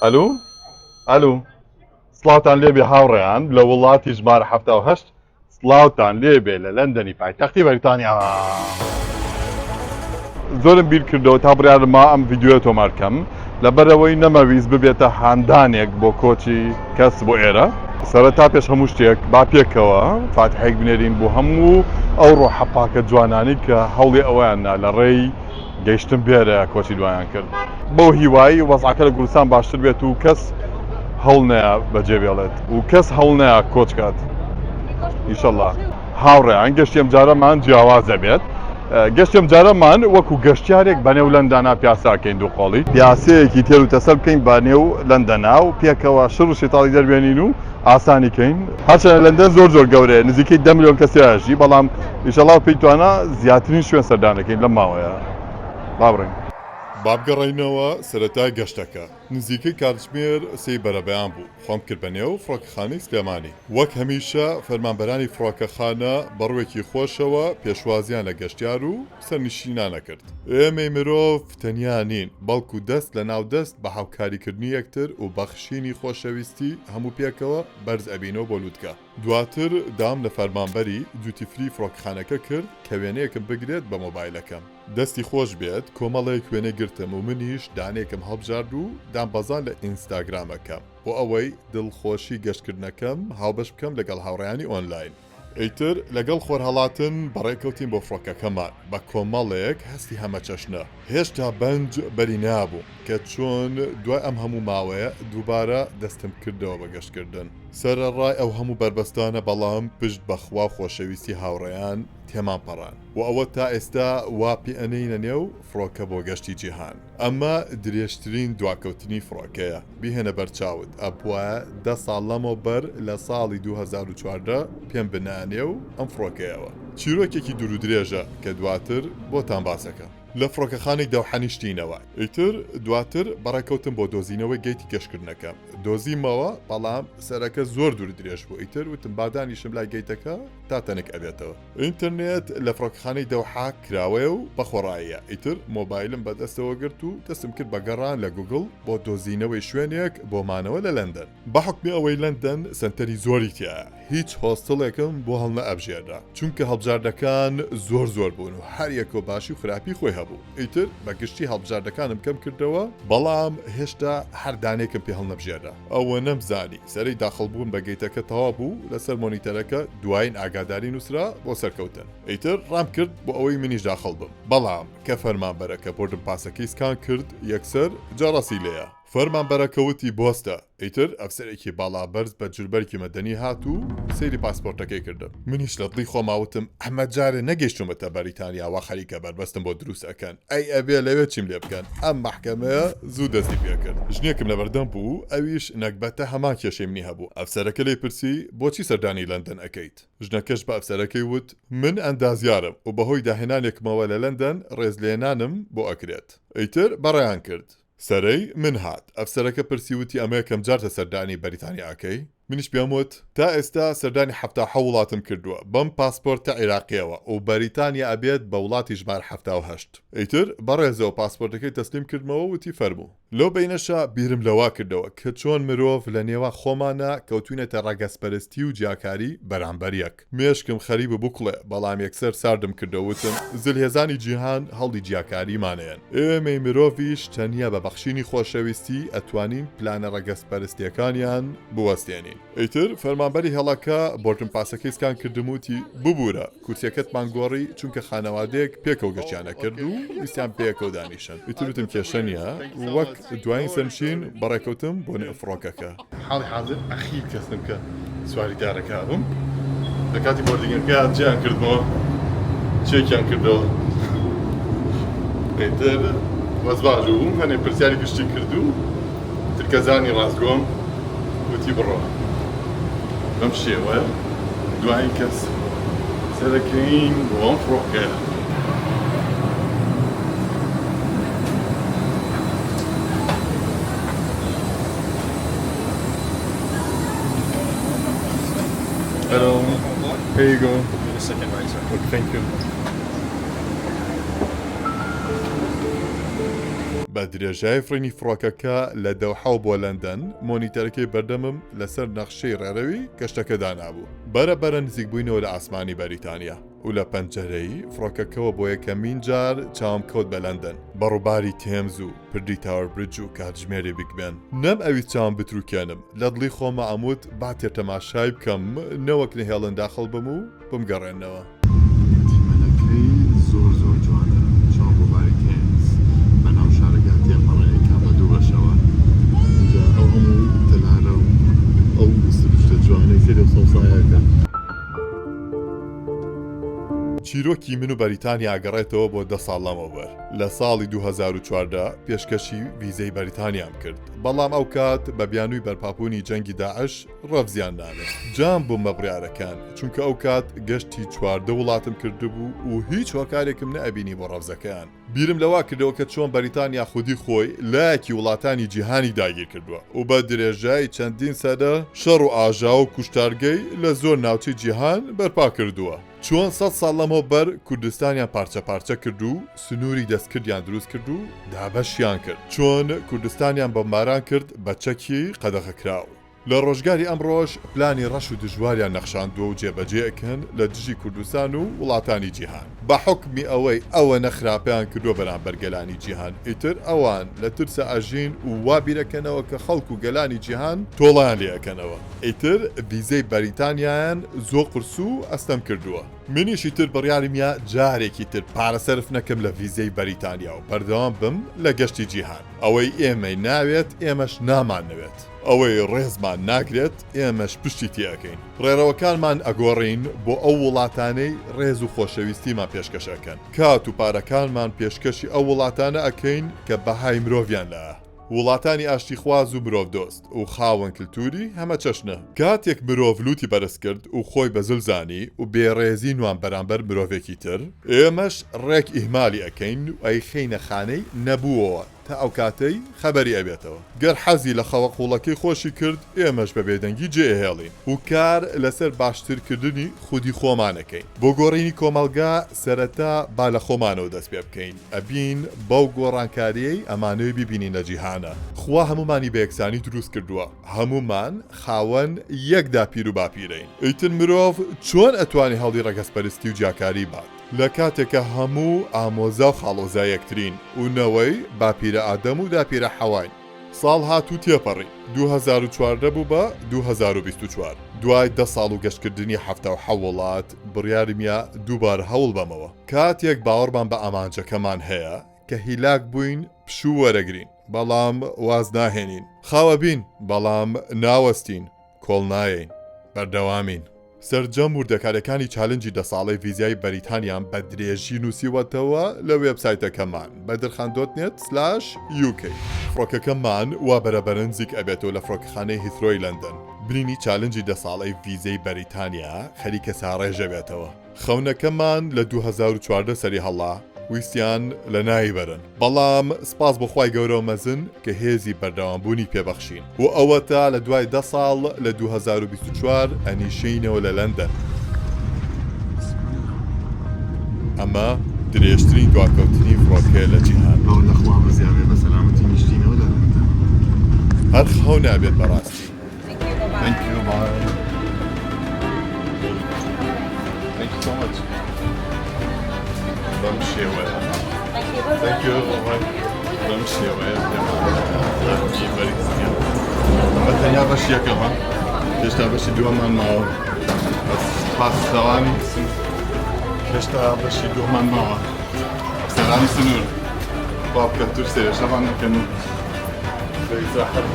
الو الو سڵاوتان لێبێ هاوڕێیان لە وڵاتی ژمارە 1970 سڵاوتان لێبێ لە لەندەنی پایتەختی بەریتانیا. زۆرم بیر کردەوە تا بڕیارما ئەم ڤیددیوە تۆمارکەم لەبەرەوەی نەمەویست ببێتە هاندانێک بۆ کۆچی کەس بۆ ئێرە. سەرەتا پێش هەموو شتێک با پێکەوە فاتحێک بنێرین بۆ هەموو ئەو ڕۆحەپاکە جوانانی کە هەوڵی ئەویاننا لە ڕێی گەیشتن بێرە کۆچی دوایان کرد. بەو هیوایی وەزعەکە لە گورستان باشتر بێت و کەس هەوڵ نەیە بەجێ بێڵێت و کەس هەوڵ نەیە کۆچ کات. ئیشەڵڵا هاوڕێیان گەشتی ئەم جارەمان جیاوازە بێت. گەشتی ئەم جارەمان وەکو گەشتیارێک بەنێو لەندەنا پیاساکەین دووقۆڵی. پیاسەیەکی تێر و تەسەر بکەین بەنێو لەندەنا و پێکەوە شڕ و شێتاڵی دەربێنین و ئاسانیکەین. هەرچەندە لەندەن زۆر گەورەیە، نزیکەی 10 ملیۆن کەسیژی، بەڵام ئیشەڵڵا پێی توانە زیاترین شوێن سەردانەکەین لەم ماوەیە. بابڕین. بابگەڕێینەوە سەرەتای گەشتەکە. نزیکەی کاتژمێر سێی بەرەبەیان بوو. خۆم کرد بەنێو فڕۆکەخانەی سلێمانی. وەک هەمیشە فەرمانبەرانی فڕۆکەخانە بەڕوێکی خۆشەوە پێشوازیان لە گەشتیار و سەرنشینانە کرد. ئێمەی مرۆڤ تەنیا نین، بەڵکو دەست لە ناو دەست بە هاوکاریکردنی یەکتر و بەخشینی خۆشەویستی هەموو پێکەوە بەرز ئەبینەوە بۆ لووتکە. دواتر دام لە فەرمانبەری دوتی فری فڕۆکەخانەکە کرد کە وێنەیەکم بگرێت بە مۆبایلەکەم. دەستی خۆش بێت کۆمەڵێک وێنە گرتم و منیش دانێکم هەڵبژارد و دامبەزان لە ئینستاگرامەکەم بۆ ئەوەی دڵخۆشی گەشتکردنەکەم هاوبەش بکەم لەگەڵ هاوڕێیانی ئۆنلاین. ئەیتر لەگەڵ خۆرهەڵاتن بەڕێکەوتین بۆ فڕۆکەکەمان بە کۆمەڵێک هەستی هەمە چەشنە. هێشتا بەنج بەری نابوو کە چۆن دوای ئەم هەموو ماوەیە دووبارە دەستم کردەوە بە گەشتکردن. سەرەڕای ئەو هەموو بربەستانە بەڵام پشت بەخوا خۆشەویستی هاوڕێیان تێمان پەڕان و ئەوە تا ئێستا وا پێئەنەینە نێو فڕۆکە بۆ گەشتی جیهان. ئەمە درێژترین دواکەوتنی فڕۆکەیە. بیهێنە بەرچاوت ئەپوایە 10 ساڵ لەمەوە بەر لە ساڵی 2014 پێم بنانێ و ئەم فڕۆکەیەوە. چیرۆکێکی دوور و درێژە کە دواتر بۆتان باسەکە. لە فڕۆکەخانەی دەوحەنیشتینەوە. ئیتر دواتر بەڕێکەوتم بۆ دۆزینەوەی گەیتی گەشتکردنەکەم. دۆزیمەوە بەڵام سەرەکە زۆر دوور درێژ بوو. ئیتر وتم بادانیشم لای گەیتەکە تا تەنێک ئەبێتەوە. ئینتەرنێت لە فڕۆکەخانەی دەوحا کراوەیە و بەخۆڕاییە. ئیتر مۆبایلم بەدەستەوە گرت و دەستم کرد بە گەڕان لە گوگڵ بۆ دۆزینەوەی شوێنێک بۆ مانەوە لە لەندەن. بە حکمی ئەوەی لەندەن سنتەری زۆری تایە. هیچ هۆستڵێکم بۆ هەڵ نەئەبژێرا چونکە هەڵبژاردەکان زۆر بوون و هەر یەکۆ باشی و خراپی خۆی هەبوو. ئیتر بەگشتی هەڵبژاردەکانم کەم کردەوە بەڵام هێشتا هەر دانێکم پێ هەڵ نەبژێرا. ئەوە نەمزانی سەرەی داخڵبوون بە گەیتەکە تەوا بوو لەسەر مۆنیتەرەکە دوایین ئاگاداری نووسرا بۆ سەرکەوتن. ئیتر ڕام کرد بۆ ئەوەی منیش داخڵ بم. بەڵام کە فەرمانبەرەکە بردم پاسەکەی سکان کرد یەکسەر جاڕەسی لێیە. فەرمانبەرەکەوتی بۆستە. ئیتر ئەفسەرێکی باڵا بەرز بە جوربەرکی مەدەنی هات و سەیری پاسپۆرتەکەی کردم. منیش لە دڵی خۆماوتم ئەمە جارێ نەگەیشتومەتە بەریتانیا وا خەریکە بەربەستم بۆ دروست ئەکەن. ئەی ئەبێ لەوێ چیم لێ بکەن. ئەم مەحکەمەیە زوو دەستی پێ کرد. ژنێکم لەبەردەم بوو ئەویش نەکبەتە هەمان کێشەی منی هەبوو. ئەفسەرەکە لێ پرسی بۆچی سەردانی لەندەن ئەەکەیت؟ ژنەکەش بە ئەفسەرەکەی وت من ئەندازیارم و بەهۆی داهێنانێکمەوە لە لەندەن ڕێزلێنانم بۆ ئەکرێت. ئیتر بەڕێیان کرد. سەرەی من هات ئەفسەرەکە پرسی وتی ئەمە یەکەم جارتە سەردانی بەریتانیاکەی؟ منیش پێم تا ئێستا سەردانی 17 وڵاتم کردووە بەم پاسپۆرتە عێراقیەوە و بەریتانیا ئەبێت بە وڵاتی ژمار 78. ئیتر بەڕێزەوە پاسپۆرتەکەی تەسلیم کردمەوە وتی فەرموو. لەو بینەشە بیرم لەوا کردەوە کە چۆن مرۆڤ لە نێوان خۆمانە کەوتوینەتە ڕەگەزپەرستی و جیاکاری بەرامبەریەک. مێشکم خەریبە بکڵێ بەڵام یەکسەر ساردم کردەوتم زلهێزانی جیهان هەڵی جیاکاریمانەیەن. ئێمەی مرۆڤیش تەنیا بە بەخشینی خۆشەویستی ئەتوانین پلانە ڕەگەزپەرستیەکانیان بوەستێنین. ئیتر فەرمانبەری هێڵەکە بۆرتم پاسەکەی سکان کردموتی ببوورە کورسیەکەتمان گۆڕی چونکە خانەوادەیەک پێکەوە گەشتیانە کرد و ویستیان پێکەوە دانیشن. ئیترتم کێشە نیە وەک دوایین سەرنشین بەڕێکەوتم بۆ نێو فڕۆکەکە. حاڵی حاضر ئەخیر کەسم کە سواری دارەکە بووم لە کاتی بۆردینگەکە جیان کردمەوە چێکیان کردەوە. ئیتر وەزباژ بووم هەنێ پرسیاری گشتی کردو ترکەزانی ڕاستگۆم وتی بڕۆ. بەم شێوە دوای کەس سەرەکەین بۆ ئەم فڕۆکەیە. Hello. Here you go. In a second, right, sir. Okay, thank you. بە درێژای فرێنی فڕۆکەکە لە دەوحە بۆ لەندەن مۆنیتەرەکەی بەردەمم لەسەر نەخشەی ڕێڕەوی کەشتەکەدا نابوو بەرە نزیک بووینەوە لە ئاسمانی بەریتانیا و لە پەنجەرەی فڕۆکەکەەوە بۆ یەکەمین جار چاوم کەوت بە لەندەن بە ڕووباری تێمز و پردی تاوەر برج و کاتژمێری بیگبێن نەم ئەوی چاوم بتروکێنم لە دڵی خۆمە ئەموت با تێتەماشای بکەم نەوەک لە هێڵن داخڵ بم و بمگەڕێنەوە زۆر جوانە چاو بۆ باری تێمز بەناو شارەگا تێپەڕەیەکە بە دوو بەشەوە اینجا ئەو هەموو تەلارە و ئەو سروشتە جوانەی فێری سەوسایەکە چیرۆکی من و بەریتانیا ئاگەڕێتەوە بۆ 10 ساڵ لەمەوبەر لە ساڵی 2014 پێشکەشی ویزەی بەریتانیام کرد بەڵام ئەو کات بە بیانووی بەرپاپوونی جەنگی داعش ڕەفزیان نامێت جام بووم بە بڕیارەکان چونکە ئەو کات گەشتی 14 وڵاتم کردبوو و هیچ هۆکارێکم نەئەبینی بۆ ڕەفزەکەیان بیرم لەوا کردەوە کە چۆن بەریتانیا خودی خۆی لایەکی وڵاتانی جیهانی داگیر کردووە و بە درێژای چەندین سەدە شەڕ و ئاژا و کوشتارگەی لە زۆر ناوچەی جیهان بەرپا کردووە چۆن 100 ساڵ لەمەوبەر کوردستانیان پارچە کرد و سنووری دەستکردیان دروست کرد و دابەشیان کرد چۆن کوردستانیان بەمباران کرد بە چەکی قەدەغەکراو لە ڕۆژگاری ئەمڕۆژ پلانی ڕەش و دژواریان نەخشاندووە و جێبەجێەکەن لە دژی کوردستان و وڵاتانی جیهان بە حکمی ئەوەی ئەوە نەخراپیان کردووە بەرامبەر گەلانی جیهان ئیتر ئەوان لە ترسە ئاژین و وابیرەکەنەوە کە خەڵک و گەلانی جیهان تۆڵیان لێەکەنەوە ئیتر ویزەی بەریتانیایان زۆ قرس و ئەستەم کردووە منیشی تر بڕیارمیە جارێکی تر پارەسەرف نەکەم لە ویزەی بەریتانیا و بەردەوام بم لە گەشتی جیهان ئەوەی ئێمەی ناوێت ئێمەش نامانەوێت ئەوەی ڕێزمان ناگرێت ئێمەش پشتی تێەکەین ڕێڕەوەکانمان ئەگۆڕین بۆ ئەو وڵاتانەی ڕێز و خۆشەویستیمان پێشکەشەکەن کات و پارەکانمان پێشکەشی ئەو وڵاتانە ئەکەین کە بەهای مرۆڤیان لە وڵاتانی ئاشتی خواز و مرۆڤ دۆست و خاوەن کللتوری هەمە چەشنە کاتێک مرۆڤ لوتی بەرز کرد و خۆی بەزلزانی و بێڕێزی نوان بەرامبەر مرۆڤێکی تر ئێمەش ڕێک ئیهمالی ئەەکەین و ئەی خەینە خانەی نەبووەوە تا ئەو کاتەی خەبەری ئەبێتەوە گەر حەزی لە خەوە قوڵەکەی خۆشی کرد ئێمەش بە بێدەنگی جێهێڵین و کار لەسەر باشترکردنی خودی خۆمانەکەین بۆ گۆڕینی کۆمەلگا سەرەتا با لە خۆمانەوە دەست پێ بکەین ئەبین بەو گۆڕانکاریەی ئەمانەوەی ببینین لە جیهانە خوا هەمومانی بە یەکسانی دروست کردووە هەمومان خاوەن یەکدا پیر و باپیرەین ئیتر مرۆڤ چۆن ئەتوانی هەڵی ڕەگەسپەرستی و جاکاری بات لە کاتێکە هەموو ئامۆزا و خاڵۆزای یەکترین و نەوەی باپیرە ئادەم و داپیرە حەواین ساڵ هاتوو تێپەڕی 2014 بوو بە 2024 دوای 10 ساڵ و گەشتکردنی 77 وڵات بڕیارمیە دووبار هەوڵ بەمەوە کاتێک باوەڕمان بە ئامانجەکەمان هەیە کە هیلاک بووین پشوو وەرەگرین بەڵام واز ناهێنین خاوە بین بەڵام ناوەستین کۆڵ نایین بەردەوامین سەرجەم وردەکارەکانی چالنجی 10 ساڵەی ویزای بەریتانیان بە درێژی نووسیوەتەوە لە وێبسایتەکەمان بەدرخان.net/uk فڕۆکەکەمان وا بەرەبەر نزیک ئەبێتەوە لە فڕۆکەخانەی هیثرۆی لەندەن بنینی چالنجی 10 ساڵەی ویزەی بەریتانیا خەریکە ساڕێژە بێتەوە خەونەکەمان لە 2014 سەری هەڵا ویستیان لە ناوی بەرن بەڵام سپاس بەخوای گەورە و مەزن کە هێزی بەردەوامبوونی پێبەخشین و ئەوە تا لە دوای 10 ساڵ لە 2024 ئەنیشینەوە لە لەندەن ئەمە درێژترین دواکەوتنی فڕۆکەیە لە جیهان ئەو لەخوا بەزیابێ بە سەلامەتی نیشتینەوە لە لەندەن هەر خەو نابێت بەڕاستی Thank you, bye. Thank you so much. بەم شێوەیە بەم شێوەیە بەریتانیا ئەمە تەنیا بەش یەکەمە هێشتا بەشی دووەمان ماوە پاسەوانی هێشتا بەشی دووەمان ماوە سەرانی سنوور با بکە توش سێرەشەمان نەکەن و بەئیزاحەت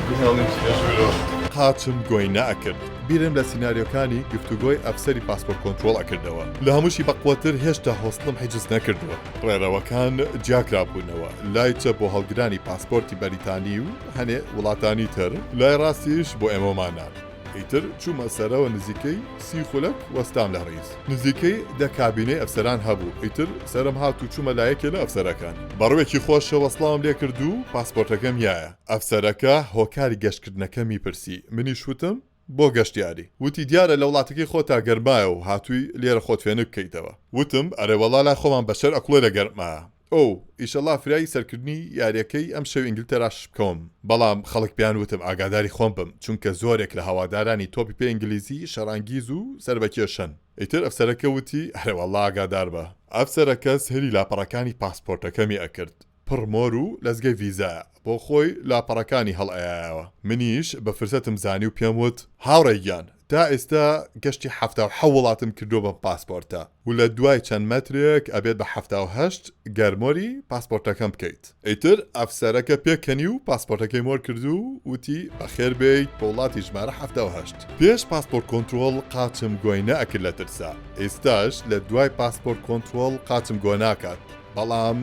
بهێڵین ژوورەوە قاچم گۆی نەئەکرد بیرم لە سیناریۆکانی گفتوگۆی ئەفسەری پاسپۆرت کۆنترۆڵ ئەکردەوە لە هەمووشی بەقوەتر هێشتا هۆستڵم حیجز نەکردووە ڕێڕەوەکان جیاکرابوونەوە لای چە بۆ هەڵگرانی پاسپۆرتی بەریتانی و هەنێ وڵاتانی تر لای ڕاستیش بۆ ئێمەمانان ئیتر چوومە سەرەوە نزیکەی 30 خولەک وەستام لە ڕیز نزیکەی کابینەی ئەفسەران هەبوو ئیتر سەرم هات و چوومە لایەکێ لە ئەفسەرەکان بەڕوێکی خۆشە وەسڵام لێ کرد و پاسپۆرتەکەم یایە ئەفسەرەکە هۆکاری گەشتکردنەکەمی پرسی منی شوتم بۆ گەشتیاری وتی دیارە لە وڵاتەکەی خۆتا گەرمایە و هاتووی لێرە خۆت فێنە بکەیتەوە وتم ئەرێوەڵا لای خۆمان بەشەر ئەقڵێ لە گەرمایە ئەو ئیشەڵا فرای سەرکردنی یاریەکەی ئەم شەو ئینگلتەراش بکەم بەڵام خەڵک پیان وتم ئاگاداری خۆم بم چونکە زۆرێک لە هەوادارانی تۆپی پێ ئینگلیزی شەڕانگیز و سربەکێشن ئیتر ئەفسەرەکە وتی هەرێوەڵا ئاگادار بە ئەفسەرەکە سەری لاپەڕەکانی پاسپۆرتەکەمی ئەکرد پڕمۆر و لەزگەی ڤیزایە بۆ خۆی لاپەڕەکانی هەڵئایەوە منیش بە فرسەتم زانی و پێم وت هاوڕێگیان تا ئێستا گەشتی 77 وڵاتم کردو بەم پاسپۆرتە و لە دوای چەند مەترێک ئەبێت بە 78 گەرمۆری پاسپۆرتەکەم بکەیت ئیتر ئەفسەرەکە پێکەنی و پاسپۆرتەکەی مۆر کردو وتی بەخێر بێیت بە وڵاتی ژمارە 78 پێش پاسپۆرت کۆنتترۆل قاچم گۆی نەئەکرد لە ترسا ئێستاش لە دوای پاسپۆرت کۆنتترۆل قاچم گۆ ناکات بەڵام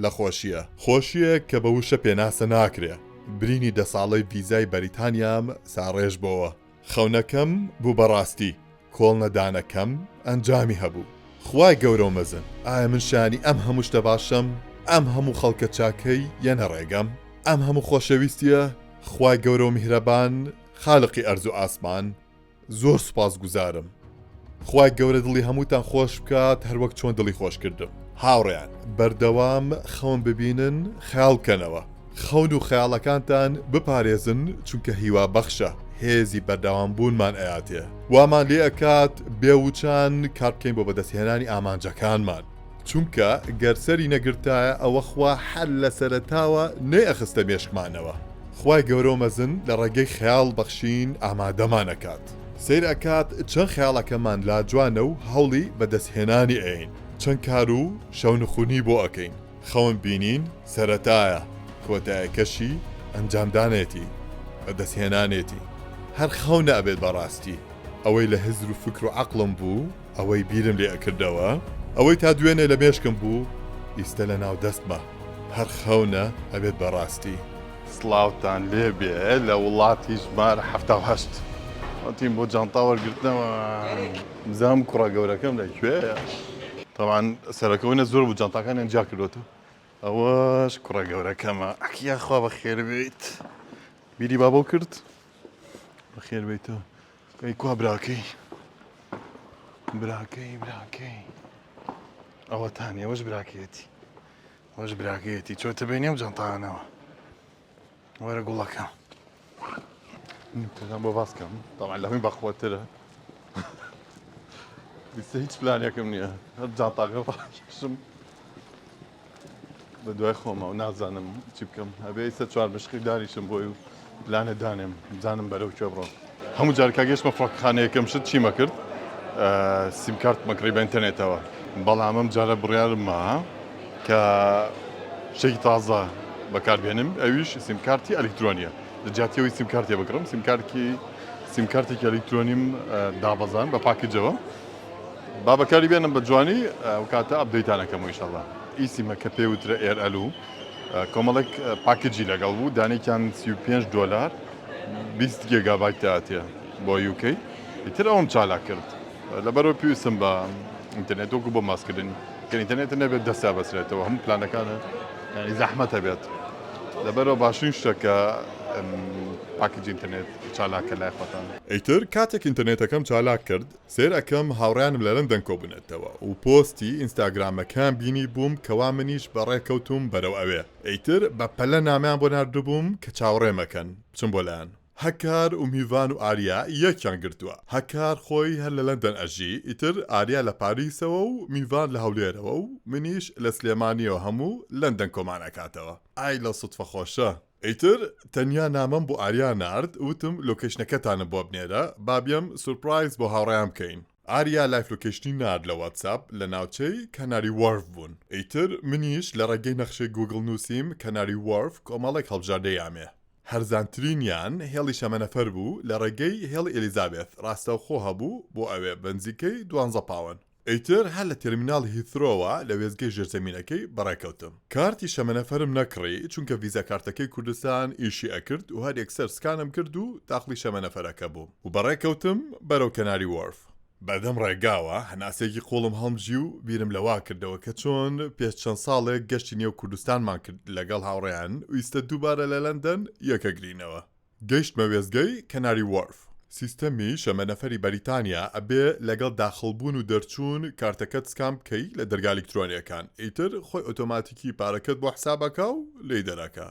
لە خۆشیە کە بە وشە پێناسە ناکرێ برینی 10 ساڵەی ڤیزای بەریتانیام ساڕێژ بۆوە خەونەکەم بوو بەڕاستی کۆڵ نەدانەکەم ئەنجامی هەبوو خوای گەورە و مەزن ئایا من شانی ئەم هەموو شتە باشم ئەم هەموو خەڵکە چاکەی یەنە ڕێگەم ئەم هەموو خۆشەویستیە خوای گەورە و میهرەبان خالقی ئەرز و ئاسمان زۆر سوپاس گوزارم خوای گەورە دڵی هەمووتان خۆش بکات هەروەک چۆن دڵی خۆش کردم هاوڕێیان بەردەوام خەون ببینن خەیاڵکەنەوە خەون و خەیاڵەکانتان بپارێزن چونکە هیوا بەخشە هێزی بەردەوام بوونمان ئەیاتێ وامان لێ ئەکات بێوچان کار بکەین بۆ بەدەستهێنانی ئامانجەکانمان چونکە گەرسەری نەگرتایە ئەوە خوا هەر لە سەرەتاوە نەیەخستە مێشکمانەوە خوای گەورە مەزن لە ڕێگەی خەیاڵ بەخشین ئامادەمانەکات سیر ئەکات چەند خەیاڵەکەمان لا جوانە و هەوڵی بەدەستهێنانی ئەین چەند کار و شەونخونی بۆ ئەەکەین خەون بینین سەرەتایە کۆتایەکەشی ئەنجامدانێتی بەدەستهێنانێتی هەر خەونە ئەبێت بەڕاستی ئەوەی لە هزر و فکر و عەقڵم بوو ئەوەی بیرم لێ ئەکردەوە ئەوەی تا دوێنێ لە مێشکم بوو ئیستە لە ناو دەستمە هەر خەونە ئەبێت بەڕاستی سڵاوتان لێبێ لە وڵاتی ژمارە 78 ئەتیم بۆ جانتا وەرگرتنەوە بزانم کوڕە گەورەکەم لەکوێیە طبعاً سەرەکەونە زۆر بوو جانتاکانیان جا کردوتە ئەوەش کوڕە گەورەکەمە ئەکیا خوا بەخێر بێیت بیری بابۆ کرد بەخێر بیتەوە کەی کوا براکەی ئەوە تانی ئەوەش براکەیەتی ئەوەش براکەیەتی چۆتە بینێ و جانتانەوە وەرە گوڵەکەم پێدام بۆ باسکەم طبعاً لەمەی بەخوەترە دیسە هیچ پلانێکم نییە هەر جانتاکە باشم بە دوای خۆمە و نازانم چی بکەم هەبێ ئێستا 4 مشقی دانیشم بۆی و پلانە دانێم بزانم بەرەو کوێ بڕۆم هەموو جارکە گەشتمە فڕۆکەخانەیەکەم شت چیمە کرد سیمکارت مەکڕی بە ئینتەرنێتەوە بەڵام ئەم جارە بڕیارم ما کە شەی تازە بەکاربێنم ئەویش سیمکارتی ئەلکترۆنیە لە جاتیەوەی سیمکارتێ بکڕم سیمکارتێکی ئەلکترۆنیم دابەزان بە پاکجەوە با بەکاری بێنم بە جوانی و کاتە ئەپدەیتانەکەم ئینشەڵڵا ئیسیمە کە پێوترە ئێرئەل و کۆمەڵێک پاکجی لەگەڵ بوو دانێکیان $35 20 گیگابایت هاتیە بۆ یوکەی ئیتر ئەوم چالا کرد لەبەرەوە پێویستم بە ئینتەرنێت وەکو بۆ ماسکردن کە ئینتەرنێتە نەبێت دەستا بەسرێتەوە هەموو پلانەکانە ینی زەحمەتە بێت لەبەرەوە باشترین شتەکە پاکج ئینتەرنێت چالاکە لای خۆتان ئەیتر کاتێک ئینتەرنێتەکەم چالاک کرد سێر ئەەکەم هاوڕیانم لە لەندەن کۆبنێتەوە و پۆستی ئینستاگرامەکان بینی بووم کەوا منیش بەڕێکەوتوم بەرەو ئەوێ ئەیتر بە پەلە نامیان بۆ نردبووم کە چاوەڕێمەکەن بچم بۆ لایەن هەکار و میوان و ئاریا یەکیان گرتووە هەکار خۆی هەر لە لەندەن ئەژی ئیتر ئاریا لە پاریسەوە و میوان لە هەولێرەوە و منیش لە سلێمانیەوە هەموو لەندەن کۆمانەکاتەوە ئای لە سوتفە خۆشە ئەیتر تەنیا نامەم بۆ ئاریا نارد وتم لۆکیشنەکەتانم بۆ بنێرە بابیەم سورپرایز بۆ هاوڕێیان بکەین ئاریا لایف لۆکیشنی نارد لە واتساپ لە ناوچەی کەناری وارف بوون ئەیتر منیش لە ڕێگەی نەخشەی گوگڵ نووسیم کەناری وارف کۆمەڵێک هەڵبژاردەیامێ هەرزانترینیان هێڵی شەمەنەفەر بوو لە ڕێگەی هێڵی ئێلیزابێت ڕاستەوخۆ هەبوو بۆ ئەوێ بنزیکەی 12 پاون ئەیتر هەر لە تێرمیناڵ هیثرۆوە لە وێزگەی ژێرزەمینەکەی بەڕێکەوتم کارتی شەمەنەفەرم نەکڕی چونکە ڤیزە کارتەکەی کوردستان ئیشی ئەکرد و هەر یەکسەر سکانم کرد و تاقلی شەمەنەفەرەکە بوو و بەڕێکەوتم بەرەو کەناری وارف بەدەم ڕێگاوە هەناسێکی قوڵم هەڵمژی و بیرم لەوا کردەوە کە چۆن پێش چەند ساڵێک گەشتی نێو کوردستانمان کرد لەگەڵ هاوڕێیان ویستە دووبارە لە لەندەن یەکە گرینەوە گەیشتمە وێزگەی کەناری وارف سیستەمی شەمەنەفەری بەریتانیا ئەبێ لەگەڵ داخڵبوون و دەرچوون کارتەکەت سکام بکەی لە دەرگا ئەلکترۆنیەکان ئیتر خۆی ئۆتۆماتیکی پارەکەت بۆ حسابەکە و لێی دەرەکە.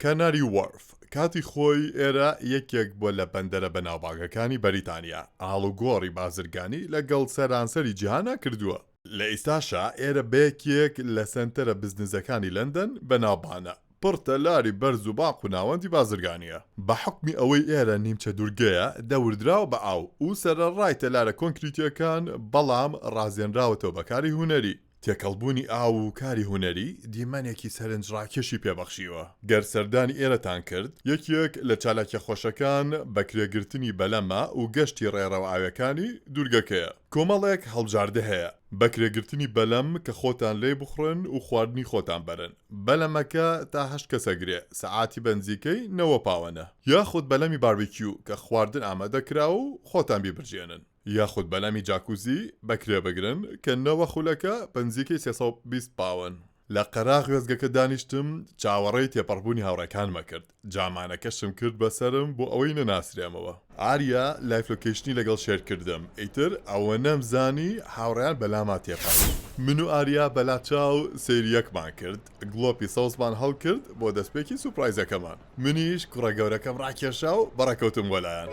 کەناری وەرف کاتی خۆی ئێرە یەکێک بۆ لە بەندەرە بەناوباگەکانی بەریتانیا ئاڵوگۆڕی بازرگانی لەگەڵ سەرانسەری جیهانە کردووە. لە ئێستاشا ئێرە بەیەکێک لە سنتەرە بزنسەکانی لەندەن بەناوبانە پڕتە لاری بەرز و باق و ناوەندی بازرگانیە. بە حکمی ئەوەی ئێرە نیمچە دوورگەیە دەوردراوە بە ئاو و سەرڕای تەلارە کۆنکریتیەکان بەڵام ڕازێنراوەتەوە بەکاری هوەری. تێکەڵبوونی ئاو و کاری هوەری دیمەنێکی سەرنجڕاکێشی پێبەخشیوە. گەر سەردانی ئێرەتان کرد یەکێک لە چالاکیە خۆشەکان بەکرێگرتنی بەلەمە و گەشتی ڕێڕەوە ئاوەکانی دوورگەکەیە. کۆمەڵێک هەڵبژاردە هەیە بەکرێگرتنی بەلەم کە خۆتان لێ بخڕن و خواردنی خۆتان بەرن. بەلەمەکە تا 8 کەسەگرێ سەعاتی بەنزیکەی 9 پاوەنە. یاخود بەلەمی باربیکیو کە خواردن ئامادەکرا و خۆتان بیبرژێنن. یاخود بەلەمی جاکوزی بەکرێ بگرن کە 9 خولەکە بەنزیکەی 320 پاوەن. لە قەراغ وێزگەکە دانیشتم چاوەڕێی تێپەڕبوونی هاوڕەکانمە کرد. جامانەکەشم کرد بەسرم بۆ ئەوەی نەناسرێمەوە. ئاریا لایف لۆکیشنی لەگەڵ شێر کردم. ئیتر ئەوە نەمزانی هاوڕیان بەلاما تێپەڕ. من و ئاریا بەلا چاو سێریەکمان کرد. گڵۆپی سەوزمان هەڵ کرد بۆ دەستپێکی سوپرایزەکەمان. منیش کوڕە گەورەکەم ڕاکێشا و بەڕەکەوتم وەلایەن.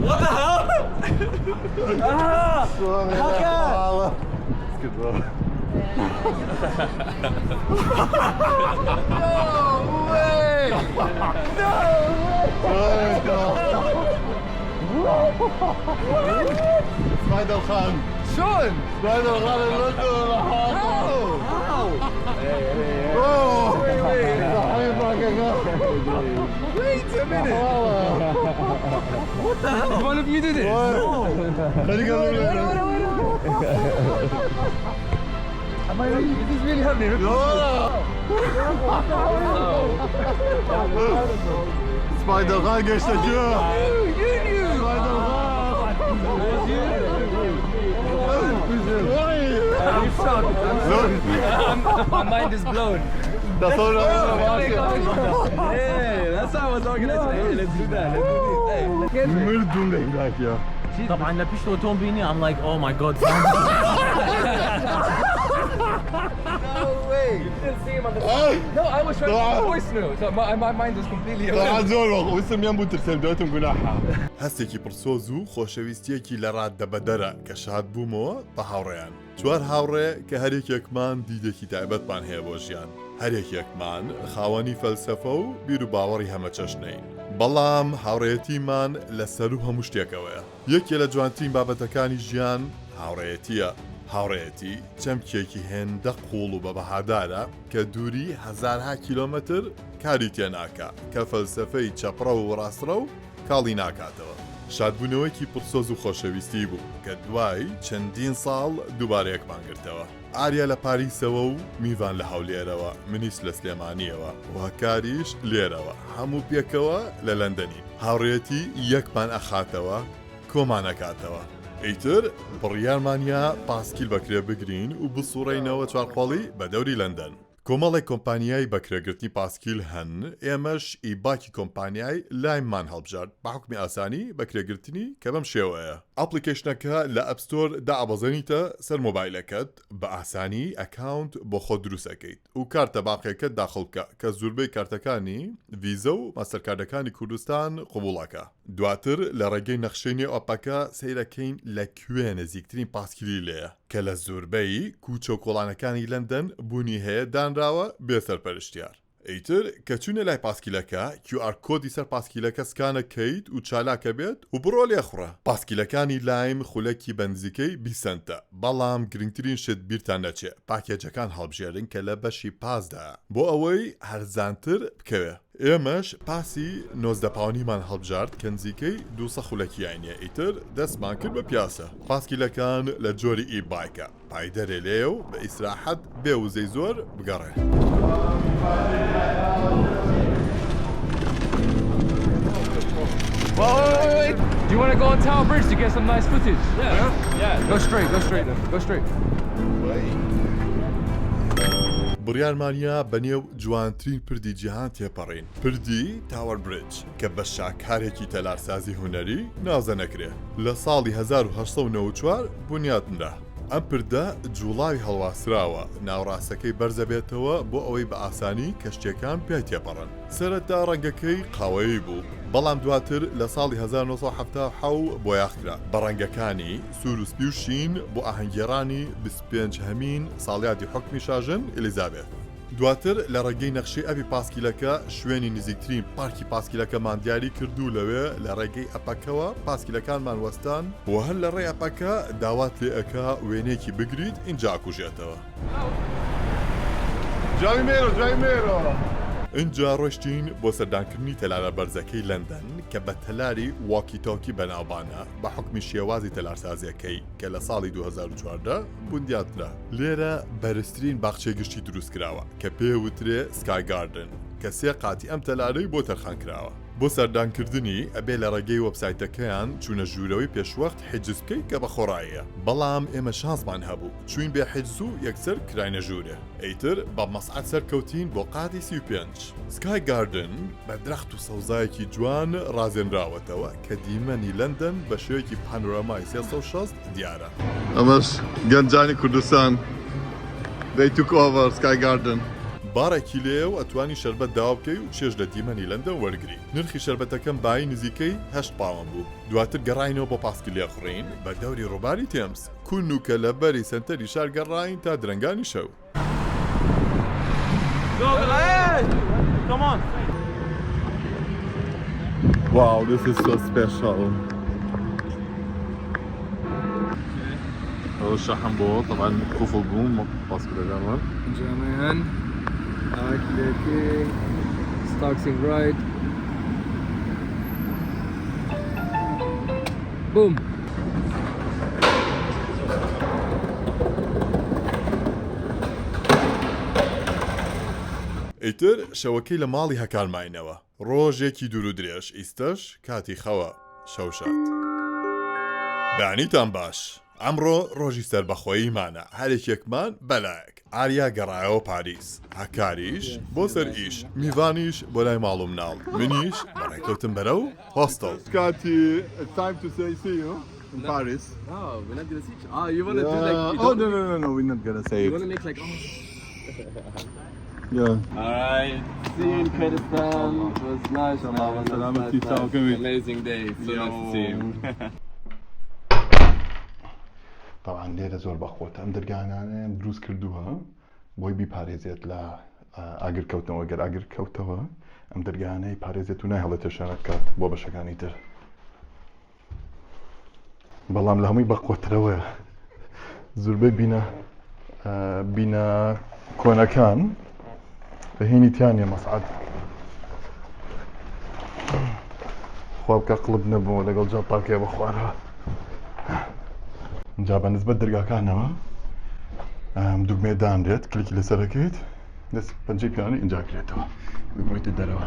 What the hell? Haka! Good bro. No way! No way! سبايدر خان شلون؟ سبايدر خان اللندن How? Wait a minute! What the hell? Did one of you did it? خليك Am I really? Is this really happening? سبايدر خان geçti You knew! سبايدر My mind is blown. ده صار Hey, that's how I was organizing. Hey, let's do that. Let's do this. Hey, let's get it. مردون هناك يا طبعا لبشت اوتومبيني I'm like oh my god No way. You didn't see him on the No, I was trying to voice note. So my mind is completely طبعا زور واسم ينبو ترسل دوتم جناحها هەستێکی پرسۆز و خۆشەویستیەکی لە ڕاددە بەدەرە کە شاد بوومەوە بە هاوڕێیان. چوار هاوڕێ کە هەرێکێکمان دیدێکی تایبەتمان هەیە بۆ ژیان. هەرێکێکمان خاوەنی فەلسەفە و بیر و باوەڕی هەمە چەشنەین. بەڵام هاوڕێیەتیمان لەسەر و هەموو شتێکەوەیە. یەکێ لە جوانترین بابەتەکانی ژیان هاوڕێیەتیە. هاوڕێیەتی چەمکێکی هێندە قوڵ و بە بەهادارە کە دووری هەزارها کیلۆمەتر کاری تێناکە کە فەلسەفەی چەپڕە و ڕاستڕە و کاڵی ناکاتەوە. شادبوونەوەیکی پرسۆز و خۆشەویستی بوو کە دوای چەندین ساڵ دووبارەیەکمان گرتەوە. ئاریا لە پاریسەوە و میوان لە هەولێرەوە منیش لە سلێمانیەوە وهکاریش لێرەوە هەموو پێکەوە لە لەندەنین. هاوڕێتی یەکمان ئەخاتەوە کۆمانەکاتەوە. ئیتر بڕیارمانیا پاسکیل بەکرێ بگرین و بسوڕێینەوە چوارقۆڵی بە دەوری لەندەن. کۆمەڵێک کۆمپانیای بەکرێگرتنی پاسکیل هەن ئێمەش ئیباکی کۆمپانیای لایمان هەڵبژارد بە حکمی ئاسانی بەکرێگرتنی کە بەم شێوەیە. ئەپلیکیشنەکە لە ئەپستۆر دائەبەزێنیتە سەر مۆبایلەکەت بە ئاسانی ئەکاونت بۆ خۆ دروستەکەیت و کارتە باقیەکەت داخڵکە کە زوربەی کارتەکانی ڤیزە و ماستەرکاردەکانی کوردستان قوبوڵەکە. دواتر لە ڕێگەی نەخشێنی ئۆپەکە سەیرەکەین لەکوێ نزیکترین پاسکیلی لێیە کە لە زوربەی کوچە و کۆڵانەکانی لەندەن بوونی هەیە دانراوە بێسەرپەرشتیار. ئیتر کە چوونە لای پاسکیلەکە QR کۆدی سەر پاسکیلەکە سکانە کەیت و چالاکە بێت و بڕۆ لێخڕە. پاسکیلەکانی لایم خولەکی بەنزیکەی 20 سنتە بەڵام گرنگترین شت بیرتان نەچێ پاکێجەکان هەڵبژێرن کە لە بەشی پازدا بۆ ئەوەی هەرزانتر بکەوێ. ئێمەش پاسی 90 پاونیمان هەڵبژارد کە نزیکەی 200 خولەکیانە ئیتر دەستمان کرد بە پیاسە. پاسکیلەکان لە جۆری ئیبایکە پایدەرێ لێ و بە ئیسراحەت بێ وزەی زۆر بگەڕێ. Wait. Do you want to go on Tower Bridge to get some nice footage? Yeah. Go straight. Go straight. بڕیارمانیا بەنێو جوانترین پردی جیهان تێپەڕین پردی تاوەر برج کە بە شاکارێکی تەلارسازی هوەری نازە نەکرێ لە ساڵی 1994 بنیاتنرا ئەم پردە جوڵاوی هەڵواسراوە ناوڕاستەکەی بەرزە بێتەوە بۆ ئەوەی بە ئاسانی کەشتێکان پێی تێپەڕن سەرەتا ڕەنگەکەی قاوەیی بوو بەڵام دواتر لە ساڵی 1970 بۆ یاخرا بە ڕەنگەکانی سوور و سپی و شین بۆ ئاهەنگێڕانی 25 هەمین ساڵیادی حکمی شاژن ئلیزابێت دواتر لە ڕێگەی نەخشەی ئەپی پاسکیلەکە شوێنی نزیکترین پارکی پاسکیلەکەمان دیاری کردو لەوێ لە ڕێگەی ئەپەکەوە پاسکیلەکانمان وەستان و هەر لە ڕێ ئەپەکە داوات لێ ئەکا وێنێکی بگریت اینجا ئاکوژێتەوە اینجا ڕۆشتین بۆ سەردانکردنی تەلارە بەرزەکەی لەندەن کە بە تەلاری واکی-تۆکی بەناوبانە بە حکمی شێوازی تەلارسازیەکەی کە لە ساڵی 2014 بوندیاترا لێرە بەرزترین باخچەی گشتی دروست کراوە کە پێوترێ سکای گاردن کە سێ قاتی ئەم تەلارەی بۆ تەرخان کراوە بۆ سەردانکردنی ئەبێ لە ڕێگەی وەبسایتەکەیان چوونە ژوورەوەی پێشوەخت حجز بکەی کە بە خۆڕاییە بەڵام ئێمە شانسمان هەبوو چوین بێ حجز و یەکسەر کراینە ژوورێ ئەیتر بە مەسعەد سەرکەوتین بۆ قاتی 35 سکای گاردن بە درەخت و سەوزایەکی جوان ڕازێنراوەتەوە کە دیمەنی لەندەن بە شێوەیەکی پانۆرامای 360 دیارە ئەمەش گەنجانی کوردستان They took over Sky Garden. بارێکی لێ و ئەتوانی شەربەت داوا بکەی و چێژ لە دیمەنی لەندەن وەرگری نرخی شەربەتەکەم بای نزیکەی 8 پاوەند بوو دواتر گەڕاینەوە بۆ پاسکیلیا خوڕین بە دەوری ڕووباری تێمس کون و کە لە بەری سنتەری شار گەڕاین تا درەنگانی شەو Come on. Wow, this is so special. هذا الشحن بو طبعا خوف البوم باسكت جانور. German. Okay. Starting right. Boom. ئیتر شەوەکەی لە ماڵی هەکارماینەوە ڕۆژێکی دوور و درێژ ئیستەش کاتی خەوە شەوشات بەعنیتان باش ئەمڕۆ ڕۆژی سەربەخۆییمانە هەرێکێکمان بەلایەک ئاریا گەڕایەوە پاریس هەکاریش بۆ سەر ئیش میوانیش بۆ لای ماڵ و مناڵ منیش بەڕێکەوتم بەرە و هۆستەڵ Kati, it's time to say see you in Paris. Oh, we're not gonna see each. Oh, you wanna do like? You Oh don't- no, we're not gonna say You it. wanna make like? Oh. Yeah. Alright. See you in Kurdistan. It was nice. Salam, man. salam, Nice, ciao, nice. come here. Amazing day. So nice to see you. طبعا لێرە زۆر بەخۆت ئەم دەرگانانە دروست کردووە بۆی بیپارێزێت لە ئاگرکەوتنەوە گەر ئاگرکەوتەوە ئەم دەرگانەی پارێزێت و نایهڵێتە شارە بکات بۆ بەشەکانی تر بەڵام لە هەمووی بەخۆترەوە زۆربەی بینە کۆنەکان بەهێنی تیانە مەسعەد خوا بکە قڵب نەبوو لەگەڵ جا پاکێ بەخوارەوە اینجا بە نسبەت دەرگاکانەوە دوگمێ دانرێت کلیکی لەسەرەکەیت دەست پەنجەی پیانە اینجا کرێتەوە ببڕیتە دەرەوە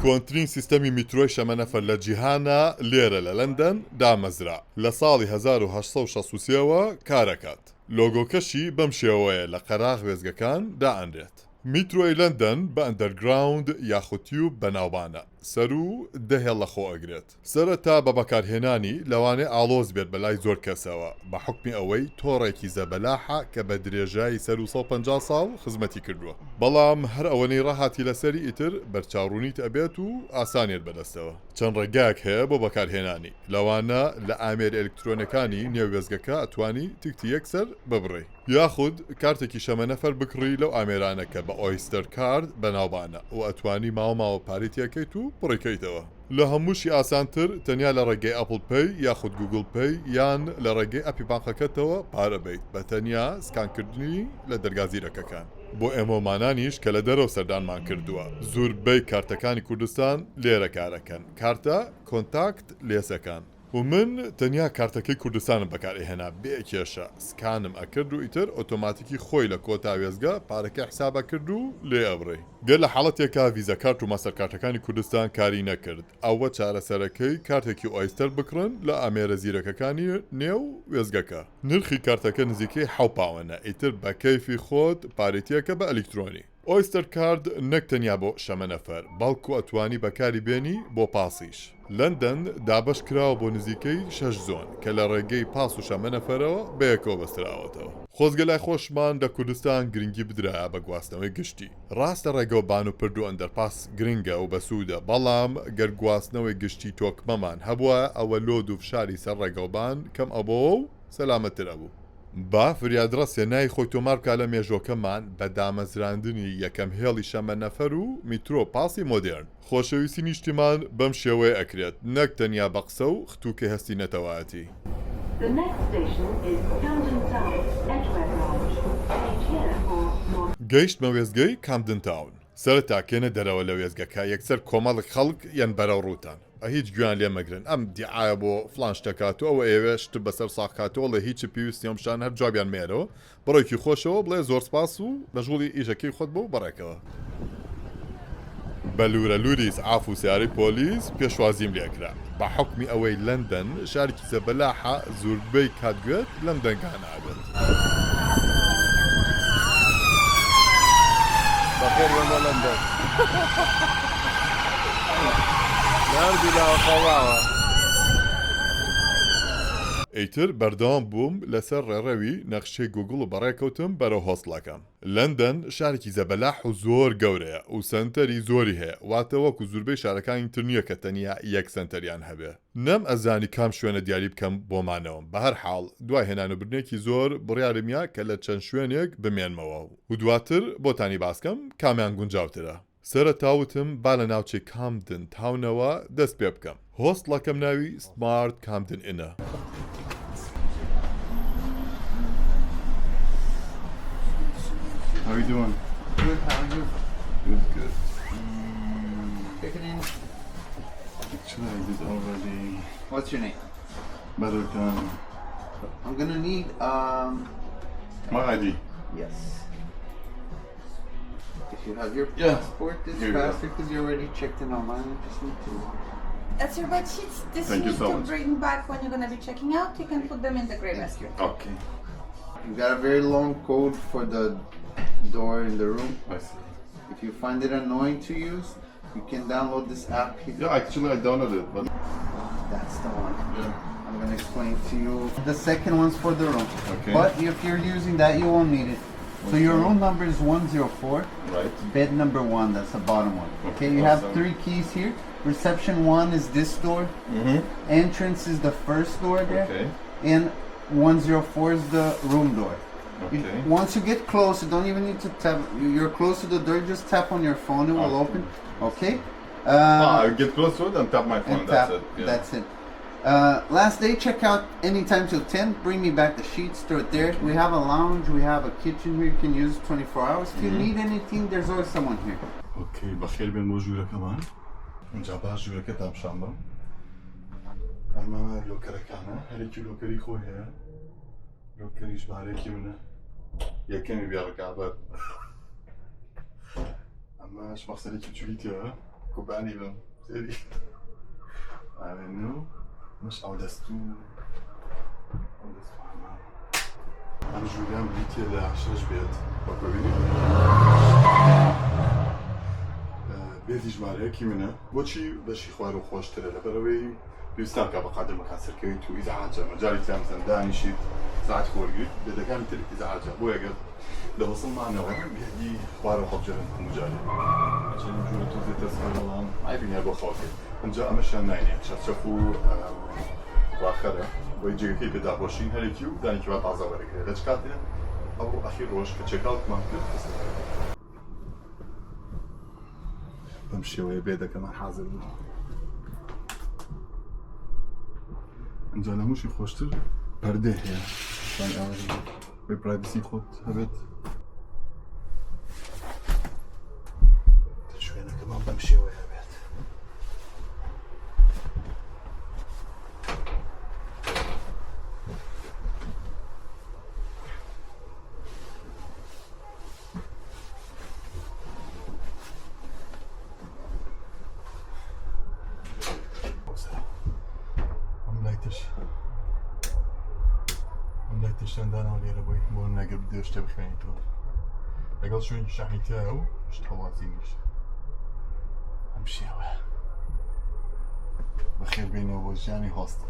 کۆنترین سیستەمی میترۆی شەمەنەفەر لە جیهانە لێرە لە لەندەن دامەزرا لە ساڵی 1963ەوە کارەکات لۆگۆکەشی بەم شێوەیە لە قەراغ وێزگەکان دائەنرێت میترۆی لەندەن بە ئەندەرگراوند یاخود تیوب بەناوبانە سەر و دەهێڵ لە خۆ ئەگرێت سەرەتا بە بەکارهێنانی لەوانێ ئالۆز بێت بەلای زۆر کەسەوە بە حکمی ئەوەی تۆڕێکی زەبەلاحە کە بە درێژایی سەر و 150 ساڵ خزمەتی کردووە بەڵام هەر ئەوەنەی ڕاهاتی لەسەری ئیتر بەرچاوڕوونیت ئەبێت و ئاسانێت بەدەستەوە چەند ڕێگایەک هەیە بۆ بەکارهێنانی لەوانە لە ئامێر ئەلکترۆنەکانی نێوێزگەکە ئەتوانی تیکتی یەکسەر ببڕێ یاخود کارتێکی شەمەنەفەر بکڕی لەو ئامێرانەکە بە ئۆیستەر کارد بەناوبانە و ئەتوانی ماوە پارێتیەکەیت و بڕێکەیتەوە لە هەمووشی ئاسانتر تەنیا لە ڕێگەی ئەپل پەی یاخود گوگل پەی یان لە ڕێگەی ئەپی بانقەکەتەوە پارە بیت بە تەنیا سکانکردنی لە دەرگازیرەکەکان بۆ ئێمەمانانیش کە لە دەرەوە سەردانمان کردووە زۆربەی کارتەکانی کوردستان لێرە کارەکەن کارتە کۆنتاکت لێسەکان ومن تەنیا کارتەکەی کوردستانم بەکارهێنا بێ کێشە سکانم ئەکرد و ئیتر ئۆتۆماتیکی خۆی لە کۆتا وێزگە پارەکە حسابە کرد و لێ ئەبڕێ گەر لە حاڵەتێکا ڤیزە کارت و ماسەرکارتەکانی کوردستان کاری نەکرد ئەوە چارەسەرەکەی کارتێکی ئۆیستەر بکڕن لە ئامێرە زیرەکەکانی نێو وێزگەکە نرخی کارتەکە نزیکەی 7 پاوەنە ئیتر بە کەیفی خۆت پارێتیەکە بە ئەلیکترۆنی ئۆیستەر کارد نەک تەنیا بۆ شەمە نەفەر بەڵکو ئەتوانی بەکاری بێنی بۆ پاسیش لەندەن دابش کراوە بۆ نزیکەی 6 زۆن کە لە ڕێگەی پاس و شەمە نەفەرەوە بەیەکەوە بەستراوەتەوە خۆزگەلای خۆشمان لە کوردستان گرنگی بدرایە بە گواستنەوەی گشتی ڕاستە ڕێگە و بان و پرد و ئەندەرپاس گرنگە و بەسوودە بەڵام گەر گواستنەوەی گشتی تۆکمەمان هەبووە ئەوە لۆد و فشاری سەر ڕێگەوبان کەم ئەبەوە و سەلامەتترە بوو با فریادرە سێنای خۆی تۆمار بکە لە مێژۆکەمان بە دامەزراندنی یەکەم هێڵی شەمە نەفەر و میترۆ پاسی مۆدرن خۆشەویستی نیشتیمان بەم شێوەیە ئەکرێت نەک تەنیا بە قسە و ختووکە هەستی نەتەوایەتی The next station is Camden Town, Edgware Lounge. Change here for North. گەیشتمە وێزگەی کامدن تاون سەرەتا کێنە دەرەوە لە وێزگەکە یەکسەر کۆمەڵک خەڵک یان بەرەو ڕووتان هیچ گویان لێ مەگرن ئەم دیعاە بۆ فلان شتەکاتەوە ئەوە ئێوێشت بەسەر ساقاتەوە لە هیچ پێویستیەمشان هەر جوابیان مێرەوە بڕێکی خۆشەوە بڵێ زۆر سپاس و بەژوڵی ئیژەکەی خۆت بۆ بەڕێکەوە بەلورە لوریس ئاف و سیاری پۆلیس پێشوازیم لێکرا بە حکمی ئەوەی لەندەن شارێکی زەبەلاحە زۆربەی کاتگوێت لەم دەنگانابێت بخير والله لندن نردی لا قواوە ئەیتر بەردەوام بووم لەسەر ڕێڕەوی نەخشەی گوگڵ و بەڕێکەوتم بەرەو هۆستڵەکەم لەندەن شارێکی زەبەلاح و زۆر گەورەیە و سنتەری زۆری هەیە واتە وەکو زوربەی شارەکانی تر نییە کە تەنیا یەک سنتەریان هەبێ نەم ئەزانی کام شوێنە دیاری بکەم بۆمانەوە بە هەر حاڵ دوای هێنانوبرنێکی زۆر بڕیارمیا کە لە چەند شوێنێک بمێنمەوە و دواتر بۆتانی باسکەم کامیان گونجاوترە سەرەتاوتم با لە ناوچەی کامدن تاونەوە دەست پێ بکەم هۆستڵەکەم ناوی سمارت کامدن ئینە How are you doing? Good, how are you? Good, good. Check it in. Actually, I did already. What's your name? Better than I'm gonna need, my ID. yes. If you have your Yeah. passport, it's Here you go. faster because you already checked in online. You just need to. That's your bed sheets. This Thank you you need so to much. bring back when you're gonna be checking out. You can put them in the gray basket. Okay. You got a very long code for the door in the room. I see. If you find it annoying to use, you can download this app here. Yeah, actually, I downloaded it, but That's the one. I'm gonna explain to you. The second one's for the room. Okay. But if you're using that, you won't need it. So your room number is 104. right. Bed number 1, that's the bottom one. Okay, you have Awesome. 3 keys here. Reception 1 is this door. Mm-hmm. Entrance is the first door there. Okay. And 104 is the room door. Okay. Once you get close, you don't even need to tap. You're close to the door, just tap on your phone, it will Okay. open. Okay? I get close to it and tap my phone. and That's tap. it. Yeah. That's it. Last day, check out anytime till 10. Bring me back the sheets, throw it there. We have a lounge, we have a kitchen here. You can use 24 hours. If you need anything, there's always someone here. اوكي بخير بين موجودة كمان نجابها جورة كتاب شامبا اما لوكرة كانا هريكي لوكري خو هي لوكري جباريكي منه يكني بيارك عبر اما اش مقصدك بتشوليتي كوباني بم سيري انه مش اودستو انا جوليان بليتي لعشرة بيت بكوبيني بێتی ژمارەیەکی منە بۆچی بەشی خوار و خۆشترە لەبەرەوەی پێویستان کە بەقادر مەکان سەرکەویت و ئیزعاجە مەجای تیامزەن دانیشیت ساعت خۆرگیت بێدەکانی تر ئیزعاجە بۆ ئەگەر لە وەسڵمانەوە بێدی خوار و خۆبجەرن هەمووجارێ چەند جوورە تۆزێتە سەر بەڵام ئایبینیا بۆ خەڵکێ ئەمجا ئەمەشیان ناینێ چەرچەف و واخەرە بۆی جێگەکەی پێدابۆشین هەرێکی و دانێکی وا تازە وەرەگرێت لە چ کاتێ ئەو ئەخیر ڕۆژ کە چێکاوتمان کرد بمشي ويا كمان حاضر انجا نموشي خوشتر برده هي عشان اعمل برايفسي خود هبت شوي انا كمان بمشي ويا بيت شتندانا لێرە بۆی بۆ نەگەر بدێ شتە بخوێنیتەوە لەگەڵ شوێنی شاحیتایە و شت هەڵاتینیش ئەم شێوە بەخێر بینەوە بۆ ژیانی هۆستڵ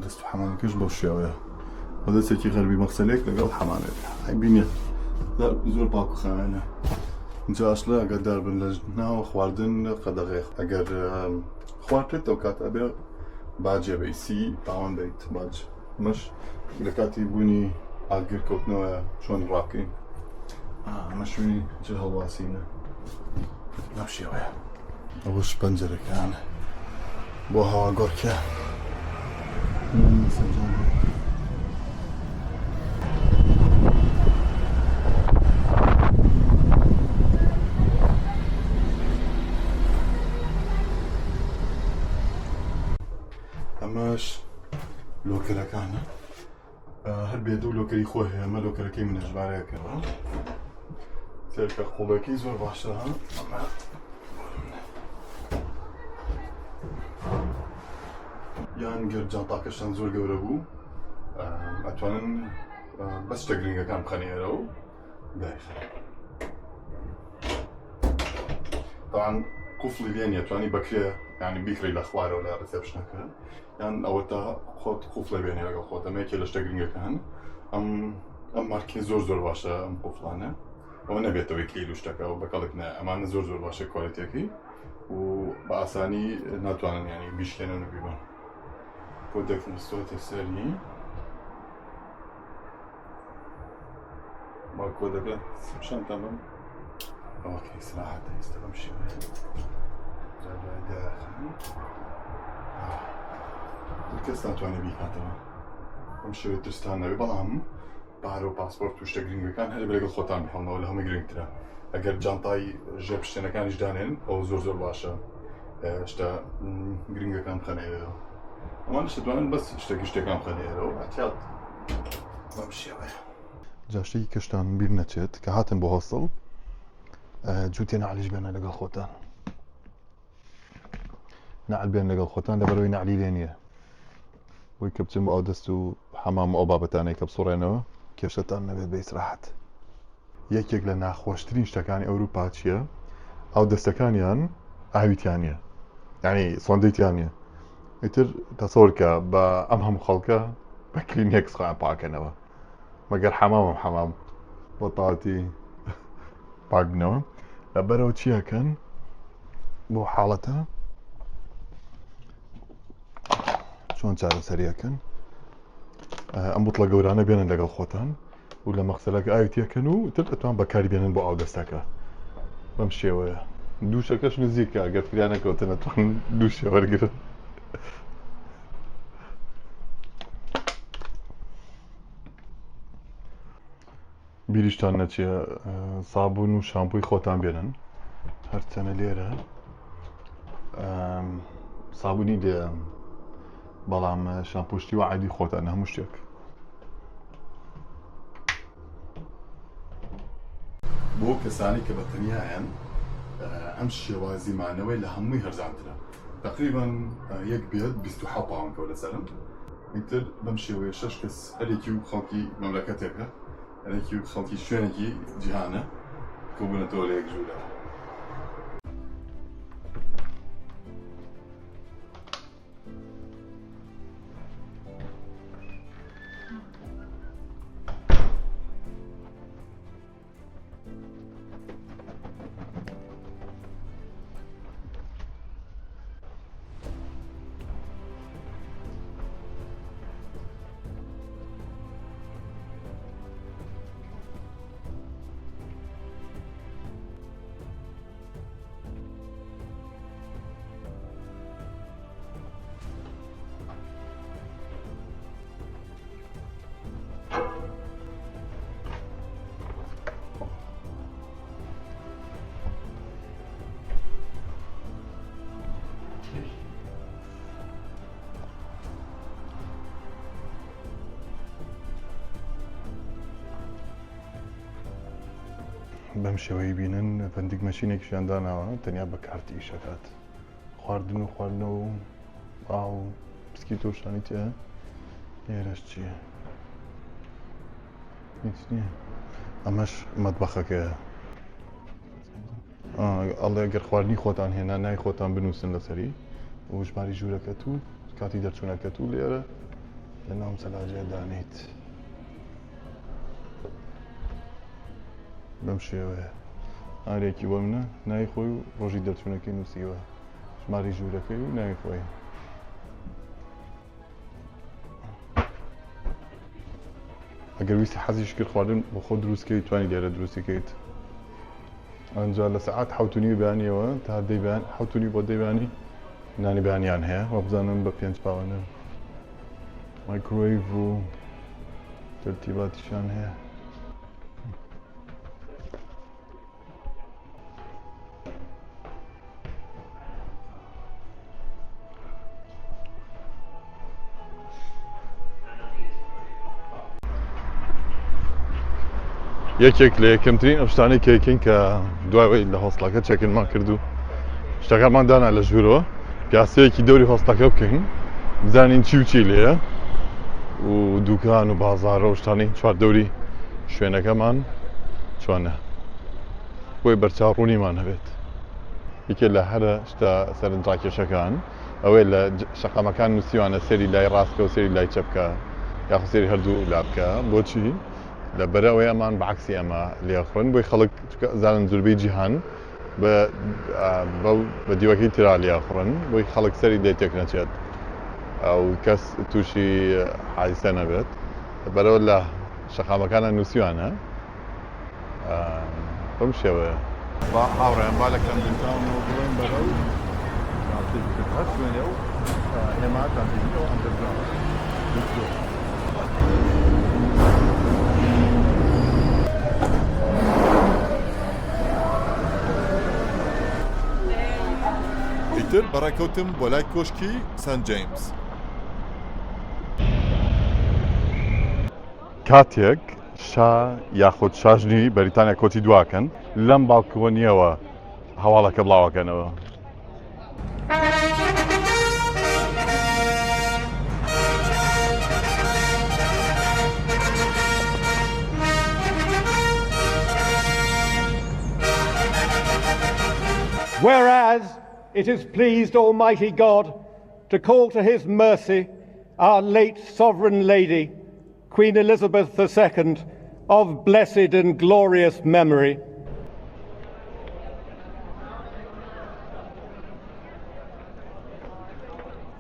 دەست و حەمامەکەش بەو شێوەیە بە دەستێکی غەربی مەخسەلێک لەگەڵ حەمامێک بینێ زۆر پاک و خاوێنە اینجا ئەشڵە ئەگەردار بن لە ناوە خواردن قەدەغێق ئەگەر خواردێتەوە کاتە بێ باجێ سی تاوان بیت باج مەش لە کاتی بوونی ئاگر کەوتنەوە چۆن ڕاکەین ئەمە شوێنی جە هەڵواسینە ناو شێوەیە ئەوەش پەنجەرەکانە بۆ هەوا گۆڕکە ئەمەش لۆکەرەکانە هەر بێ دوو لۆکەری خۆی هەیە ئەمە لۆکەرەکەی منەژبارەیەکەوە تێکە قوڵەکەی زۆر باشە ئەمە یان گەر جانتاکەشتان زۆر گەورە بوو ئەتوانن بەس شتە گرنگەکان بخەنێرە و دایخە طبعاً قوفڵی لێ نیە توانی بەکرێ یعنی بیکڕی لە خوارەوە لە ڕسێپشنەکە یان ئەوە تا خۆت قوفڵە بێنێ لەگەڵ خۆت ئەمەیەکێ لە شتە گرنگەکان ئەم مارکێ زۆر باشە ئەم قوفڵانە ئەوە نەبێتەوەی کلیل و شتەکە و بەکەڵێک نە ئەمانە زۆر باشە کۆلیتێکی و بە ئاسانی ناتوانن ینی بیشکێنە نەبیبن بۆ دەکەستۆتە سەری با کۆدەکە شان تەمەم ئەوەکەی سراحەتە ئێستا بەم شێوەیە کەس ناتوانێت بیکاتەوە ئەم شێوەیە ترستان نەبێ بەڵام پارە و پاسپۆرت و شتە گرنگەکان هەر لەگەڵ خۆتان بهێڵنەوە لە هەمووی گرنگترە ئەگەر جانتای ژێر پشتێنەکانیش دانێن ئەو زۆر باشە شتە گرنگەکان بخەنێرەوە ئەمان شتوانن بەس شتێکان بخەنێرەوە ئەتیات بەم شێوەیە جاشتێکی کەشتان بیر نەچێت کە هاتن بۆ هۆستڵ جووتێ نەعلیش بێنە لەگەڵ خۆتان نەعل بێن لەگەڵ خۆتان لەبەرەوەی نەعلی لێ نییە وی کە بچن بۆ ئەو دەست و حەمام ئەو بابەتانەی کە بسوڕێنەوە کێشتان نەبێت بە ئیسراحەت یەکێک لە ناخۆشترین شتەکانی ئەوروپا چییە ئەو دەستەکانیان ئاویتیان نیە یعنی سۆندەیتیان نییە ئیتر تەسەوەرکە بە ئەم هەموو خەڵکە بە کلینێکس خۆیان پاکەنەوە مەگەر حەمام بۆ تاواتی پاکبنەوە لەبەرەوە چیەکەن بۆ حاڵەتە چۆن چارەسەریەکەن ئەم بوتڵە گەورانە بێنن لەگەڵ خۆتان و لە مەخسەلەکە ئاویتیەکەن و تر ئەتوان بەکاری بێنن بۆ ئاو دەستەکە بەم شێوەیە دووشەکەش نزیکە ئەگەر فریانەکەوتن ئەتوان دووشە وەرگرن بیریشتان نەچێ سابوون و شامپۆی خۆتان بێنن هەرچەنە لێرە سابوونی دێ بەڵام شامپۆشتی و عادی خۆتان هەموو شتێک بۆ کەسانی کە بەتەنیایان ئەم شێوازی مانەوەی لە هەمووی هەرزانترە تقریبا یەک بێت 27 پاوەندکەوت لەسەرم ئیتر بەم شێوەیە 6 کەس هەرێکی و خەڵکی مەملەکەتێکە هەرێکی و خەڵکی شوێنێکی جیهانە کۆبوونەتەوە لە یەک ژوورەوە بەم شێوەی بینن فەندێک مەشینێکیشیان داناوە تەنیا بە کارتی ئیشەکات خواردن و خواردنەوە و ئاو بسکیت و شتانی تێ لێرەش چییە؟ هیچ نییە ئەمەش مەتبەخەکەیە ئەڵێ ئەگەر خواردنی خۆتان هێنا نای خۆتان بنووسن لەسەری و ژماری ژوورەکەت و کاتی دەرچوونەکەت و لێرە لە ناو سەلاجێ دانیت بەم شێوەیە ئارێکی بۆ منە نای خۆی و ڕۆژی دەرچوونەکەی نووسیوە ژماری ژوورەکەی و ناوی خۆی ئەگەر ویستی حەزیش کرد خواردن بۆ خۆ دروستکەی توانی لێرە دروستیکەیت ئەنجا لە سەعات 7:30 بەیانیەوە تا 7:30 بۆ 10 نانی بەیانیان هەیە وە بزانم بە 5 پاوەنە مایکرۆیڤ و ترتیباتیشان هەیە یەکێک لە یەکەمترین ئەو شتانەی کەیکەین کە دوای لە هۆستڵەکە چەکنمان کردو شتەکانمان دانا لە ژوورەوە پیاسەیەکی دەوری هۆستەکە بکەین بزانین چی و چی لێیە و دوکان و بازارە و شتانی چواردەوری شوێنەکەمان چۆنە بۆی بەرچاوڕوونیمان هەبێت یەکێک لە هەرە شتە سەرنجڕاکێشەکان ئەوەی لە شەقامەکان نووسیوانە سەری لای ڕاستکە و سەری لای چەپکە یاخو سەری هەردوو لا بکە بۆچی؟ لەبەرە ئەوەی ئەمان بەعکسی ئەمە لێخۆن بۆی خەڵک زانن زوربەی جیهان بە دیوەکەی ترا لێخڕن بۆی خەڵک سەری لێ تێک نەچێت ئەو کەس تووشی حادیسە نەبێت بەرەوە لە شەقامەکانە نووسیوانە بەم شێوەیە هاوڕێیان با لە کەمدنتاونەوە بڵێن بەرەو هەر شوێنێ و هێماتان بینیەوە ئەندەرگراوند ئیتر بەڕێکەوتم بۆ لای کۆشکی سنت جیمز کاتێک شا یاخود شاژنی بەریتانیا کۆتی دواکەن لەم باڵکۆنیەوە هەواڵەکە بڵاوەکەنەوە Whereas it has pleased Almighty God to call to his mercy our late Sovereign Lady, Queen Elizabeth II, of blessed and glorious memory.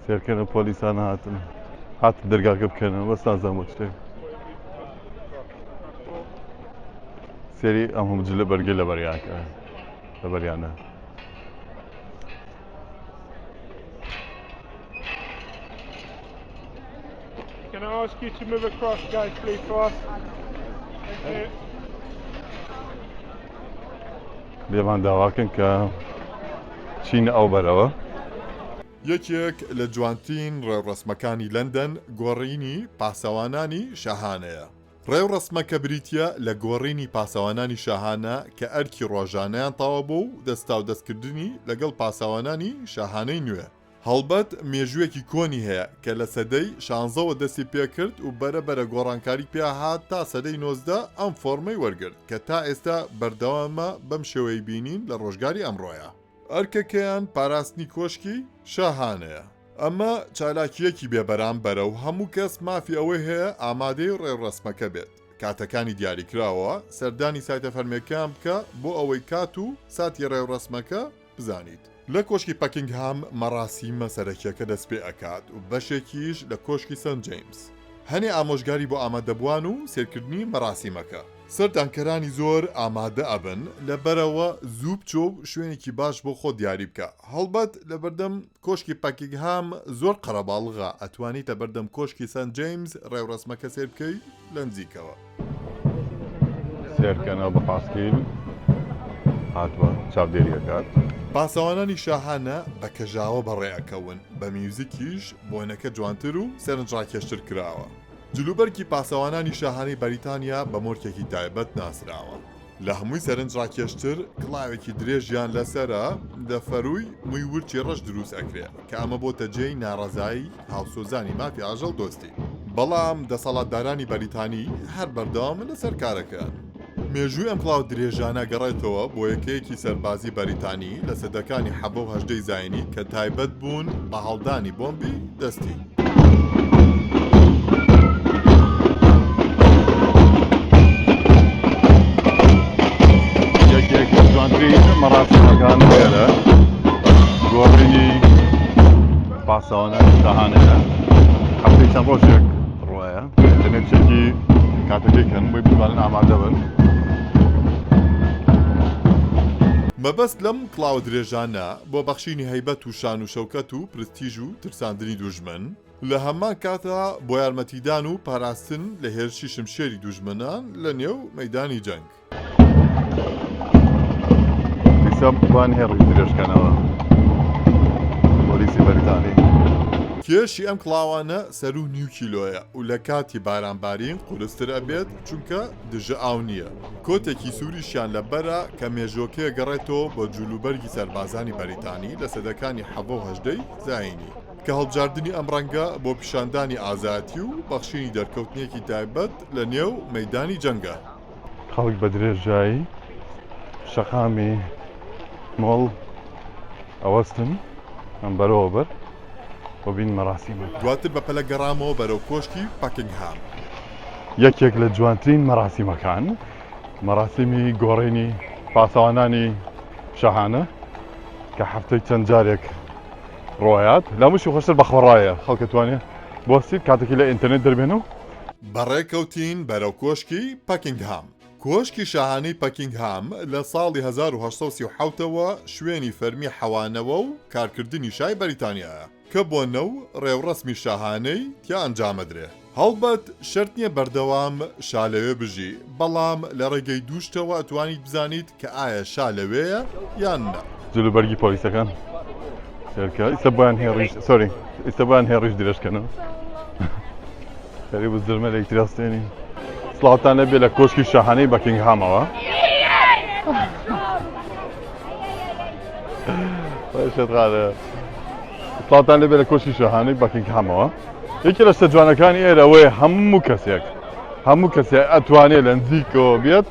سێرکەنە پۆلیسان هات دەرگاکە بکەنەوە بەس نازانم بۆ شتێک سێری ئەم هەموو جلە بەرگێ لە بەریاکە لە بەریانە Can I ask you to move across, guys, please, for us? لێمان داواکەن کە چینە ئەو بەرەوە یەکێک لە جوانترین ڕێوڕەسمەکانی لەندەن گۆڕینی پاسەوانانی شاهانەیە. ڕێوڕەسمەکە بریتە لە گۆڕینی پاسەوانانی شاهانە کە ئەرکی ڕۆژانەیان تاوە بوو و دەستا و دەستکردنی لەگەڵ پاسەوانانی شاهانەی نوێ. هەڵبەت مێژوویەکی کۆنی هەیە کە لە سەدەی 16ەوە دەستی پێکرد و بەرەبەرە گۆڕانکاری پێهات تا سەدەی 19 ئەم فۆرمەی وەرگرت کە تا ئێستا بەردەوامە بەم شێوەی بینین لە ڕۆژگاری ئەمڕۆیە. ئەرکەکەیان پاراستنی کۆشکی شاهانەیە. ئەمە چالاکیەکی بێبەرام بەرە و هەموو کەس مافی ئەوەی هەیە ئامادەی ڕێوڕەسمەکە بێت. کاتەکانی دیاریکراوە سەردانی سایتە فەرمیەکان بکە بۆ ئەوەی کات و ساتی ڕێوڕەسمەکە بزانیت. لە کۆشکی پەکینگهام مەراسیمە سەرەکیەکە دەست پێ ئەکات و بەشێکیش لە کۆشکی سنت جیمز. هەنێ ئامۆژگاری بۆ ئامادەبووان و سێرکردنی مەراسیمەکە. سەردانکەرانی زۆر ئامادە ئەبن لە بەرەوە زوو بچۆ و شوێنێکی باش بۆ خۆ دیاری بکە. هەڵبەت لە بەردەم کۆشکی پەکینگهام زۆر قەرەباڵغا ئەتوانیتە بەردەم کۆشکی سنت جیمز ڕێوڕەسمەکە سێر بکەی لە نزیکەوە. سێرکەنەوە بە پاسکیل هاتووە چاودێریەکات. پاسەوانانی شاهانە بە کەژاوە بەڕێەکەون بە میوزیکیش بۆنەکە جوانتر و سەرنجڕاکێشتر کراوە. جلوبەرکی پاسەوانانی شاهانەی بەریتانیا بە مۆرکێکی تایبەت ناسراوە. لە هەمووی سەرنج ڕاکێشتر کڵاوێکی درێژیان لەسرە لە فەرووی مووی ورچی ڕەش دروست ئەکرێت کە ئەمە بۆتە جێی ناڕەزایی هاوسۆزانی مافی ئاژەڵ دۆستی. بەڵام دەسەڵاتدارانی بەریتانی هەر بەردەوامن لەسەر کارەکەن. مێژووی ئەم کڵاو درێژانە گەڕێتەوە بۆ یەکەیەکی سەربازی بەریتانی لە سەدەکانی 18 زاینی کە تایبەت بوون بە هەڵدانی بۆمبی دەستی. یەکێک لە جوانترین مەراسیمەکان لێرە گۆڕینی پاسەوانەی شاهانەیە. هەفتەی چەند ڕۆژێک ڕۆیە تەنێکچێکی کاتەکەی کەن بۆی بتوانن ئامادە بن. مەبەست لەم کڵاو درێژانە بۆ بەخشینی هەیبەت و شان و شەوکەت و پرستیژ و ترساندنی دوژمن لە هەمان کاتە بۆ یارمەتیدان و پاراستن لە هێرشی شمشێری دوژمنان لە نێو مەیدانی جەنگ. بان هێڕی درێژکەنەوە پۆلیسی بەریتانی. کێشی ئەم کڵاوانە سەر و نیو کیلۆیە و لە کاتی بارانبارین قورستر ئەبێت چونکە دژە ئاو نییە. کۆتێکی سووریشیان لەبەرە کە مێژۆکەیە گەڕێتەوە بۆ جولوبەرگی سەربازانی بەریتانی لە سەدەکانی 18 زاینی کە هەڵبژاردننی ئەم ڕەنگە بۆ پیشاندانی ئازاتی و بەخشینی دەرکەوتنیەکی تایبەت لە نێو مەیدانی جەنگە. خەڵک بە درێژایی شەقامی مۆڵ ئەوەستن ئەم بەرەوە بەر بۆ بین مەراسیمە. دواتر بە پەلە گەڕامەوە بەرەو کۆشکی پاکینگهام. یەکێک لە جوانترین مەراسیمەکان مەراسیمی گۆڕینی پاسەوانانی شاهانە کە هەفتەی چەند جارێک ڕۆیات لە موشی خۆشتر بەخۆڕایە خەڵک توانێت بۆستی کاتێکی لە ئینتەرنێت دەربێنەوە. بەڕێکەوتین بەرەو کۆشکی پاکینگهام. کۆشکی شاهانەی پاکینگهام لە ساڵی 1837ەوە شوێنی فەرمی حەوانەوە و کارکردنی شای بەریتانیایە کە بۆ نەو ڕێوڕەسمی شاهانەی تیا ئەنجامەدرێ. هەڵبەت شەرت نییە بەردەوام شا لەوێ بژی بەڵام لە ڕێگەی دووشتەوە ئەتوانیت بزانیت کە ئایا شا لەوەیە یان نە. جلوبەرگی پۆلیسەکان سێرکە ئیستا بۆیان هێڕیش سۆری ئیستا بۆیان هێڕیش درێژکەنەوە خەریب و زرمە لە ئیتراستێنی. سڵاوتان لەبێ لە کۆشکی شاهانەی بەکینگهامەوە. سڵاوتان لەبێ لە کۆشکی شاهانەی بەکینگهامەوە. یەکی لە شتە جوانەکانی ئێرە ئەوەیە هەموو کەسێک ئەتوانێت لە نزیکەوە بێت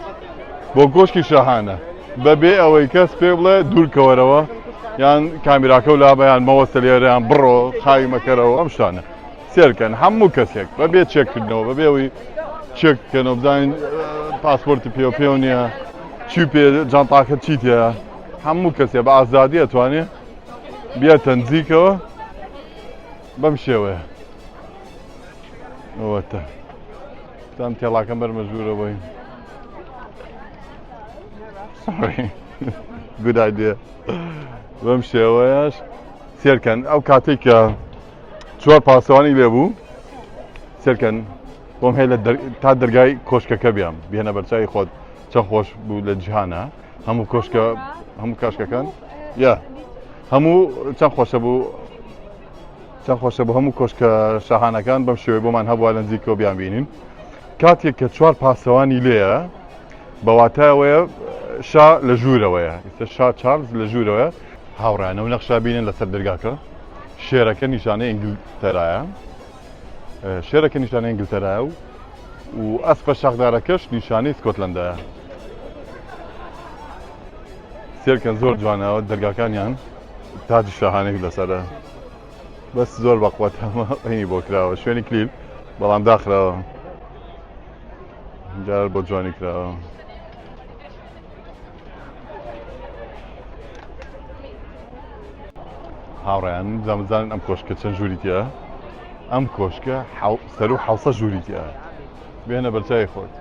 بۆ کۆشکی شاهانە بەبێ ئەوەی کەس پێ بڵێ دوورکەوەرەوە یان کامیراکە و لابەیان مەوەستە لێرەیان بڕۆ خاوی مەکەرەوە ئەم شتانە سێرکەن هەموو کەسێک بەبێ چێککردنەوە بەبێەوەی چێککەنەوە بزانین پاسپۆرتی پێ نییە چی پێ جانتاکە چیتە هەموو کەسێک بە ئازادی ئەتوانێت بێتە نزیکەوە بەم شێوەیە. ئەوەتە تام تێڵاکەم بەرمەژوورەوەی گود ئایدیا بەم شێوەیەش سێرکەن ئەو کاتێک کە 4 پاسەوانی لێبوو سێرکەن بۆم هەیە لە تا دەرگای کۆشکەکە بیام بێنە بەرچای خۆت چەند خۆش بوو لە جیهانە هەموو کاشکەکان یا هەموو چەند خۆشە بوو هەموو کۆشکە شاهانەکان بەم شێوەیە بۆمان هەبووە لە نزیکەوە بیان بینین. کاتێک کە 4 پاسەوانی لێیە بەواتایەوەیە شا لە ژوورەوەیە ئێستا شا چارلز لە ژوورەوەە هاوڕانە و نەخشا بینن لەسەر دەرگاکە شێرەکە نیشانەی ئینگلتەرایە و ئەسپە شاخدارەکەش نیشانەی سکۆتلەندایە. سێرکەن زۆر جوانەوە دەرگاکانیان تاجی شاهانێک لەسەرە بەس زۆر بەقوەت هەمە هەینی بۆ کراوە شوێنی کلیل بەڵام داخراوە جار بۆ جوانی کراوە. هاوڕێیان زانن ئەم کۆشکە چەند ژووریتە ئەم کۆشکە سەر و 700 ژووریتە بێنە بەرچای خۆت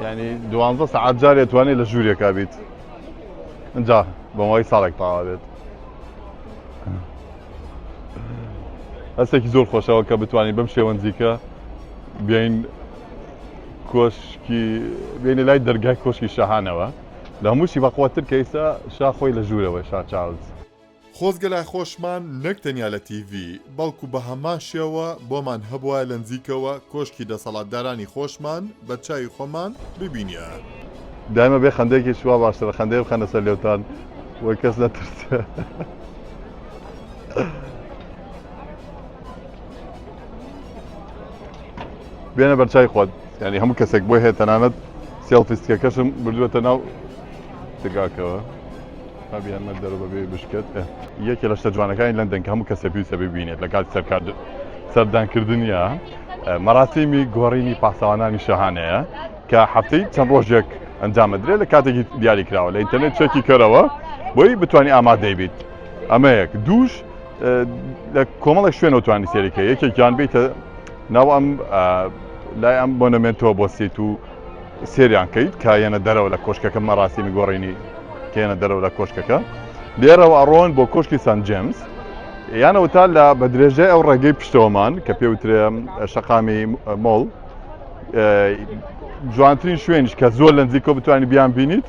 یعنی 12 سەعات جارێ توانێت لە ژوورێکا بیت اینجا بەمەوەی ساڵێک تاوا بێت. هەستێکی زۆر خۆشەوە کە بتوانین بەم شێوە نزیکە بێنە لای دەرگای کۆشکی شاهانەوە لە هەمووشی بەقوەتر کە ئێستا شا خۆی لە ژوورەوەی شا چارلز. خۆزگەلای خۆشمان نەک تەنیا لە تیڤ بەڵکو بە هەمان شێوە بۆمان هەبووە لە نزیکەوە کۆشکی دەسەڵاتدارانی خۆشمان بە چاوی خۆمان ببینە. دائما بێ خەندێکی شووا باشترە خەندەی بخەنە سەر لێوتان وەی کەس نەترسێ بێنە بەرچای خۆت ینی هەموو کەسێک بۆی هەیە تەنانەت سێڵفیستکەکەشم بردووەتە ناو دگاکەوە بیانمە دەرەوە بێ بشکێت یەکێ لە شتە جوانەکانی لەندەن کە هەموو کەسە پێویستە ببینێت لە کاتی سەردانکردنیە مەراسیمی گۆڕینی پاسەوانانی شەهانەیە کە هەفتەی چەند ڕۆژێک ئەنجامەدرێت لە کاتێکی دیاری کراوە لە ئینتەرنێت چەکی کەرەوە بۆی بتوانانی ئامادەی بیت ئەمە یەک دووش لە کۆمەڵێک شوێنەوە توانی سێریکە یەکێکیان بیتە ناو ئەم لای ئەم مۆنومنتەوە بۆ سیت و سێریان کەیت کە یەنە دەرەوە لە کۆشکەکە مەراسیمی گۆڕینی کێنە دەرەوە لە کۆشکەکە لێرەوە ئەڕۆن بۆ کۆشکی سنت جێمس یانەوە تا لە بە درێژەی ئەو ڕێگەی پشتەوەمان کە پێوترێ شەقامی مۆڵ جوانترین شوێنش کە زۆر لە نزیکۆ بتوانانی بیان بینیت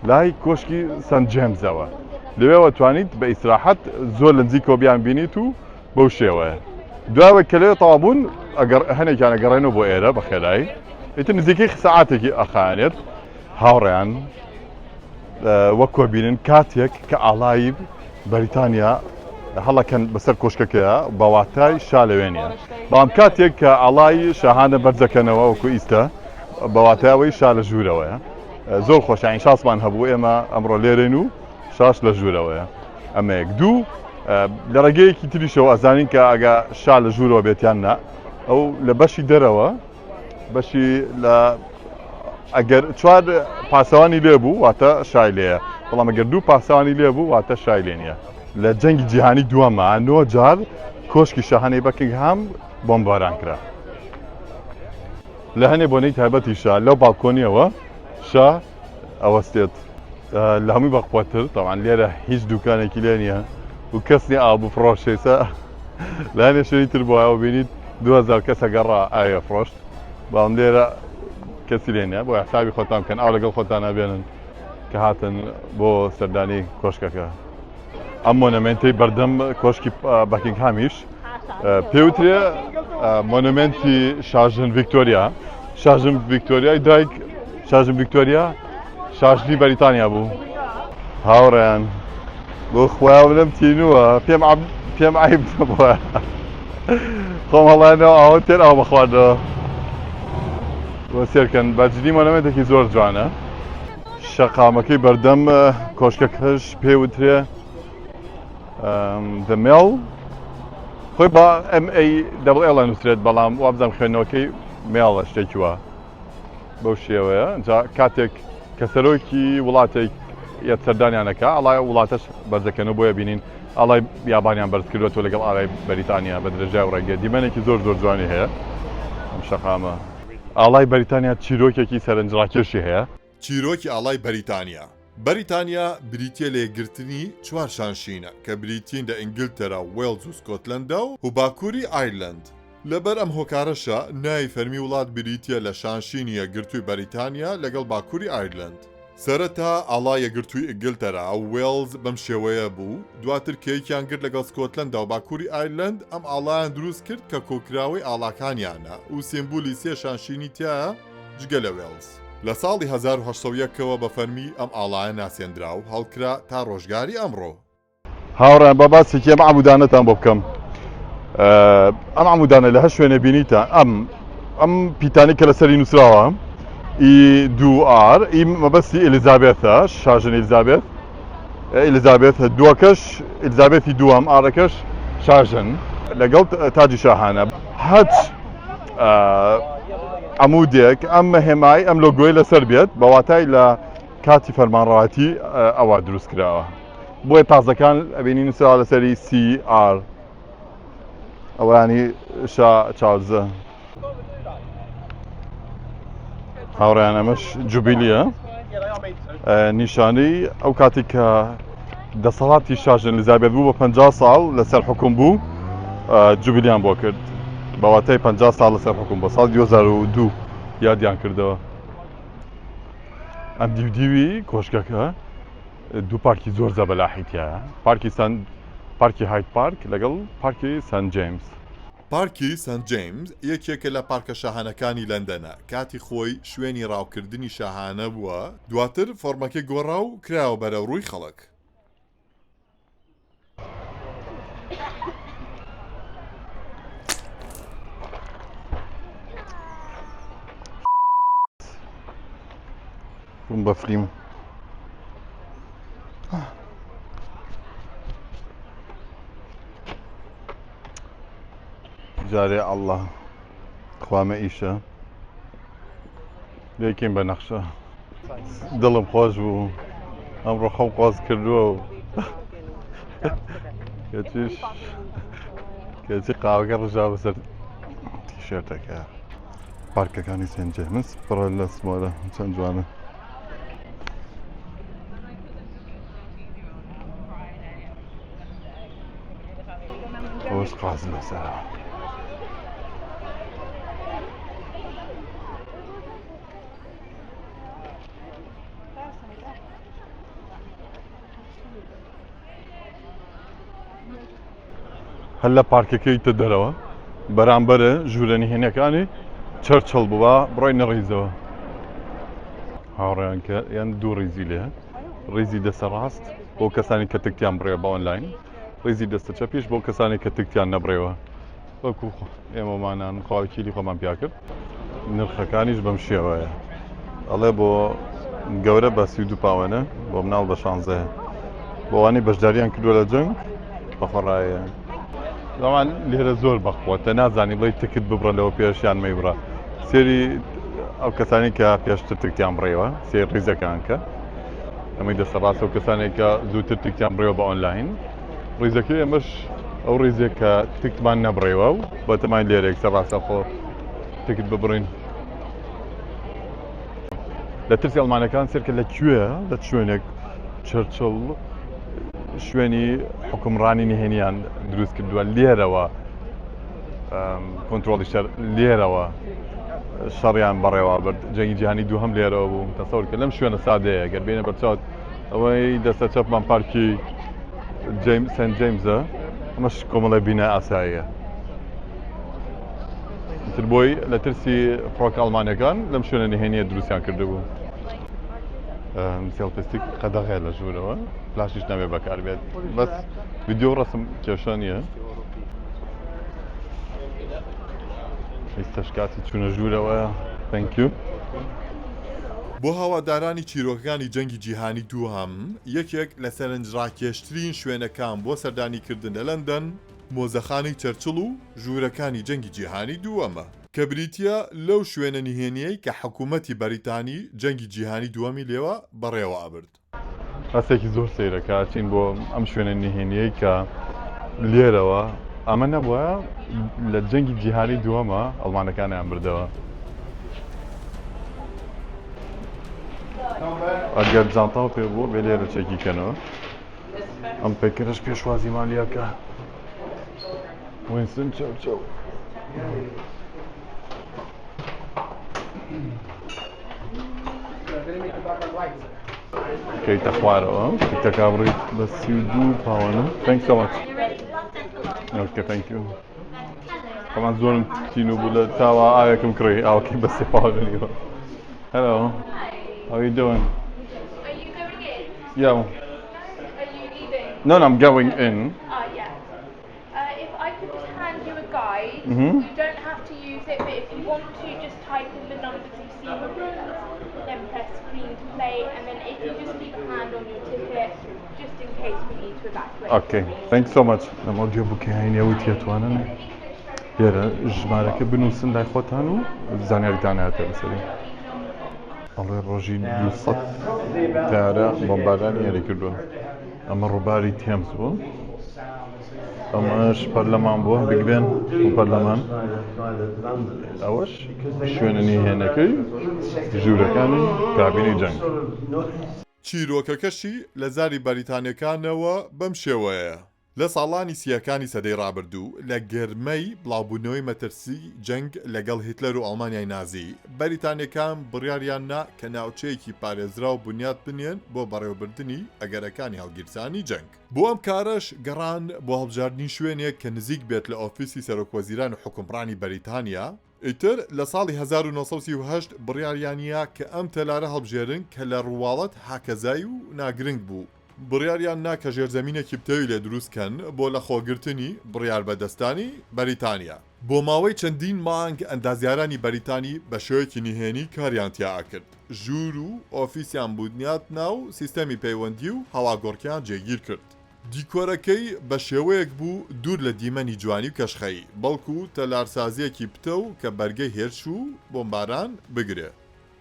لای کۆشکی سنت جێمزەوە لەوێەوە توانیت بە ئیسراحەت زۆر لە نزیکۆ بیان بینیت و بەو شێوەیە دوایەوە کە لەوێ تەوابوون ئەگەر هەنێکیان ئەگەڕێنەوە بۆ ئێرە بە خێرایی ئیتر نزیکەی سەعاتێکی ئەخانێت هاوڕێیان وەکۆ بینن کاتێک کە ئاڵایی بەریتانیا هەڵەکەن بەسەر کۆشکەکەیە بەواتای شا لەوێنە بەڵام کاتێک کە ئاڵایی شاهانە بەرزەکەنەوە وەکو ئیستە بەواتایەوەی شا لە ژوورەوەیە زۆر خۆشین شاسمان هەبوو ئێمە ئەمڕۆ لێرەین و شاش لە ژوورەوەیە ئەمەیەک دوو لە ڕێگەیەکی تریشەوە ئەزانین کە ئەگە شا لە ژوورەوە بێتیان نا ئەو لە بەشی دەرەوە بەشی لە ئەگەر چوار پاسەوانی لێبوو واتە شای لێیە بەڵام ئەگەر دوو پاسەوانی لێبوو واتە شای لێ نییە لە جەنگی جیهانی دووەمە 9 جار کۆشکی شاهانەی بەکینگهام بۆمباران کرا لە هەنێ بۆنەی تایبەتیشە لەو باڵکۆنیەوە شا ئەوەستێت لە هەمووی بەخپۆتر تاوان لێرە هیچ دوکانێکی لێ نییە و کەسنی ئابوو فڕۆشێسە لە هەنێ شوێنی تر بۆەوە بینیت 2000 کەسە گەڕا ئاوێ فرۆشت بەڵام لێرە کەسی لێ نییە بۆ حسابی خۆتان بکەن ئاو لەگەڵ خۆتان نابێنن کە هاتن بۆ سەردانی کۆشکەکە ئەم مۆنەمنتەی بەردەم کۆشکی بەکینگهامیش پێوترێ مۆنومنتی شاژن ڤیکتۆریا شاژن ڤیکتۆریای دایک شاژن ڤیکتۆریا شاژنی بەریتانیا بوو هاوڕێیان بۆ خوایە لەم تینووە پێم عیب نەبووە خۆم هەڵایەنەوە ئاوە تێر ئاو بەخواردەوە بۆ سێرکەن بەجددی مۆنومنتێکی زۆر جوانە شەقامەکەی بەردەم کۆشکەکەش پێوترێ The Mill خۆی بە MALL نووسرێت بەڵام وابزانم خوێندنەوەکەی مێڵە شتێکی وە بەو شێوەیە جا کاتێک کە سەرۆکی وڵاتێک یەت سەردانیانەکە ئەڵای وڵاتەش بەرزەکەنەوە بۆیە بینین ئەڵای یابانیان بەرز کردوێتەوە لەگەڵ ئاڵای بەریتانیا بە درێژای و ڕێگە دیمەنێکی زۆر زۆر جوانی هەیە ئەم شەقامە ئاڵای بەریتانیا چیرۆکێکی سەرنجڕاکێشی هەیە چیرۆکی ئاڵای بەریتانیا بەریتانیا بریتە لێگرتنی چوار شانشینە کە بریتین لە ئینگلتەرا وێلز و سکۆتلەندا و باکووری ئایرلند لەبەر ئەم هۆکارەشە ناوی فەرمی وڵات بریتە لە شانشینی یەکگرتووی بەریتانیا لەگەڵ باکووری ئایرلند سەرەتا ئاڵای یەکگرتووی ئینگلتەرا ئەو وێلز بەم شێوەیە بوو دواتر کەیەکیان کرد لەگەڵ سکۆتلەندا و باکووری ئایرلند ئەم ئاڵایان دروست کرد کە کۆکراوەی ئاڵاکانیانە و سیمبولی سێ شانشینی تایە جگە لە وێلز لە ساڵی 1970ەوە بە فەرمی ئەم ئاڵایە ناسێنرا و هەڵکرا تا ڕۆژگاری ئەمڕۆ هاوڕێن بە باسێکی ئەم عمودانەتان بۆ بکەم ئەم عمودانە لە هەر شوێنە بینیتە ئەم پیتانی کە لەسەری نووسراوە E2R ئی مەبەستی ئێلیزابێتە شاژن ئێلیزابێت دووەکەش ئێلیزابێتی دووەم ئارەکەش شاژن لەگەڵ تاجی شاهانە هەچ عمودێک ئەم هێمای ئەم لۆگۆی لەسەر بێت بەواتای لە کاتی فەرمانڕەواتی ئەوە دروست کراوە بۆیە تازەکان ئەبینی نووسراوە لەسەری CR ئەوانی شا چارلزە هاوڕێیان ئەمەش جوبیلیە نیشانەی ئەو کاتی کە دەسەڵاتی شاژن ئێلیزابێت بوو بە 50 ساڵ لەسەر حکوم بوو جوبیلیان بۆ کرد بەواتای 50 ساڵ لەسەر حکوم بە ساڵ 2002 یادیان کردەوە ئەم دیوی کۆشکەکە دوو پارکی زۆر زەبەلاحیتیە پارکی هایت پارک لەگەڵ پارکی سنت جێمس پارکی سنت جیمز یەکێکە لە پارکە شاهانەکانی لەندەنە کاتی خۆی شوێنی ڕاوکردنی شاهانە بووە دواتر فۆرمەکە گۆڕا و کراوە بەرە ڕووی خەڵک. بفریم جارێ ئەڵڵا خوامە ئیشە لێکین بە نەخشە دڵم خۆش بوو ئەمڕۆ خەم قۆز کردووە و کەچی قاوەکە ڕژا بەسەر تیشێرتەکە. پارکەکانی سێنت جێمس پڕە لە سمۆرە چەند جوانە. ئەوەش قاز لەسەرە. هەر لە پارکەکەی تە دەرەوە بەرامبەرە ژوورە نهێنیەکانی چەرچڵ بووە بڕۆینە ڕیزەوە. هاوڕێیان کە یان دوو ڕیزی لێ ڕیزی دەستە ڕاست بۆ کەسانی کە تکتیان بڕێ بە ئۆنلاین، ڕیزی دەستە چەپیش بۆ کەسانی کە تکتیان نەبڕێەوە. وەکو ئێمەمانان خواوەکیلی خۆمان پیا کرد نرخەکانیش بەم شێوەیە. ئەڵێ بۆ گەورە بە 32 پاوەنە بۆ مناڵ بە 16 بۆ وانەی بەشداریان کردووە لە جەنگ بەخۆڕایە. ئەوان لێرە زۆر بەخۆتە نازانی بڵی تکت ببڕەلەوە پێشیان مەیبڕە. سێری ئەو کەسانی کە پێشتر تکتیان بڕێەوە سێر ڕیزەکان کە ئەمەی دەستە ڕاستە و کەسانێک کە زووتر تکتیان بڕێەوە بە ئۆنلاین. ڕیزەکەی ئەمەش ئەو ڕیزێک کە تکتمان نەبڕێەوە و بەتەمای لێرێک سەڕاستە خۆ تکت ببڕین. لە ترسی ئەڵمانەکان سێرکە لەکوێ لە شوێنێک چەرچڵ شوێنی حکومڕانی نهێنیان دروست کردووە لێرەوە کۆنتترۆلی شەر لێرەوە شەڕیان بەڕێوە برد. جەنگی جیهانی دووهەم لێرەوە بوو تەسەور کە لەم شوێنە سادەیە گەر بێنە بەرچاوت ئەوەی دەستە چەپمان پارکی سنت جیمزە ئەمەش کۆمەڵە بینە ئاساییە. تر بۆی لە ترسی فڕۆکە ئەڵمانەکان لەم شوێنە نهێنیە دروستیان کردبوو. سێڵپستیک قەدەغێ لە ژوورەوە پلاشیش نەبێ بەکار بێت بەس ڤیدیۆ ڕەسم کێشە نییە. ئێستاش کاتی چوونە ژوورەوە. تەنکیو. بۆ هاوادارانی چیرۆکەکانی جەنگی جیهانی دووهەم یەکێک لە سەرنجڕاکێشترین شوێنەکان بۆ سەردانیکردن لە لەندەن مۆزەخانەی چەرچڵ و ژوورەکانی جەنگی جیهانی دووەمە کە بریتە لەو شوێنە نهێنیەی کە حکوومەتی بەریتانی جەنگی جیهانی دووەمی لێوە بەڕێوە ئەبرد. ڕاستێکی زۆر سەیرەکە چین بۆ ئەم شوێنە نهێنیەی کە لێرەوە ئەمە نەبووە لە جەنگی جیهانی دووەمە ئەڵمانەکانیان بردەوە. ئەگەر جانتاو پێ بوو بێ لێرە چەکیکەنەوە. ئەم پێکەرش پێشوازی مالیاکە وینستن چەرچڵ. کەیتە خوارەوە کەیتەکا بڕیت بە 32 پاوەنە. Thanks so much. Okay, thank you. کەمان زۆرم تین و بوو لە تاوا ئاوێکم کڕی ئاوەکەی بە 3 پاوەنیەوە. Hello. How are you doing? Are you going in? Yeah. Are you leaving? No, I'm going in. Yeah. If I could just hand you a guide, Mhm. you don't have to use it, but if you want to, just type in the numbers you see in the rooms, then press screen to play, and then if you just leave a hand on your ticket, just in case we need to evacuate. Okay, thanks so much. لەم ئۆدیۆبووکە هەینە وتی ئەتوانن لێرە ژمارەکە بنووسن لای خۆتان و زانیاریتان هاتە بەسەری. ئەڵێ ڕۆژی 200 تارە بۆمبارانی هێرە کردووە. ئەمە ڕووباری تێمز بوو. ئەمەش پەرلەمان بووە بیگبێن و پەرلەمان. ئەوەش شوێنە نهێنەکەی ژوورەکانی کابینی جەنگ. چیرۆکەکەشی لە زاری بەریتانیەکانەوە بەم شێوەیە. لە ساڵانی سیەکانی سەدەی ڕابردوو لە گەرمەی بڵاوبوونەوەی مەترسی جەنگ لەگەڵ هیتلەر و ئەڵمانیای نازی بەریتانیەکان بڕیاریاننا کە ناوچەیەکی پارێزرا و بنیاد بنێن بۆ بەڕێوەبردننی ئەگەرەکانی هەڵگیرسانی جەنگ بۆ ئەم کارەش گەڕان بۆ هەڵبژاردننی شوێنێک کە نزیک بێت لە ئۆفیسی سەرۆکوەزیران و حکومڕانی بەریتانیا ئیتر لە ساڵی 1938 بڕیاریانە کە ئەم تەلارە هەڵبژێرن کە لە ڕواڵەت حاکەزایی و ناگرنگ بوو بڕیاریان نا کە ژێرزەمینێکی بتەوی لێ دروستکەن بۆ لە خۆگرتنی بڕیار بەدەستانی بەریتانیا بۆ ماوەی چەندین مانگ ئەندازیارانی بەریتانی بە شێوەیەکی نهێنی کاریان تیا کرد ژوور و ئۆفیسیان بودنیات ناو سیستەمی پەیوەندی و هەواگۆڕکیان جێگیر کرد دیکۆرەکەی بە شێوەیەک بوو دوور لە دیمەنی جوانی و کەشخەی بەڵکو تەلارسازیەکی پتە و کە بەرگەی هێرش و بۆمباران بگرێ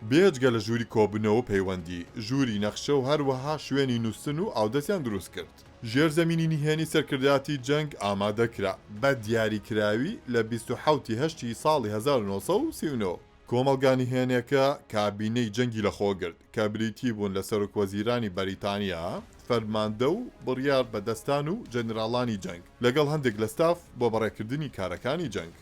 بێجگە لە ژووری کۆبنەوە پەیوەندی ژووری نەخشە و هەروەها شوێنی نووسن و ئاودەستیان دروست کرد ژێرزەمینی نهێنی سەرکرداتی جەنگ ئامادەکرا بە دیاریکراوی لە 27 ساڵی 1939 کۆمەڵگانی هێنێکە کابینەی جەنگی لە خۆگرت کە بریتی بوون لە سەرۆکوەزیرانی بەریتانیا فەرماندە و بڕیار بەدەستان و جەنرالانی جەنگ لەگەڵ هەندێک لە ستاف بۆ بەڕێکردنی کارەکانی جەنگ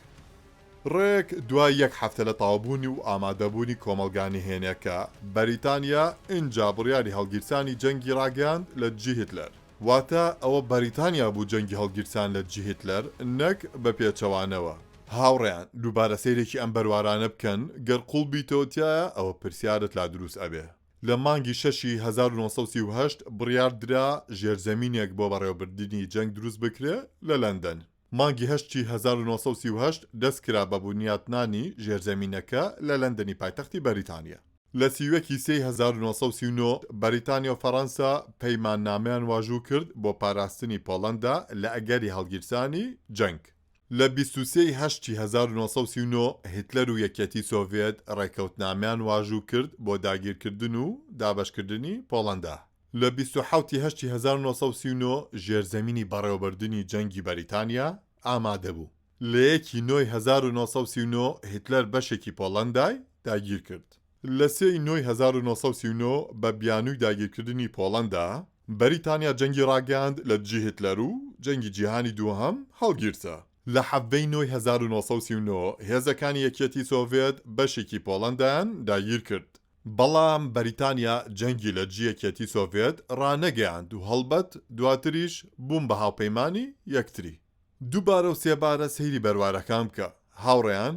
ڕێک دوای یەک هەفتە لە تاوابوونی و ئامادەبوونی کۆمەڵگانی هێنێکە بەریتانیا ئینجا بڕیاری هەڵگیرسانی جەنگی ڕاگەاند لە جی هیتلەر واتە ئەوە بەریتانیا بوو جەنگی هەڵگیرسان لە جی هیتلەر نەک بە پێچەوانەوە هاوڕێیان دووبارە سەیرێکی ئەم بەروارانە بکەن گەر قوڵ بیتۆتیایە ئەوە پرسیارت لا دروست ئەبێ لە مانگی 1938 بڕیار درا ژێرزەمینێک بۆ بەڕێوەبردننی جەنگ دروست بکرێ لە لەندەن مانگی 1938 دەستکرا بە بنیاتنانی ژێرزەمینەکە لە لەندەنی پایتەختی بەریتانیا لە سیوەکی 1939 بەریتانیا و فەڕەنسا پەیماننامەیان واژوو کرد بۆ پاراستنی پۆڵەندا لە ئەگەری هەڵگیرسانی جەنگ لە 1939 هیتلەر و یەکێتی سۆڤێت ڕێکەوتنامەیان واژوو کرد بۆ داگیرکردن و دابەشکردنی پۆڵەندا لە 1939 ژێرزەمینی بەڕێوەبردننی جەنگی بەریتانیا ئامادە بوو لە 1939 هیتلەر بەشێکی پۆڵەندای داگیر کرد لە 1939 بە بیانووی داگیرکردنی پۆڵەندا بەریتانیا جەنگی ڕاگەاند لە جی هیتلەر و جەنگی جیهانی دووهەم هەڵگیرسە لە حەڤەی 1939 هێزەکانی یەکێتی سۆڤێت بەشێکی پۆڵەندایان داگیر کرد بەڵام بەریتانیا جەنگی لە جیەکێتی سۆڤێت ڕانەگەیاند و هەڵبەت دواتریش بووم بە هاوپەیمانی یەکتری دووبارە و سێبارە سەیری بەروارەکان بکە هاوڕێیان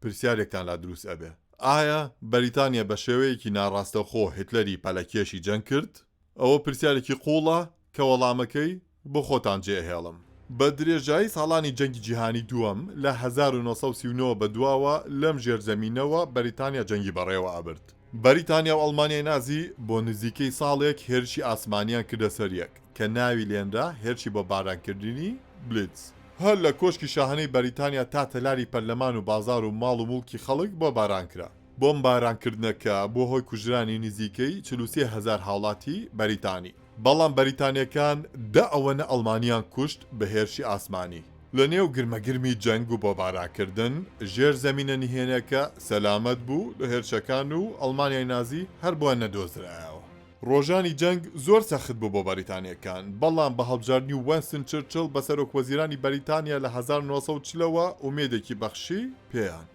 پرسیارێکتان لا دروست ئەبێ ئایا بەریتانیا بە شێوەیەکی ناڕاستەخۆ هیتلەری پەلەکێشی جەنگ کرد ئەوە پرسیارێکی قوڵە کە وەڵامەکەی بۆ خۆتان جێهێڵم بە درێژایی ساڵانی جەنگی جیهانی دووەم لە 1939 بە دواوە لەم ژێرزەمینەوە بەریتانیا جەنگی بەڕێوە ئابرد بەریتانیا و ئەڵمانیای نازی بۆ نزیکەی ساڵێک هێرشی ئاسمانیان کردە سەریەک کە ناوی لێنرا هێرشی بۆ بارانکردنی بلیتز هەر لە کۆشکی شاهانەی بەریتانیا تا تەلاری پەرلەمان و بازار و ماڵ و موڵکی خەڵک بۆ بارانکرا بۆم بارانکردنەکە بۆ هۆی کوژرانی نزیکەی 43,000 هاوڵاتی بەریتانی بەڵام بەریتانیەکان دا ئەوەنە ئەڵمانیان کوشت بە هێرشی ئاسمانی لە نێو گرمەگرمی جەنگ و بۆ بارانکردن ژێر زەمینە نهێنەکە سەلامەت بوو لە هێرشەکان و ئەڵمانیای نازی هەر بۆ نەدۆزرایەوە ڕۆژانی جەنگ زۆر سەخت بوو بۆ بەریتانیەکان بەڵام بە هەڵبژاردننی وینستن چرچل بە سەرۆکوەزیرانی بەریتانیا لە 1940ەوە ئومێدێکی بەخشی پێیان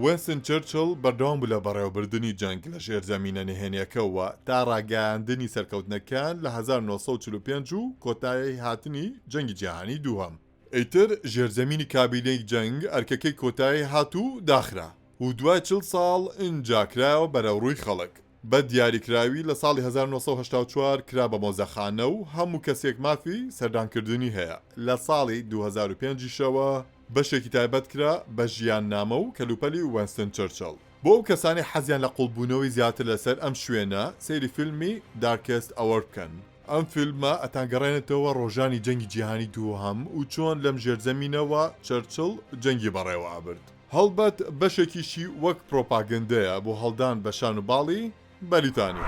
وینستن چرچل بەردەوام بوو لە بەڕێوەبردننی جەنگ لە ژێرزەمینە نهێنیەکەوە تا ڕاگەیاندنی سەرکەوتنەکان لە 1945 و کۆتایی هاتنی جەنگی جیهانی دووهەم ئیتر ژێرزەمینی کابینەی جەنگ ئەرکەکەی کۆتایی هاتوو داخرا و دوای 40 ساڵ ئنجاکرایەوە بەرەوڕووی خەڵک بە دیاریکراوی لە ساڵی 1984 کرا بە مۆزەخانە و هەموو کەسێک مافی سەردانکردنی هەیە لە ساڵی 2005 شەوە بەشێکی تایبەت کرا بە ژیاننامە و کەلوپەلی وینستن چرچل بۆ ئەو کەسانی حەزیان لە قوڵبوونەوەی زیاتر لەسەر ئەم شوێنە سەیری فیلمی دارکست ئەوەر بکەن ئەم فیلمە ئەتانگەڕێنێتەوە ڕۆژانی جەنگی جیهانی دووهەم و چۆن لەم ژێرزەمینەوە چرچل جەنگی بەڕێوە ئابرد هەڵبەت بەشێکیشی وەک پرۆپاگەندەیە بۆ هەڵدان بە شان و باڵی بەریتانیا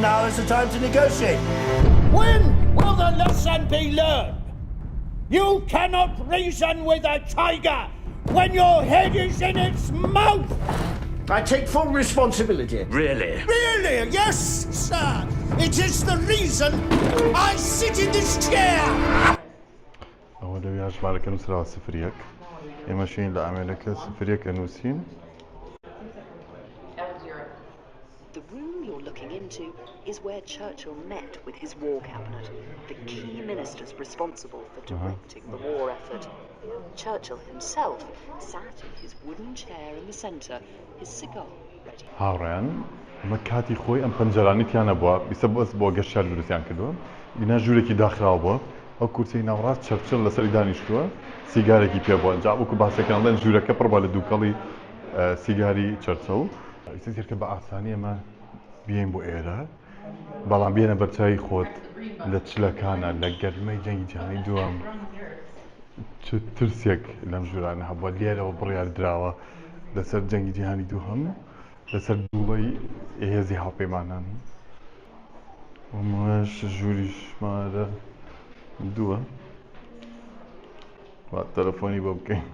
Now is the time to negotiate. When will the lesson be learned? You cannot reason with a tiger when your head is in its mouth. I take full responsibility. Really? Really? Yes, sir. It is the reason I sit in this chair. ولو ژمارەکە نووسراوە سفرێک ئێمەشین لە ئەمێلەکە سفرێک ئەنووسین. The room you're looking into is where Churchill met with his war cabinet, the key ministers responsible for directing the war effort. Churchill himself sat in his wooden chair in the centre, his cigar ready. هاوڕێن ئەمە کاتی خۆی ئەم پەنجەرانیتیانە بووە بیسە بەس بۆ گەشتیار دروستیان کردووە بینە ژوورێکی داخراوە بووە ئەو کورسەی ناوڕاست چەرچل لەسەری دانیشتووە سیگارێکی پێ بووە جا وەکو باسەکەن بڵێن ژوورەکە پڕ بووە لە دووکەڵی سیگاری چەرچەڵ ئیسەکە بە ئاسانی ئەمە بێن بۆ ئێرە بەڵام بێنە بەرچاوی خۆت لە چلەکانە لە گەرمەی جەنگی جیهانی دووەم چ ترسێک لەم ژوورانە هەبووە لێرەوە بڕیار دراوە لەسەر جەنگی جیهانی دووهەم لەسەر دووڵەی هێزی هاوپەیمانان ئەمەش ژووری ژمارە دووە تەلەفۆنی بۆ بکەین.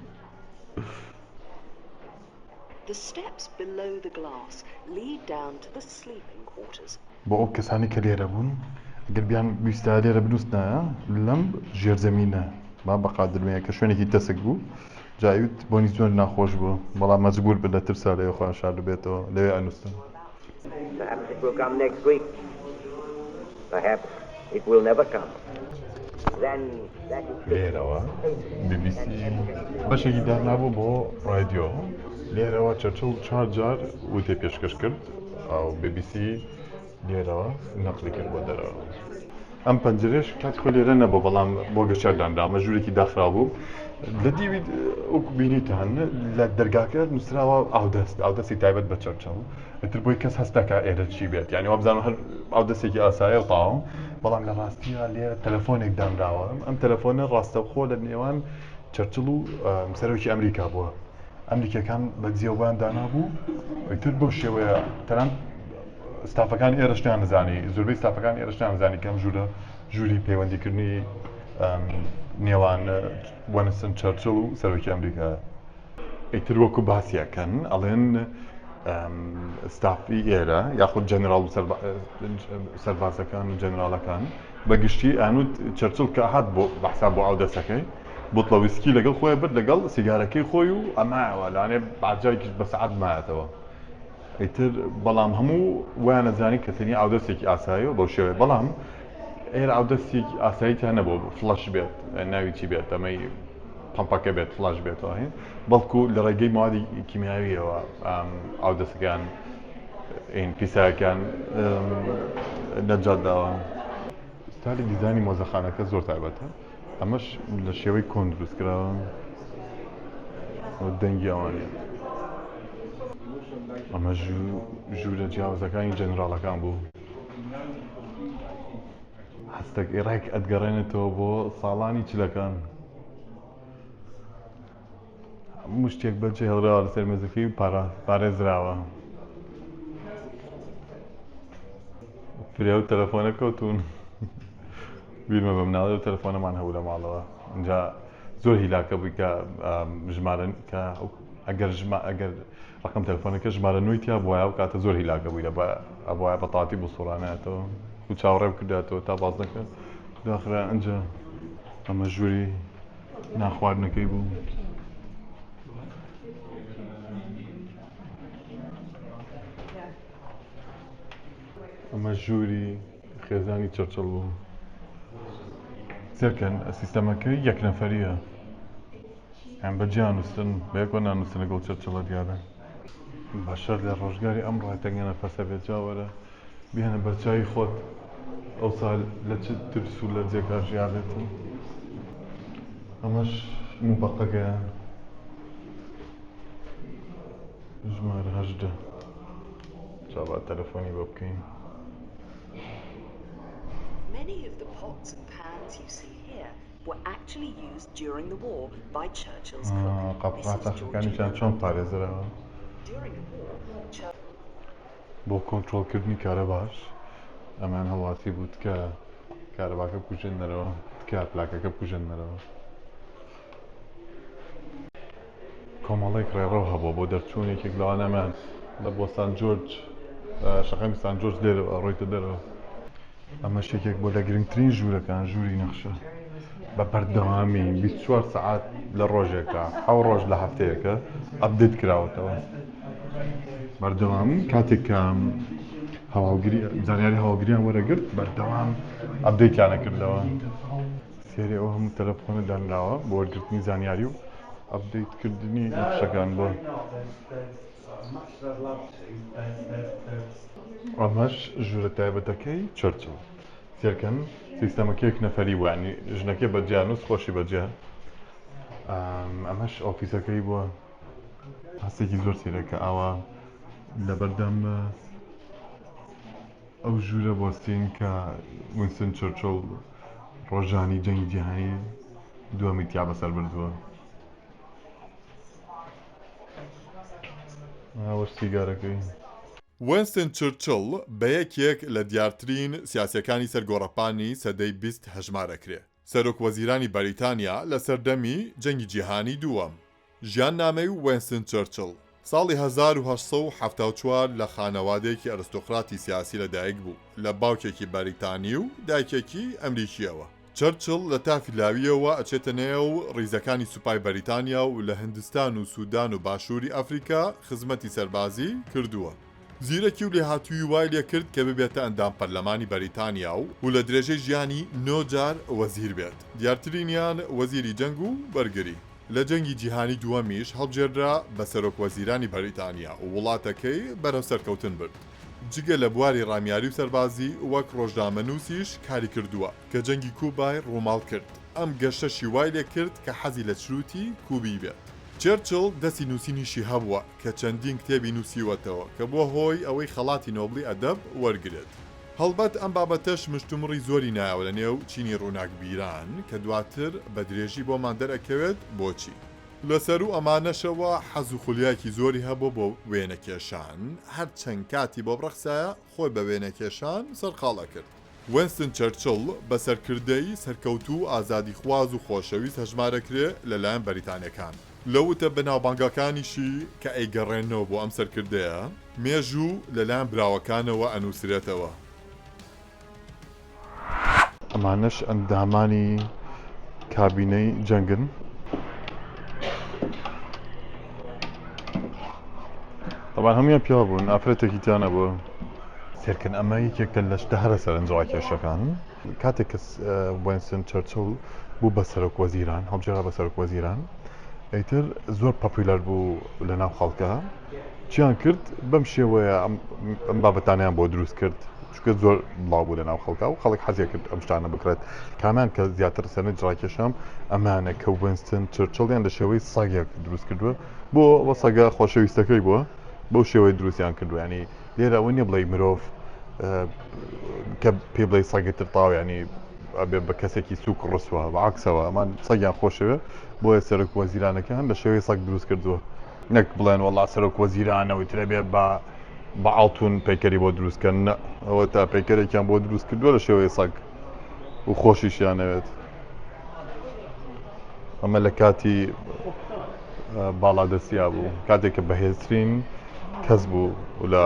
The steps below the glass lead down to the sleeping quarters. بۆ ئەو کەسانی کە لێرە بوون ئەگەر بیان ویستە لێرە بنووسنایە لەم ژێرزەمینە با بەقادرمەیە کە شوێنێکی تەسک بوو جاوت بۆنی زۆر ناخۆش بوو بەڵام مەجبور بن لە ترسا لەوێ خۆیان شار بێتەوە لەوێ ئەنووسن. Perhaps it will come next week. Perhaps it will never come. Then that is لێرەوە BBC بەشێکی دانابوو بۆ ڕادیۆ لێرەوە چەرچڵ 4 جار وتێ پێشکەش کرد ئەو BBC لێرەوە نەقلی کرد بۆ دەرەوە. ئەم پەنجرێش کاتی خۆ لێرە نەبوو بەڵام بۆ گەشتیاردانرا ئەمە ژوورێکی داخرا بوو لە دیوی وەکو بینیتان لە دەرگاکە نووسراوە ئاودەستی تایبەت بە چەرچەڵ ئەتر بۆی کەس هەستەکە ئێرە چی بێت یعنی وە بزانم هەر ئاودەستێکی ئاسایە و تاوە بەڵام لە ڕاستیە لێرە تەلەفۆنێک دانراوە ئەم تەلەفۆنە ڕاستەوخۆ لە نێوان چەرچڵ و سەرۆکی ئەمریکا بووە ئەمریکەکان بە جێوبیان دانابوو ئەیتر بەو شێوەیە تەنان ستافەکان ئێرەشتیان نزانی زۆربەی ستافەکان ئێرەشتیان نزانی کەم ژوورە ژووری پەیوەندیکردنی نێوان وەنستن چەرچڵ و سەرۆکی ئەمریکا ئیتر وەکو باسیەکەن ئەڵێن ستافی ئێرە یاخود جەنەرال و سەربازەکان و جەنەرالەکان بەگشتی ئەنوت چەرچڵ کە هات بۆ بەحساب بۆ ئاودەسەکەی بوتڵە ویسکی لەگەڵ خۆی برد لەگەڵ سیگارەکەی خۆی و ئەمایەوە لانێ باجایکی بە سەعات مایەتەوە ئیتر بەڵام هەموو ویان نەزانی کە تەنیا ئاودەستێکی ئاساییەوە بەو شێوەیە بەڵام ئێرە ئاودەستێکی ئاساییتیان نەبوو فڵەش بێت ناوی چی بێت ئەمەی پەمپەکە بێت فڵاش بێتەوە هەیە بەڵکو لە ڕێگەی موادی کیمیاویەوە ئاودەستەکان پیسایەکان نەجاتداوە ستایلی دیزانی مۆزەخانەکە زۆر تایبەتە ئەمەش لە شێوەی کۆن دروستکراوە دەنگی ئەوانە ئەمە ژوورە جیاوازەکانی جەنەرالەکان بوو هەستێک ئێڕێک ئەتگەڕێنێتەوە بۆ ساڵانی چلەکان هەموو شتێک بەجێ هەڵراوە لەسەر مێزەکەی پارێزراوە فرێ و تەلەفۆنە کەوتون بیرمە بە مناڵێ و تەلەفۆنەمان هەبوو لە ماڵەوە اینجا زۆر هیلاکە بووی کە ژمارە کە ئەگەر ڕقم تەلەفۆنەکە ژمارە نوێی تیا بووایە و کاتە زۆر هیلاکە بووی لە ئەبوایە بەتاتی بۆ سۆڕانایەتەوە و چاوەڕێ بکرداتەوە تا باز نەکرد داخرا ئەنجا ئەمە ژووری ناخواردنەکەی بوو ئەمە ژووری خێزانی چەرچڵ بوو سێرکەن سیستەمەکەی یەک نەفەریە ئەم بەجیان نووسن بەیەکۆ نانووسن لەگەڵ چەرچڵە دیارە بەشەر لە ڕۆژگاری ئەم ڕایتەنگە نەفەسە بێت جاوەرە بێنە بەرچاوی خۆت ئەو سال لە چ ترس و لە جێگا ژیانێتن ئەمەش موبەقەکەیان ژمارە 18 جاوا تەلەفۆنی بۆ بکەین Many of the pots and pans you see here were actually used during the war by Churchill's cook, Mrs. Georgina. During the war, بۆ کۆنتڕۆڵکردنی کارە باش ئەمان هەڵواسی بوو کە کارەباکە بکوژێنەرەوە تکە پلاکەکە بکوژێنەرەوە کۆمەڵێک ڕێڕەو هەبووە بۆ دەرچوونێکێک لەوانەمان لە بۆ سان جۆرج شەقەمی سان جۆرج لێرەوە ڕۆیتە دەرەوە ئەمە شتێکێک بۆ لە گرنگترین ژوورەکان ژووری نەخشە بەردەوامی 24 ساعات لە ڕۆژێکە 7 ڕۆژ لە هەفتەیەکە ئەپدێت کراوەتەوە بەردەوام کاتێککە زانیاری هەواڵگریان وەرەگرت بەردەوام ئەپدێتیانە کردەوە سێری ئەو هەموو تەلەفۆنە دانراوە بۆ وەرگرتنی زانیاری و ئەپدێتکردنی نەخشەکان بۆ ئەمەش ژوورە تایبەتەکەی چەرچڵ سێرکەن سیستەمەکەیەک نەفەری بوو ینی ژنەکە بەجیا نووس خۆشی بەجیا ئەمەش ئۆفیسەکەی بووە هەستێکی زۆر سێرەکە ئاوا لەبەردەم ئەو ژوورە بۆستین کە وینستن چەرچڵ ڕۆژانی جەنگی جیهانی دووەمی تیا بەسەر بردووە ئەوەش سیگارەکەی وینستن چرچڵ بە یەکێک لە دیارترین سیاسەکانی سەرگۆڕەپانی سەدەی 20 هەژمارەکرێ سەرۆک وەزیرانی بەریتانیا لە سەردەمی جەنگی جیهانی دووەم ژیان نامەی وینستن چرچڵ ساڵی 1974 لە خانەوادەیەکی ئەرستۆقراتی سیاسی لەدایک بوو لە باوکێکی بەریتانی و دایکێکی ئەمریکیەوە چرچڵ لە تافیلاویەوە ئەچێتە نێو ڕیزەکانی سوپای بەریتانیا و لە هندستان و سوودان و باشووری ئەفریقا خزمەتی سەربازی کردووە زیرەکی و لێهاتووی وای لێ کرد کە ببێتە ئەندام پەرلەمانی بەریتانیا و لە درێژەی ژیانی 9 جار وەزیر بێت دیارترینیان وەزیری جەنگ و بەرگری لە جەنگی جیهانی دووەمیش هەڵبجێردرا بە سەرۆک وەزیرانی بەریتانیا و وڵاتەکەی بەرەو سەرکەوتن برد جگە لە بواری ڕامیاری و سەربازی وەک ڕۆژنامەنووسیش کاری کردووە کە جەنگی کوبای ڕووماڵ کرد ئەم گەشتەشی وای لێ کرد کە حەزی لە چروتی کوبی بێت چرچڵ دەستی نووسینیشی هەبووە کە چەندین کتێبی نووسیوەتەوە کە بۆ هۆی ئەوەی خەڵاتی نۆبلی ئەدەب وەرگێت هەڵبەت ئەم بابەتەش مشتومڕی زۆری نایەوە لە نێو چینی ڕووناکبیران کە دواتر بە درێژی بۆمان دەرەکەوێت بۆچی لەسەر و ئەمانەشەوە حەز و خولیاکی زۆری هەبوو بۆ وێنەکێشان هەرچەند کاتی بۆ بڕەخسایە خۆی بە وێنەکێشان سەرقاڵە کرد وینستن چرچڵ بە سەرکردەی سەرکەوتوو ئازادی خواز و خۆشەویست هەژمارەکرێ لەلایەن بەریتانیەکان لەوتە بەناوبانگەکانیشی کە ئەیگەڕێنەوە بۆ ئەم سەرکردەیە مێژوو لەلایەن براوەکانەوە ئەنووسرێتەوە ئەمانەش ئەندامانی کابینەی جەنگن طبعا هەمویان پیاوە بوون ئافرەتێکی تیانە بوو سێرکن ئەمە یەکێکە لە شتەهرە سەرنجڕای کێشەکان کاتێک کە وینستن چرچڵ بوو بە سەرۆک وەزیران هەڵبجێرا بە سەرۆک وەزیران ئەیتر زۆر پاپیلەر بوو لە ناو خەڵکە چیان کرد بەم شێوەیە ئەم بابەتانیان بۆ دروست کرد چونکە زۆر بڵاو بوو لە ناو خەڵکە و خەڵک حەزیە کرد ئەم شتانە بکرێت کامیان کە زیاتر سەرنج ڕاکێشەم ئەمانە کە وینستن چرچڵیان لە شێوەی سەگێک دروست کردووە بۆ ئەوە سەگە خۆشەویستەکەی بووە بەو شێوەی دروستیان کردو ینی لێرە ئەوە نییە بڵێ مرۆڤ کە پێ بڵێ سەگێتتر تاو ینی ئەبێ بە کەسێکی سوک ڕسووە بەعکسەوە ئەمان سەگیان خۆشەوە بۆیە سەرۆک وەزیرانەکان لە شێوەی سەگ دروست کردووە نەک بڵێن وەڵا سەرۆک وەزیرانەوەی ترە بێ بە ئاڵتون پەیکەری بۆ دروستکەن ئەوە تا پەیکەرێکیان بۆ دروست کردووە لە شێوەی سەگ و خۆشیشیانەوێت ئەمە لە کاتی باڵادەستیا بوو کاتێک کە بەهێزترین کەس بوو لە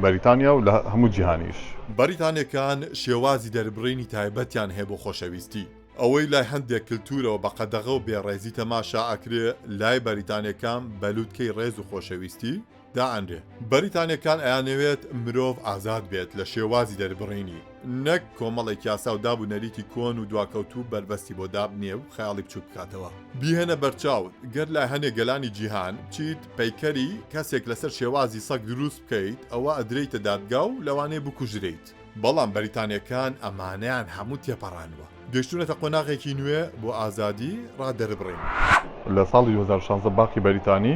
بەریتانیا و لە هەموو جیهانیش بەریتانیەکان شێوازی دەربڕینی تایبەتیان هەیە بۆ خۆشەویستی ئەوەی لای هەندێک کللتورەوە بە قەدەغە و بێڕێزی تەماشا ئەکرێ لای بەریتانیەکان بەلووتکەی ڕێز و خۆشەویستی دائەنرێ بەریتانیەکان ئەیانەوێت مرۆڤ ئازاد بێت لە شێوازی دەربڕینی نەک کۆمەڵێک یاسا و دابوونەریتی کۆن و دواکەوتوو بربەستی بۆ دابنێ و خەیاڵی بچوو بکاتەوە بیهێنە بەرچاوت گەر لای هەنێک گەلانی جیهان بچیت پەیکەری کەسێک لەسەر شێوازی سەگ دروست بکەیت ئەوە ئەدرێتە دادگا و لەوانەیە بکوژرێیت بەڵام بەریتانیەکان ئەمانیان هەموو تێپەڕانوە گەشتونەتە قۆناغێکی نوێ بۆ ئازادی ڕادەربڕین لە ساڵی 2016 باقی بەریتانی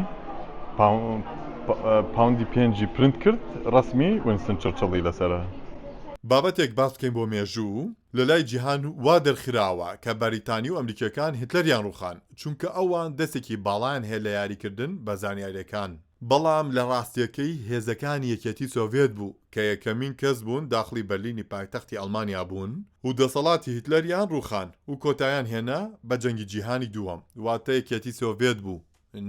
پاوندی 5 پرنت کرد ڕسمی وینستن چرچڵی لەسەرە بابەتێک باس بکەین بۆ مێژوو لە لای جیهان وا دەرخراوە کە بەریتانی و ئەمریکەکان هتلەریان ڕوخان چونکە ئەوان دەستێکی باڵیان هەیە لە یاریکردن بە زانیاریەکان بەڵام لە ڕاستیەکەی هێزەکانی یەکێتی سۆڤێت بوو کە یەکەمین کەس بوون داخلی بەرلینی پایتەختی ئەڵمانیا بوون و دەسەڵاتی هتلەریان ڕوخان و کۆتاییان هێنا بە جەنگی جیهانی دووەم واتە یەکێتی سۆڤێت بوو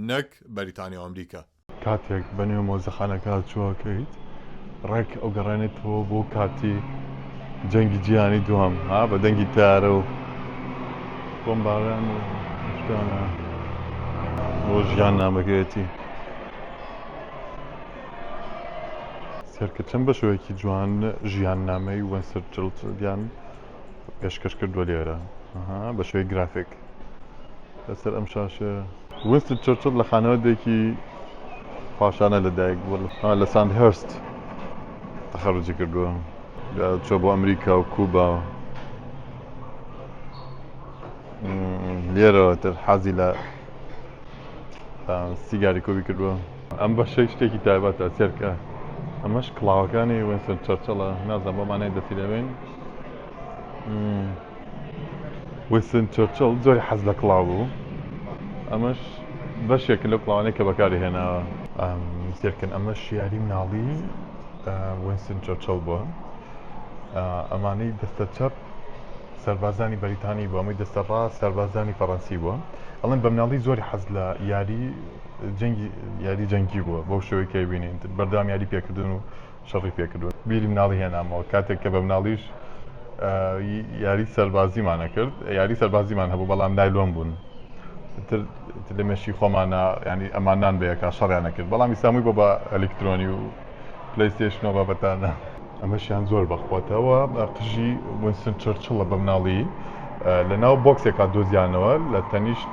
نەک بەریتانیا و ئەمریکا کاتێک بەنێو مۆزەخانەکە چووەکەیت ڕێک ئەو گەڕێنێتەوە بۆ کاتی جەنگی جیهانی دووەم بە دەنگی تارە و بۆمباران و شتانە بۆ ژیان نامەکەیەتی سێرکە چەند بە شێوەیەکی جوان ژیان نامەی وینستن چرچیلیان پێشکەش کردووە لێرە بە شێوەی گرافیک لەسەر ئەم شاشە وینستن چرچیل لە خانەوەدێکی پاشانە لەدایک بووە لە ساندهێرست تەخەڕوجی کردووە چۆ بۆ ئەمریکا و کوبا لێرەوە تر حەزی لە سیگاری کۆبی کردووە ئەم بەشەی شتێکی تایبەتە سێرکە ئەمەش کڵاوەکانی وینستن چرچیلە نازانم بۆمانای دەسی دەبین وینستن چرچیل زۆری حەز لە کڵاو بوو ئەمەش بەشێکە لەو کڵاوانەی کە بەکاری هێناوە سێرکن ئەمە شیاری مناڵی وینستن چرچیل بووە ئەمانەی دەستە چەپ سەربازانی بەریتانی بووە ئەمەی دەستە ڕاست سەربازانی فەڕەنسی بووە ئەڵێن بە مناڵی زۆری حەز لە یاری جەنگی بووە بەو شێوەی کە بینین بەردەوام یاری پێکردن و شەڕی پێکردووە بیری مناڵی هێنامەوە کاتێک کە بە مناڵیش یاری سەربازیمانە کرد یاری سەربازیمان هەبوو بەڵام نایلۆن بوون لە مێشی خۆمانە ینی ئەمانان بەیەکا شەڕیانە کرد بەڵام ئیسامی بۆ بە ئەلکترۆنی و پلەیستێشنەوە بابەتانە ئەمەشیان زۆر بەخۆتەوە قژی وینستن چرچیل بە مناڵی لە ناو بۆکسێکا دۆزیانەوە لە تەنیشت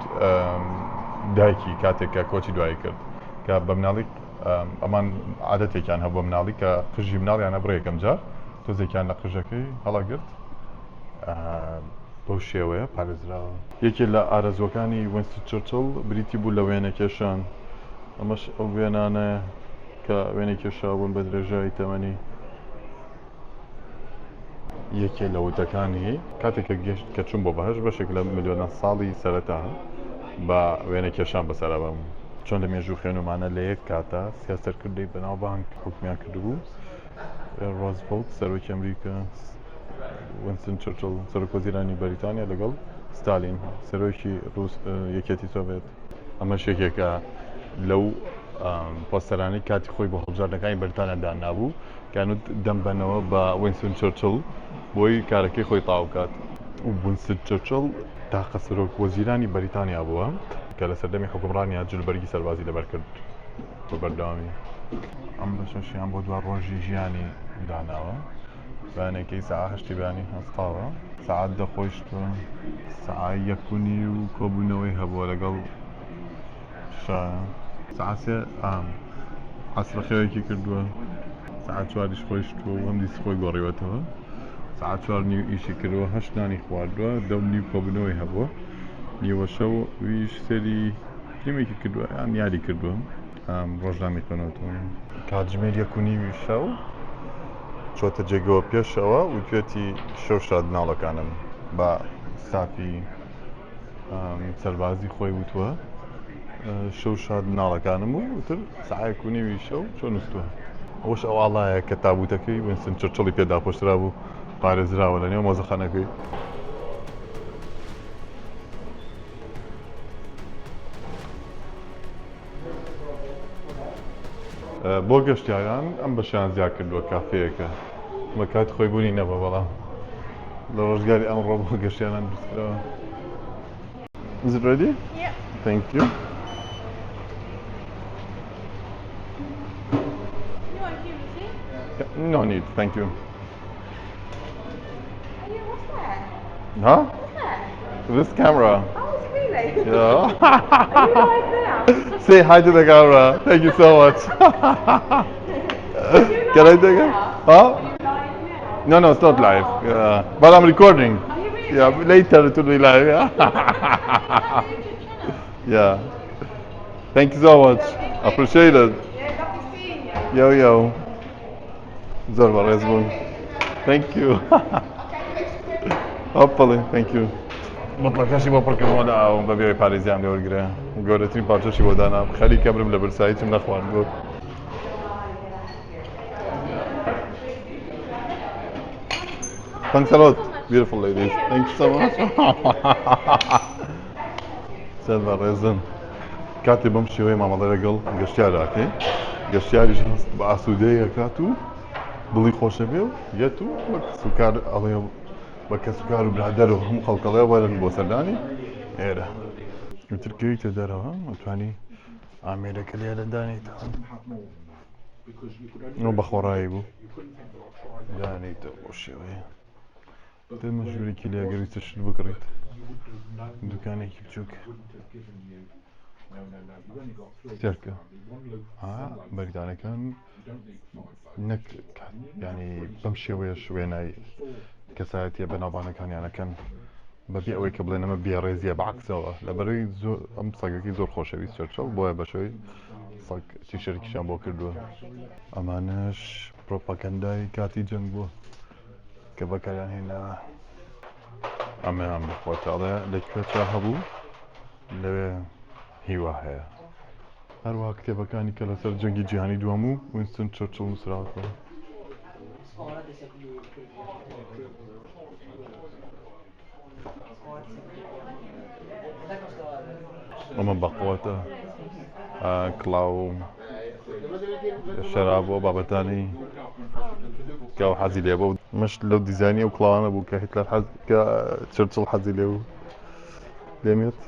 دایکی کاتێک کە کۆچی دوایی کرد کە بە مناڵی ئەمان عادەتێکیان هەبوو بە مناڵی کە قژی مناڵیانە بڕێکەم جار تۆزێکیان لە قژەکەی هەڵاگرت بەو شێوەیە پارێزراوە یەکێک لە ئارەزوەکانی وینستن چرچیل بریتی بوو لە وێنەکێشان ئەمەش ئەو وێنانەیە کە وێنەکێشا بوون بە درێژایی تەمەنی یەکێک لە وتەکانی کاتێک کە گەشت کە چوون بۆ بەهەش بەشێک لە ملیۆنە ساڵی سەرەتا بە وێنەکێشان بەسەرابەم چۆن لە مێژوو خوێنومانە لە یەک کاتە سیاسەرکردەی بەناوبانگ حکومیان کردبوو ڕۆزڤڵت سەرۆکی ئەمریکا وینستن چرچیل سەرۆکوەزیرانی بەریتانیا لەگەڵ ستالین سەرۆکی یەکێتی سۆڤێت ئەمەش یەکێکە لەو پۆستەرانەی کاتی خۆی بە هەڵبژاردنەکانی بەریتانیادا نابوو کانوت دەمبەنەوە بە وینستن چرچیل بۆی کارەکەی خۆی تاو کات و وینستن چرچیل تاقە سەرۆکوەزیرانی بەریتانیا بووە کە لە سەردەمی حکومڕانیا جلبەرگی سەربازی لەبەر کرد بە بەردەوامی ئەم بەشەشیان بۆ دوا ڕۆژی ژیانی داناوە بەیانێکی سەعات هەشتی بەیانی هەستاوە سەعات دەخۆشتوە سەعات یەکونی و کۆبوونەوەی هەبووە لەگەڵ سەعات سێ عەسرەخێوێکی کردووە سەعات چواریش خۆشتووە و هەم دیسی خۆی گۆڕیوەتەوە سەعات چوار نیو ئیشی کردووە هەشت نانی خواردووە دە نیو کۆبوونەوەی هەبووە نیوە شەو ویش سەری فیلمێکی کردووە یان یاری کردووە ڕۆژنامەی خوێنەوەتەوە کاتژمێر یەکونیوی شەو چۆتە جێگەوە پێشەوە و توێتی شەو شادناڵەکانم بە سافی سەربازی خۆی وتووە شەو شادناڵەکانم و وتر سەعات یەکونیوی شەو چۆن نووسووە ئەوش ئەوواڵایە کە تابوتەکەی وینستن چرچیلی پێدا پۆشرا بوو پارێزراوە لە نێو مۆزەخانەکەی بۆ گەشتیاران ئەم بەشیان زیاد کردووە کافەیەکە بە کات خۆی بوونی نەبە بەڵام لە ڕۆژگاری ئەمڕۆ بۆ گەشتیاران دروستکراوە. Is it ready? Yeah. Thank you. You want to see? No need, thank you. What's that? Huh? What's that? This camera. Oh, it's really? Yeah. Are you live now? Say hi to the camera. Thank you so much. Can I take it? Huh? No, no, it's not live. But I'm recording. Yeah, later it will be live. Yeah. Yeah. Thank you so much. Appreciate it. Yo, yo. Zorba Rezbun. Thank you. Hopefully, thank you. مطلقاشی بۆ پڕکردنەوە لە ئاوم بە بێوەی پارێزیان لێوەرگرە گەورەترین پارچەشی بۆ دانا خەریکە برم لە برسایی چم نەخوارد بوو. Thanks a lot, beautiful ladies. Thank you so much. سەربە ڕێزن کاتێ بەم شێوەیە مامەڵە لەگەڵ گەشتیاراکەی گەشتیاریش هەست بە ئاسوودەیە کات و دڵی خۆشە بێ و یەت و وەک سوکار ئەڵێ بە کەسوکار و برادەر و هەموو خەڵکەڵێ وەرن بۆ سەردانی ئێرە ترکیتە دەرەوە ئەتوانی ئامێرەکە لێرە دانیتەوە ئەو بەخۆڕایی بوو دانیتەوە بۆ شێوەیە دەمە ژوورێکی لێگەویستە شت بکڕیت دوکانێکی بچووک سێرکە بەریتانەکان نەک ینی بەم شێوەیە شوێنای کەسایەتیە بەناوبانەکانیانەکەن بەبێ ئەوەی کە بڵێن ئەمە بێڕێزیە بەعکسەوە لەبەرەوەی ئەم سەگەکەی زۆر خۆشەویست چەرچەڵ بۆیە بەشەوەی سەگ تیشەرکیشان بۆ کردووە ئەمانەش پرۆپاگەندای کاتی جەنگ بووە کە بەکاریان هێناوە ئەمەیان بخۆتەڵێ لەکوێ چا هەبوو لەوێ هیوا هەیە هەروەها کتێبەکانی کە لەسەر جەنگی جیهانی دووەم و وینستن چەرچڵ نووسراوەتەوە ئەمە بەقوتە کڵاو شەراب بۆ بابەتانی کە حەزی لێ بە و مەشت لەو دیزانی و کڵاوانە بوو کە هیتلەر کە چەرچڵ حەزی لێ و لێمێت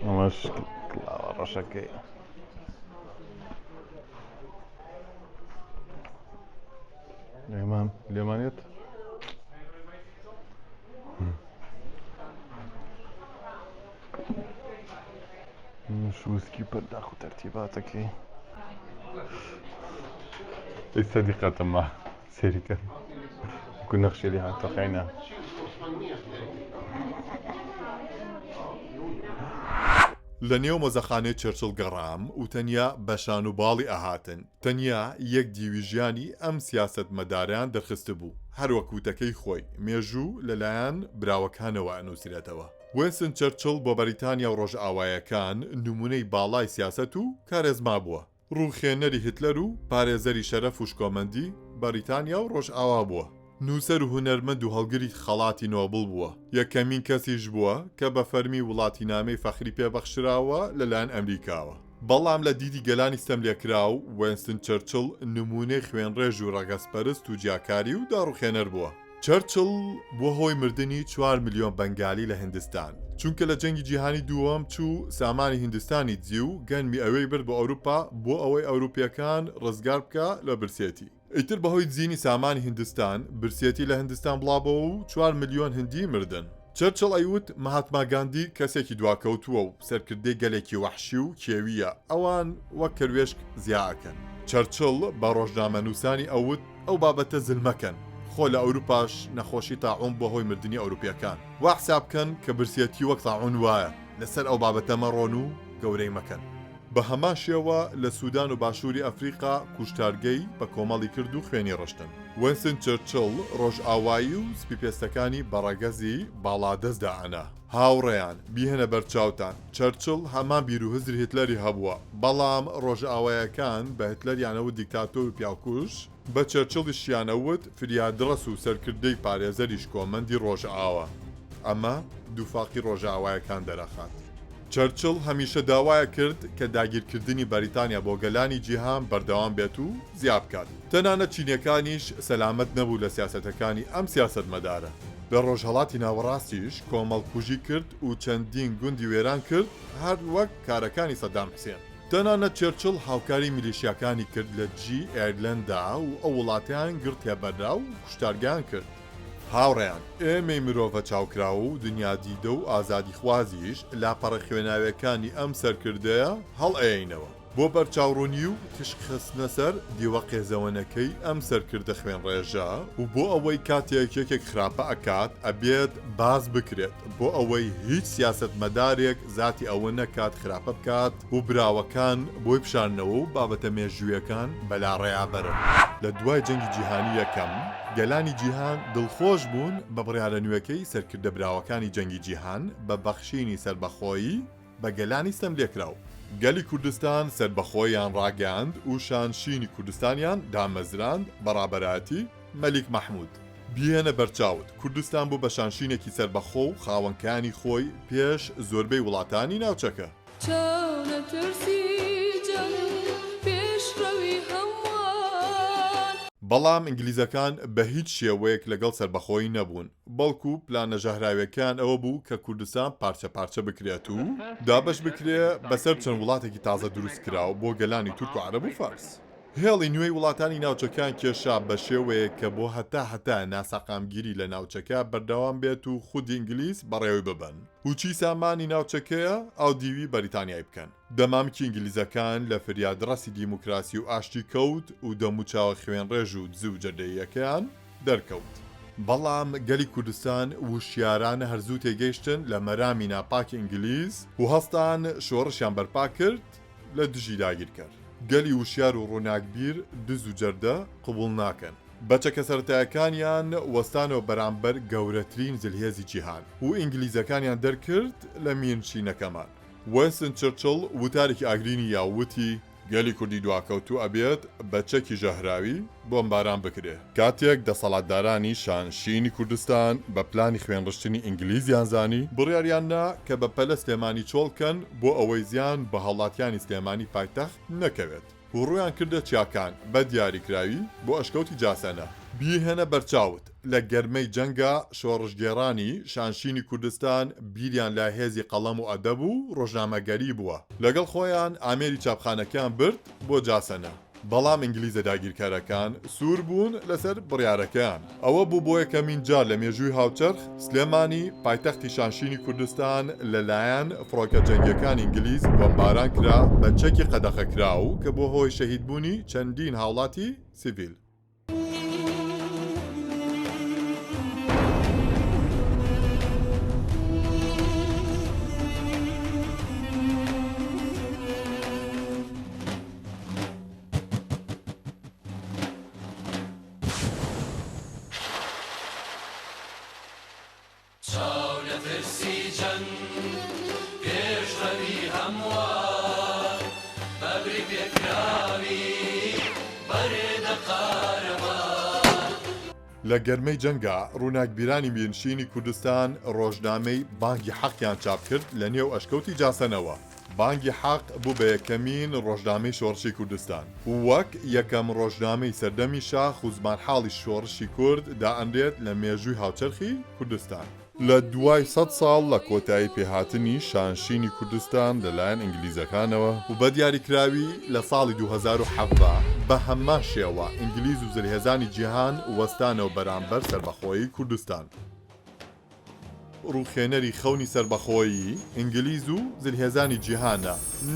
ئەمەش کڵاوە ڕەشەکەی لێمانێت وسکی پەرداخ و تەرتیباتەکەی ئێستا دیقەتەمە سێریکە وەکو نەخشێلی هاتەقینە لە نێو مۆزەخانەی چەرچڵ گەڕام و تەنیا بەشان و باڵی ئەهاتن تەنیا یەک دیویژیانی ئەم سیاست مەداریان دەرخست بوو هەروەکوتەکەی خۆی مێژوو لەلایەن براوەکانەوە ئەنووسرێتەوە وینستن چەرچڵ بۆ بەریتانیا و ڕۆژئاوایەکان نمونەی باڵای سیاست و کارێزما بووە ڕووخێنەری هیتلەر و پارێزەری شەرەف و شکۆمەندی بەریتانیا و ڕۆژئاوا بووە نووسەر و هونەرمەند و هەڵگری خەڵاتی نۆبڵ بووە یەکەمین کەسیش بووە کە بە فەرمی وڵاتی نامەی فەخری پێبەخشراوە لەلایەن ئەمریکاوە بەڵام لە دیدی گەلانی ستەملێکرا و وینستن چەرچڵ نمونەی خوێنڕێژ و ڕەگەسپەرست و جیاکاری و داڕوخێنەر بووە چەرچڵ بووە هۆی مردنی 4 ملیۆن بەنگالی لە هیندستان چونکە لە جەنگی جیهانی دووەم چوو سامانی هیندستانی جی و گەنمی ئەوەی برد بە ئەوروپا بۆ ئەوەی ئەوروپیەکان ڕزگار بکە لە برسێتی ئیتر بەهۆی جینی سامانی هیندستان برسێتی لە هیندستان بڵابەوە و 4 ملیۆن هندی مردن چەرچڵ ئەیوت مەهاتما گاندی کەسێکی دواکەوتووە و سەرکردەی گەلێکی وەحشی و کێویە ئەوان وەک کەروێشک زیاکەن چەرچڵ بە ڕۆژنامەنووسانی ئەوت ئەو بابەتە زلمەکەن خۆ لە ئەوروپاش نەخۆشی تاعون بۆ هۆی مردنی ئەوروپیەکان وا حساب بکەن کە برسێتی وەک تاعون وایە لەسەر ئەو بابەتە مەڕۆن و گەورەی مەکەن بە هەمان شێوە لە سوودان و باشووری ئەفریقا کوشتارگەی بە کۆمەڵی کرد و خوێنی ڕشتن وینستن چەرچڵ ڕۆژئاوایی و سپیپێستەکانی بەڕەگەزی باڵادەستدا ئەنا هاوڕێیان بیهێنە بەرچاوتان چەرچڵ هەمان بیرروهزر هیتلەری هەبووە بەڵام ڕۆژئاوایەکان بە هیتلەریانەوە دیکتاتۆر و پیاکوش بە چەرچڵیشیانەوت فریادڕەس و سەرکردەی پارێزەریش کۆمەندی ڕۆژئاوە ئەمە دووفاقی ڕۆژئاوایەکان دەرەخات چەرچڵ هەمیشە داوایە کرد کە داگیرکردنی بەریتانیا بۆ گەلانی جیهان بەردەوام بێت و زیاب بکات تەنانەت چینیەکانیش سەلامەت نەبوو لە سیاسەتەکانی ئەم سیاست مەدارە لە ڕۆژهەڵاتی ناوەڕاستیش کۆمەڵکوژی کرد و چەندین گوندی وێران کرد هەر وەک کارەکانی سەدام حوسێن تەنانەت چەرچڵ هاوکاری میلیشیاکانی کرد لە جی ئێرلەندا و ئەو وڵاتیان گرتێ بەرا و کوشتارگیان کرد هاوڕێیان ئێمەی مرۆڤە چاوکراوە و دنیا دیدە و ئازادی خوازیش لاپەڕە خوێناویەکانی ئەم سەرکردەیە هەڵئێینەوە بۆ بەرچاوڕوونی و تشخستنە سەر دیوە قێزەوەنەکەی ئەم سەرکردە خوێن ڕێژە و بۆ ئەوەی کاتێک یەکێک خراپە ئەکات ئەبێت باز بکرێت بۆ ئەوەی هیچ سیاست مەدارێک ذاتی ئەوە نەکات خراپە بکات و براوەکان بۆی پیشانەوە و بابەتە مێژوویەکان بەلاڕێیا بەرن لە دوای جەنگی جیهانی یەکەم گەلانی جیهان دڵخۆش بوون بە بڕیارە نوێەکەی سەرکردە براوەکانی جەنگی جیهان بە بەخشینی سەربەخۆیی بە گەلانی ستەملێکراو گەلی کوردستان سەربەخۆیان ڕاگەاند و شانشینی کوردستانیان دامەزراند بەڕابەراتی مەلیک مەحموود بیهێنە بەرچاوت کوردستان بوو بە شانشینێکی سەربەخۆ و خاوەنکانی خۆی پێش زۆربەی وڵاتانی ناوچەکە بەڵام ئینگلیزەکان بە هیچ شێوەیەک لەگەڵ سەربەخۆیی نەبوون بەڵکو پلانە ژەهراویەکان ئەوە بوو کە کوردستان پارچە پارچە بکرێت و دابەش بکرێ بەسەر چەند وڵاتێکی تازە دروست کراوە بۆ گەلانی تورک و عەرەب و فارس. هێڵی نوێی وڵاتانی ناوچەکان کێشا بە شێوەیە کە بۆ هەتا ناسەقامگیری لە ناوچەکە بەردەوام بێت و خودی ئینگلیز بەڕێوەی ببن. وچی سامانی ناوچەکەیە ئەو دیوی بەریتانیای بکەن. دەمامکی ئینگلیزەکان لە فریادڕەسی دیموکراسی و ئاشتی کەوت و دەموچاوە خوێنڕێژ و دزی و جەردەییەکەیان دەرکەوت. بەڵام گەلی کوردستان وشیارانە هەرزوو تێگەیشتن لە مەرامی ناپاکی ئینگلیز و هەستان شۆڕشیان بەرپا کرد لە دژی داگیر کرد. گەلی وشیار و ڕووناکبیر دز و جەردە قبول ناکەن. بەچەکە سەرەتایەکانیان وەستانەوە بەرامبەر گەورەترین زلهێزی جیهان و ئینگلیزەکانیان دەرکرد لە میرنشینەکەمان. وینستن چرچڵ وتارێکی ئاگرینی یاوتی گەلی کوردی دواکەوتوو ئەبێت بە چەکی ژەهراوی بۆمباران بکرێ. کاتێک دەسەڵاتدارانی شانشینی کوردستان بە پلانی خوێنڕشتنی ئینگلیزیان زانی بڕیاریاننا کە بە پەلە سلێمانی چۆڵکەن بۆ ئەوەی زیان بە هەڵاتیانی سلێمانی پایتەخت نەکەوێت. و ڕویان کردە چیاکان بە دیاریکراوی بۆ ئەشکەوتی جاسەنە. بیهێنە بەرچاوت لە گەرمەی جەنگا شۆڕژگێڕانی شانشینی کوردستان بیریان لا هێزی قەڵەم و ئەدەب و ڕۆژنامەگەری بووە. لەگەڵ خۆیان ئامێری چاپخانەکان برد بۆ جاسەنە. بەڵام ئینگلیزە داگیرکارەکان سوور بوون لەسەر بڕیارەکەیان. ئەوە بوو بۆ یەکەمین جار لە مێژووی هاوچەرخ سلێمانی پایتەختی شانشینی کوردستان لەلایەن فڕۆکە جەنگیەکان ئینگلیز بۆمباران کرا بە چەکی قەدەخەکراو کە بۆ هۆی شەهیدبوونی چەندین هاوڵاتی سیڤیل. لە گەرمەی جەنگا ڕووناکبیرانی میرنشینی کوردستان ڕۆژنامەی بانگی حەقیان چاپ کرد لە نێو ئەشکەوتی جاسەنەوە. بانگی حەق بوو بە یەکەمین ڕۆژنامەی شۆڕشی کوردستان. وەک یەکەم ڕۆژنامەی سەردەمی شاخ و زمانحاڵی شۆڕشی کورد دائەنرێت لە مێژووی هاوچەرخی کوردستان. لە دوای 100 ساڵ لە کۆتایی پێهاتنی شانشینی کوردستان لەلایەن ئینگلیزەکانەوە و بە دیاریکراوی لە ساڵی 2017 بە هەمان شێوە ئینگلیز و زلهێزانی جیهان وەستانەوە بەرامبەر سەربەخۆیی کوردستان. ڕووخێنەری خەونی سەربەخۆیی ئینگلیز و زلهێزانی جیهانە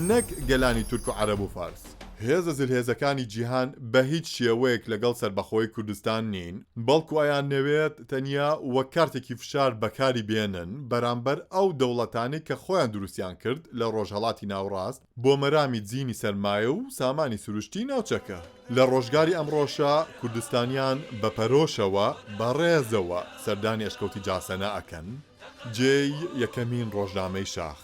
نەک گەلانی تورک و عەرەب و فارس. هێزە زلهێزەکانی جیهان بە هیچ شێوەیەک لەگەڵ سەربەخۆی کوردستان نین بەڵکو ئایان نەوێت تەنیا وەک کارتێکی فشار بەکاری بێنن بەرامبەر ئەو دەوڵەتانی کە خۆیان دروستیان کرد لە ڕۆژهەڵاتی ناوڕاست بۆ مەرامی جینی سەرمایە و سامانی سروشتی ناوچەکە. لە ڕۆژگاری ئەمڕۆشە کوردستانیان بە پەرۆشەوە بەڕێزەوە سەردانی ئەشکەوتی جاسەنە ئەکەن جێی یەکەمین ڕۆژنامەی شاخ.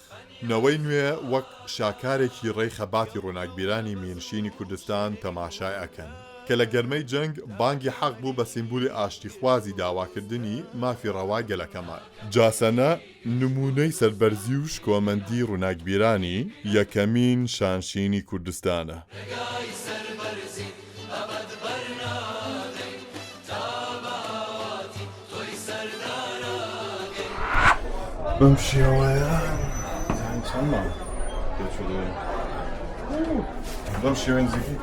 نەوەی نوێ وەک شاکارێکی ڕێی خەباتی ڕووناکبیرانی میرنشینی کوردستان تەماشای ئەکەن کە لە گەرمەی جەنگ بانگی حەق بوو بە سیمبولی ئاشتیخوازی داواکردنی مافی ڕەوا گەلەکەمان. جاسەنە نمونەی سەربەرزی و شکۆمەندی ڕووناکبیرانی یەکەمین شانشینی کوردستانە. بەم شێوەیە چەندمان پێچووە بەم شێوەیە نزیکی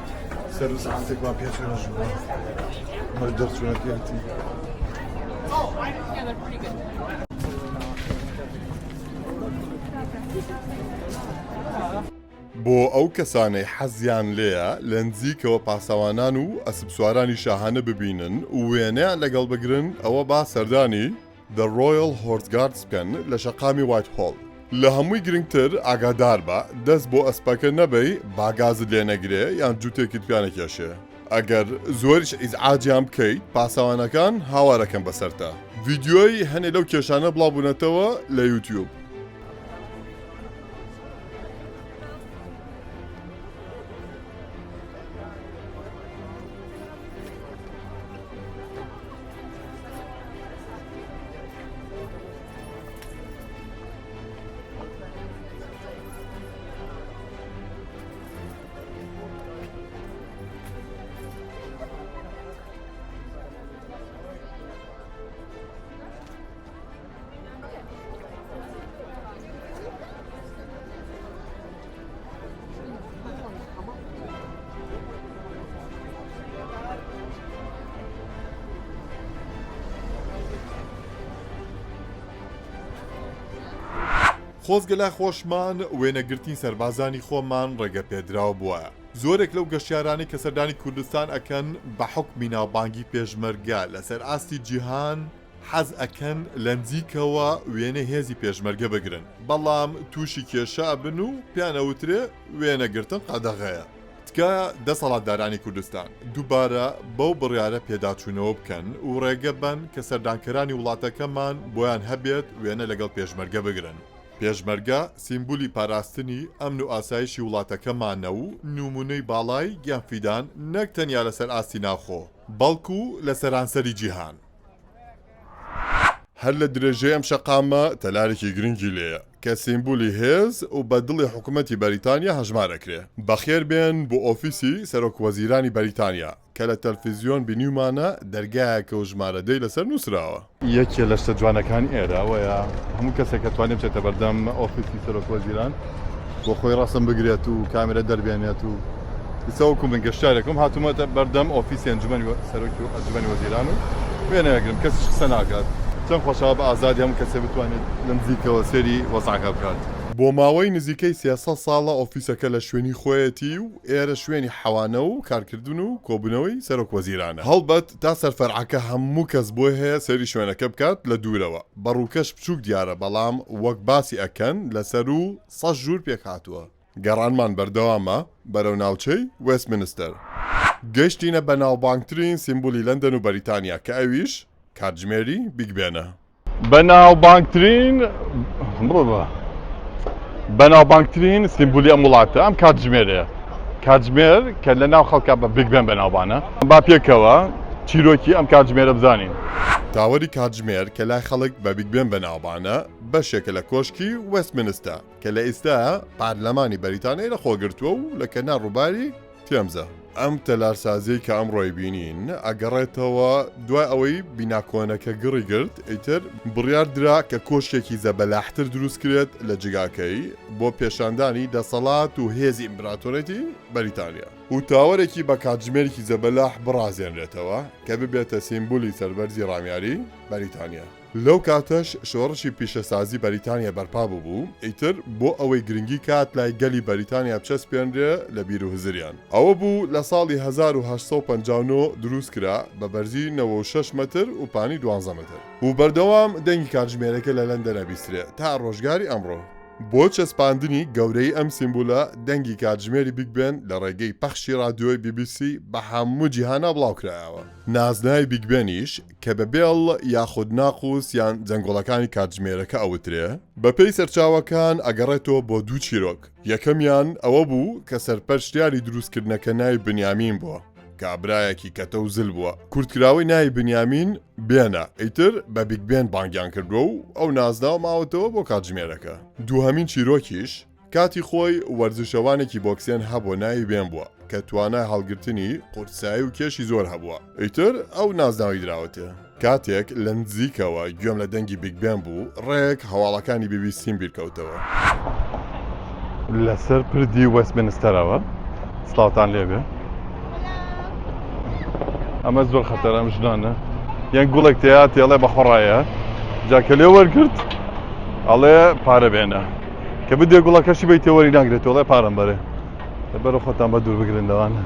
سەر و سەعاتێکمان پێچووە ژووە هەر دەرچوونەکەیەتی بۆ ئەو کەسانەی حەزیان لێیە لە نزیکەوە پاسەوانان و ئەسپسوارانی شاهانە ببینن و وێنەیان لەگەڵ بگرن ئەوە با سەردانی The Royal Horse Guards بکەن لە شەقامی Whitehall. لە هەمووی گرنگتر ئاگادار بە دەست بۆ ئەسپەکە نەبەی باگازت لێ نەگرێ یان جووتێکی پیانە کێشێ. ئەگەر زۆریش ئیزعاجیان بکەیت پاسەوانەکان هاوارەکەن بەسەرتا. ڤیدیۆی هەنێ لەو کێشانە بڵاوبوونەتەوە لە یوتیوب. خۆزگەلا خۆشمان وێنەگرتنی سەربازانی خۆمان ڕێگە پێدراوە بووە. زۆرێک لەو گەشتیارانی کە سەردانی کوردستان ئەکەن بە حکمی ناوبانگی پێشمەرگە لەسەر ئاستی جیهان حەز ئەکەن لە نزیکەوە وێنە هێزی پێشمەرگە بگرن، بەڵام تووشی کێشە بن و پیانەوترێ وێنەگرتن قەدەغەیە. تکایە دەسەڵاتدارانی کوردستان دووبارە بەو بڕیارە پێداچوونەوە بکەن و ڕێگە بن کە سەردانکەرانی وڵاتەکەمان بۆیان هەبێت وێنە لەگەڵ پێشمەرگە بگرن. پێشمەرگە سیمبولی پاراستنی ئەمن و ئاسایشی وڵاتەکەمانە و نمونەی باڵای گیانفیدان نەک تەنیا لەسەر ئاستی ناوخۆ بەڵکو لە سەرانسەری جیهان. هەر لە درێژەی ئەم شەقامە تەلارێکی گرنگی لێیە کە سیمبولی هێز و بە دڵی حکوومەتی بەریتانیا هەژمارەکرێ. بەخێر بێن بۆ ئۆفیسی سەرۆکوەزیرانی بەریتانیا کە لە تەلڤیزیۆن بینیومانە دەرگایەکە و ژمارەدەی لەسەر نووسراوە. یەکێ لە شتە جوانەکانی ئێرەوەیە هەموو کەسێک کە توانێت بچێتە بەردەم ئۆفیسی سەرۆکوەزیران بۆ خۆی ڕاستم بگرێت و کامێرە دەربێنێت و ئێستا من گەشتارێکم هاتوومەتە بەردەم ئۆفیسی ئەنجومەنی سەرۆکی ئەنجومەنی وەزیران و وێنەیەگرم کەسیش قسە ناکات. چەند خۆشەوە بە ئازادی هەموو کەسێ بتوانێت لە نزیکەوە سێری وەزعەکە بکات. بۆ ماوەی نزیکەی 300 ساڵە ئۆفیسەکە لە شوێنی خۆیەتی و ئێرە شوێنی حەوانە و کارکردن و کۆبوونەوەی سەرۆکوەزیرانە. هەڵبەت تا سەرفەرعەکە هەموو کەس بۆ هەیە سەری شوێنەکە بکات لە دوورەوە. بەڕووکەش بچووک دیارە بەڵام وەک باسی ئەکەن لەسەر و 100 ژوور پێک هاتووە. گەڕانمان بەردەوامە بەرەو ناوچەی وێستمینستەر. گەشتینە بە ناوبانگترین سیمبولی لەندەن و بەریتانیا کە ئەویش کاتژمێری بیگبێنە. بەناوبانگترین سیمبولی ئەم وڵاتە ئەم کاتژمێرەیە. کاتژمێر کە لە ناو خەڵکە بە بیگبێن بەناوبانە با پێکەوە چیرۆکی ئەم کاتژمێرە بزانین. تاوەری کاتژمێر کە لای خەڵک بە بیگبێن بەناوبانە بەشێکە لە کۆشکی وێستمینستە کە لە ئێستا پارلەمانی بەریتانیا لە خۆگرتووە و لە کەنار ڕووباری تێمزە. ئەم تەلارسازیی کە ئەمڕۆی بینین ئەگەڕێتەوە دوای ئەوەی بیناکۆنەکە گڕی گرت ئیتر بڕیار درا کە کۆشتێکی زەبەلاحتر دروستکرێت لە جگاکەی بۆ پێشاندانی دەسەڵات و هێزی ئیمپراتۆرەتی بەریتانیا و تاوەرێکی بە کاتژمێرێکی زەبەلاح بڕازێنرێتەوە کە ببێتە سیمبولی سەربەرزی ڕامیاری بەریتانیا. لەو کاتەش شۆڕشی پیشەسازی بەریتانیا بەرپا بوو ئیتر بۆ ئەوەی گرنگی کات لای گەلی بەریتانیا بچەسپێنرێ لە بیر و هزریان. ئەوە بوو لە ساڵی 1859 دروست کرا بە بەرزی 96 متر و پانی 12 متر و بەردەوام دەنگی کاتژمێرەکە لە لەندەنە بیسترێ تا ڕۆژگاری ئەمڕۆ. بۆ چەسپاندنی گەورەی ئەم سیمبولە دەنگی کاتژمێری بیگبێن لە ڕێگەی پەخشی رادیۆی BBC بە هەموو جیهانە بڵاوکرایەوە. نازنای بیگبێنیش کە بە بێڵ یاخود ناقوس یان جەنگۆڵەکانی کاتژمێرەکە ئەوترێ بە پێی سەرچاوەکان ئەگەڕێتەوە بۆ دوو چیرۆک. یەکەمیان ئەوە بوو کە سەرپەرشتیاری دروستکردنەکە ناوی بنیامین بووە کابرایەکی کەتە و زل بووە. کورتکراوی ناوی بنیامین بێنە ئیتر بە بیگبێن بانگیان کردووە و ئەو نازناو ماوەتەوە بۆ کاتژمێرەکە. دووهەمین چیرۆکیش کاتی خۆی وەرزشەوانێکی بۆکسێن هەبوو ناوی بێن بووە کە توانای هەڵگرتنی قورسایی و کێشی زۆر هەبووە ئیتر ئەو نازناوی دراوەتێ. کاتێک لە نزیکەوە گوێم لە دەنگی بیگبێن بوو ڕێک هەواڵەکانی BBC بیرکەوتەوە. لەسەر پردی وەستمینستەرەوە سڵاوتان لێبێ. ئەمە زۆر خەتەرە ئەم ژنانە یان گوڵێک تەیە تێڵێ بە خۆڕایە جاکە لێ وەرگرت ئەڵێ پارە بێنە کە بدێ گوڵەکەشی بەی تێوەری ناگرێتەوە ئەڵێ پارەم بەرێ لەبەرە خۆتان بە دوور بگرندەوانە.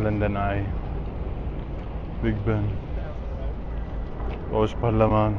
لەندەن ئای بیگبێن ئەوەش پەرلەمان.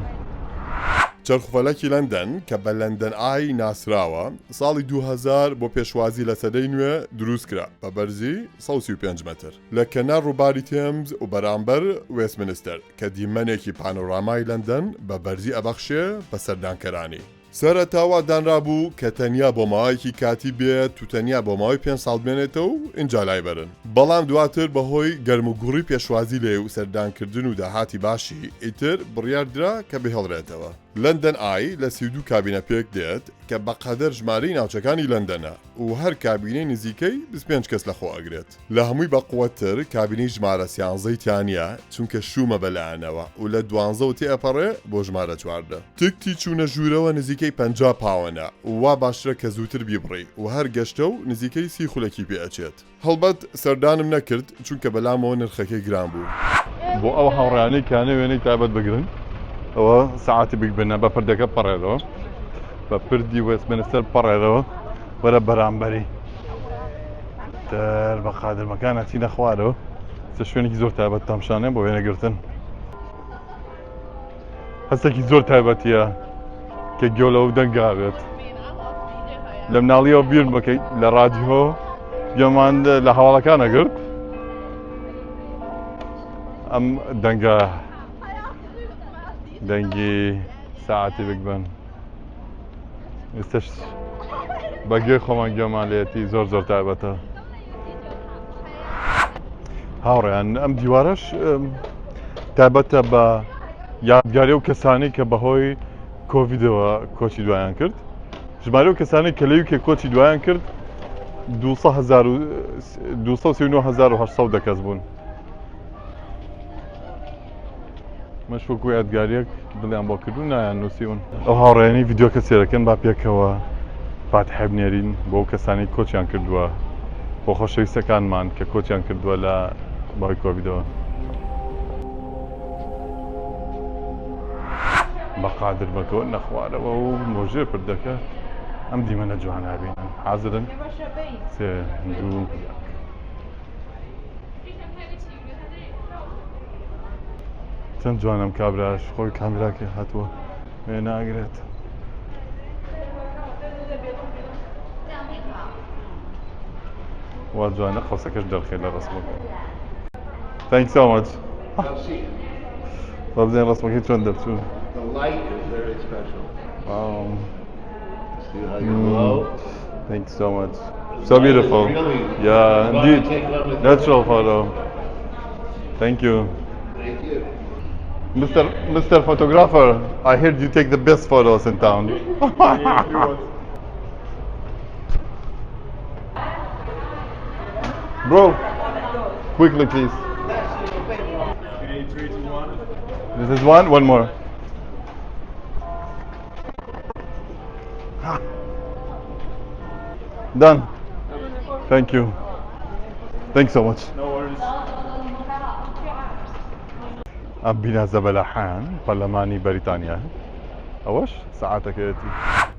چەرخفەلەکی لەندەن کە بە لەندەن ئای ناسراوە ساڵی 2000 بۆ پێشوازی لە سەدەی نوێ دروست کرا بە بەرزی 135 متر لە کەنار ڕووباری تێمز و بەرامبەر وێستمینستەر کە دیمەنێکی پانۆرامای لەندەن بە بەرزی ئەبەخشێ بە سەردانکەرانی. سەرەتاوا دانرابوو کە تەنیا بۆ ماوەیەکی کاتی بێت و تەنیا بۆ ماوەی 5 ساڵ بێنێتەوە و اینجا لای بەرن. بەڵام دواتر بەهۆی گەرموگوڕی پێشوازی لێ و سەردانکردن و داهاتی باشی ئیتر بڕیاردرا کە بهێڵرێتەوە. لەندەن ئای لە 32 کابینە پێک دێت کە بەقەدەر ژمارەی ناوچەکانی لەندەنە و هەر کابینەی نزیکەی 25 کەس لەخۆ ئەگرێت. لە هەمووی بەقوەتر کابینەی ژمارە 13 تیانە چونکە شومە بەلایەنەوە و لە 12 تێئەپەڕێ بۆ ژمارە 14. تکتی چوونە ژوورەوە نزیکەی 50 پاوەنە وا باشترە کە زووتر بیبڕی و هەر گەشتە و نزیکەی 30 خولەکی پێ ئەچێت. هەڵبەت سەردانم نەکرد چونکە بەلامەوە نرخەکەی گران بوو. بۆ ئەو هاوڕێیانەی کانە وێنەی تایبەت بگرن ئەوە سەعاتی بیگبێنە بە پردەکە پەڕێتەوە بە پردی وێستمینستەر پەڕێرەوە وەرە بەرامبەری تر بە قادرمەکانە چینە خوارەوە چە شوێنێکی زۆر تایبەت تامشانێ بۆ وێنەگرتن هەستێکی زۆر تایبەتیە کە گۆلە و دەنگاوێت لە مناڵیەوە بیر بکەیت لە رادیۆ گوێمان لە هەواڵەکانە گرت ئەم دەنگە دەنگی ساعتی بگبن ئێستش بەگوێ خۆمان گوێمان لێتی زۆر زۆر تایبەتە هاوڕێیان ئەم دیوارەش تایبەتە بە یادگاری و کەسانی کە بەهۆی کۆڤیدەوە کۆچی دوایان کرد ژمارە و کەسانی کە لەوکێ کۆچی دوایان کرد 239,800 کەس بوون مەش وەکو یادگاریەک دڵیان بۆ کردو نایان نووسیون ئەو هاوڕێنی ڤیدیۆکە سێرەکەن با پێکەوە فاتحە بنێرین بۆ کەسانی کۆچیان کردووە بۆ خۆشەویستەکانمان کە کۆچیان کردووە لە بەهۆی کۆڤیدەوە بەقادر بەکەوە نەخوارەوە و مۆژێ پردەکە ئەم دیمەنە جوانابینن حازرن سێ دوو چەند جوانم کابراش خۆی کامراکە هاتووە وێ ناگرێت وا جوانە قەوسەکەش دەرخێت لە ڕسمەکە Thank you so much. بەبزێن ڕسمەکەی چۆن دەرچوو The light is very special. Wow. See how you glow? Thank you so much. So beautiful. Yeah, indeed. Natural photo. Thank you. Thank you. Mr. Photographer, I heard you take the best photos in town. Bro, quickly please. This is one more. Done. Thank you. Thanks so much. No worries. بنا زبلحان برلماني بريطانيا ئەوەش ساعاتەکەیەتی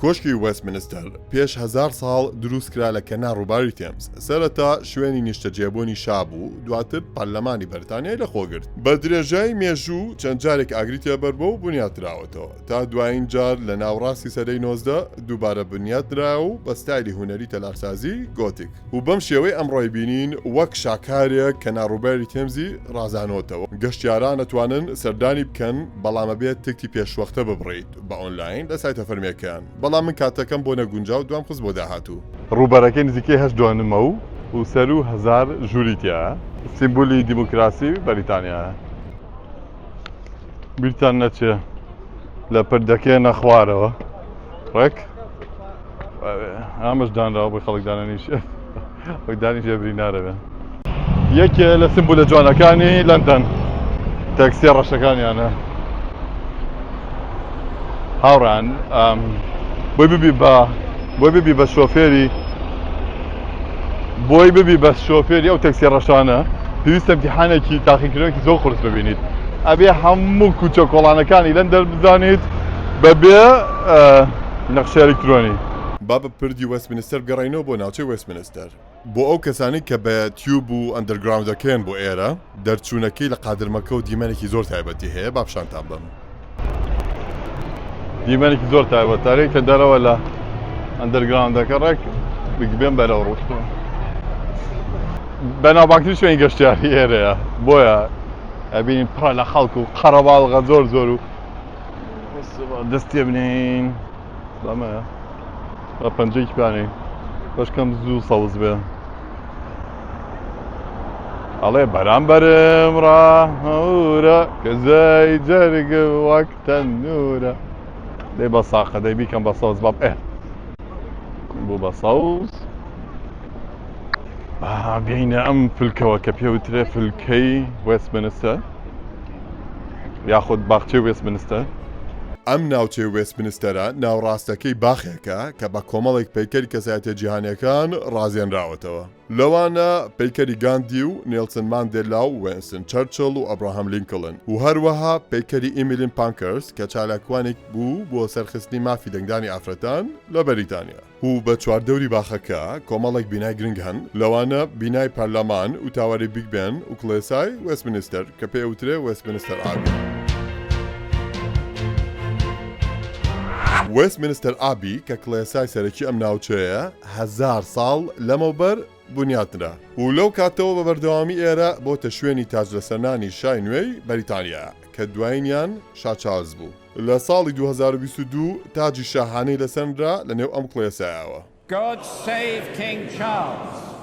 کۆشکی وەستمینستەر پێش 1000 ساڵ دروستکرا لە کەنار ڕووباری تێمز سەرەتا شوێنی نیشتەجێبوونی شابوو دواتر پەرلەمانی بەریتانیای لەخۆگرت بە درێژای مێژوو چەند جارێک ئاگریتە بەر بۆ و بنیاتراوەتەوە تا دوایین جار لە ناوڕاستی سەدەی 19 دووبارە بنیاترا و بە ستایلی هونەری تەلارسازی گۆتیک و بەم شێوەی ئەمڕۆی بینین وەک شاکارێک کە ناڕووباری تێمزی ڕازانۆتەوە گەشتیاران ئەتوانن سەردانی بکەن بەڵامە بێت تکتی پێشوەختە ببڕیت بە ئۆنلاین لە سایتە فەرمیەکان بەڵام من کاتەکەم بۆ نەگونجاو دوام خست بۆ داهاتوو ڕووبەرەکەی نزیکەی 8 دوانمە و سەر و 1000 ژووریتە سیمبولی دیموکراسی بەریتانیا بیرتان نەچێ لە پردەکەی نەخوارەوە ڕێک ئامەش دانراوە بۆی خەڵک دانەنیش خۆی دانیشێ بری نارەبێ یەکێ لە سیمبولە جوانەکانی لەندەن تەکسیە ڕەشەکانیانە هاوڕان بۆی ببی بە شۆفێری ئەو تەکسی ڕەشانە پێویستە ئیمتیحانێکی تاقیکردنێکی زۆر قورس ببینیت ئەبێ هەموو کوچە کۆڵانەکانی لەندەن بزانیت بەبێ نەخشە ئەلکترۆنی با بە پردی وەستمینستەر گەڕینەوە بۆ ناوچەی وەستمینستەر بۆ ئەو کەسانی کە بە تیوب و ئەندەرگراوندەکەن بۆ ئێرە دەرچوونەکەی لە قادرمەکە و دیمەنێکی زۆر تایبەتی هەیە با پیشانتان بم دیمەنێکی زۆر تایبەتارەی کە دەرەوە لە ئەندەرگراوندەکە ڕێک بگبێن بەرەو ڕووتەوە بەناوبانگترین شوێنی گەشتیاری ئێرەیە بۆیە ئەبینین پڕە لە خەڵک و قەرەباڵغە زۆر و دەستێ بنین لەمەیە بە پەنجەیەکی پانەی بەشکەم زوو سەوز بێ ئەڵێ بەرامبەرم ڕاهەورە کەزای جەرگە وەک تەنورە دەی بە ساقە دەی بیکەم بە سەوز بەڵ بوو بە سەوز بینە ئەم فلکەوە کە پێوترێ فلکەی وێستمینستەر یاخود باخچەی وێستمینستەر ئەم ناوچەی وێستمینستەرە ناوڕاستەکەی باخێکە کە بە کۆمەڵێک پەیکەری کەسایەتیە جیهانیەکان ڕازێنراوەتەوە. لەوانە پەیکەری گاندی و نێلسن ماندێلا و وێنستن چەرچڵ و ئەبراهام لینکڵن و هەروەها پەیکەری ئیمیلین پانکەرس کە چالاکوانێک بوو بۆ سەرخستنی مافی دەنگدانی ئافرەتان لە بەریتانیا. و بە چواردەوری باخەکە کۆمەڵێک بینای گرنگ هەن، لەوانە بینای پەرلەمان و تاواری بیگ بێن و کڵێسای وێستمینستەر کە پێوترێ وێستمینستەر ئابی. وێستمینستەر ئابی کە کڵێسای سەرەکی ئەم ناوچەیە 1000 ساڵ لەمەوبەر بنیاترا و لەو کاتەوە بە بەردەوامی ئێرە بۆتە شوێنی تاجلەسەرنانی شای نوێی بەریتانیا کە دوایینیان شا چارلز بوو. لە ساڵی 2022 تاجی شاهانەی لەسەندرا لە نێو ئەم کڵێسایەوە. God save King Charles.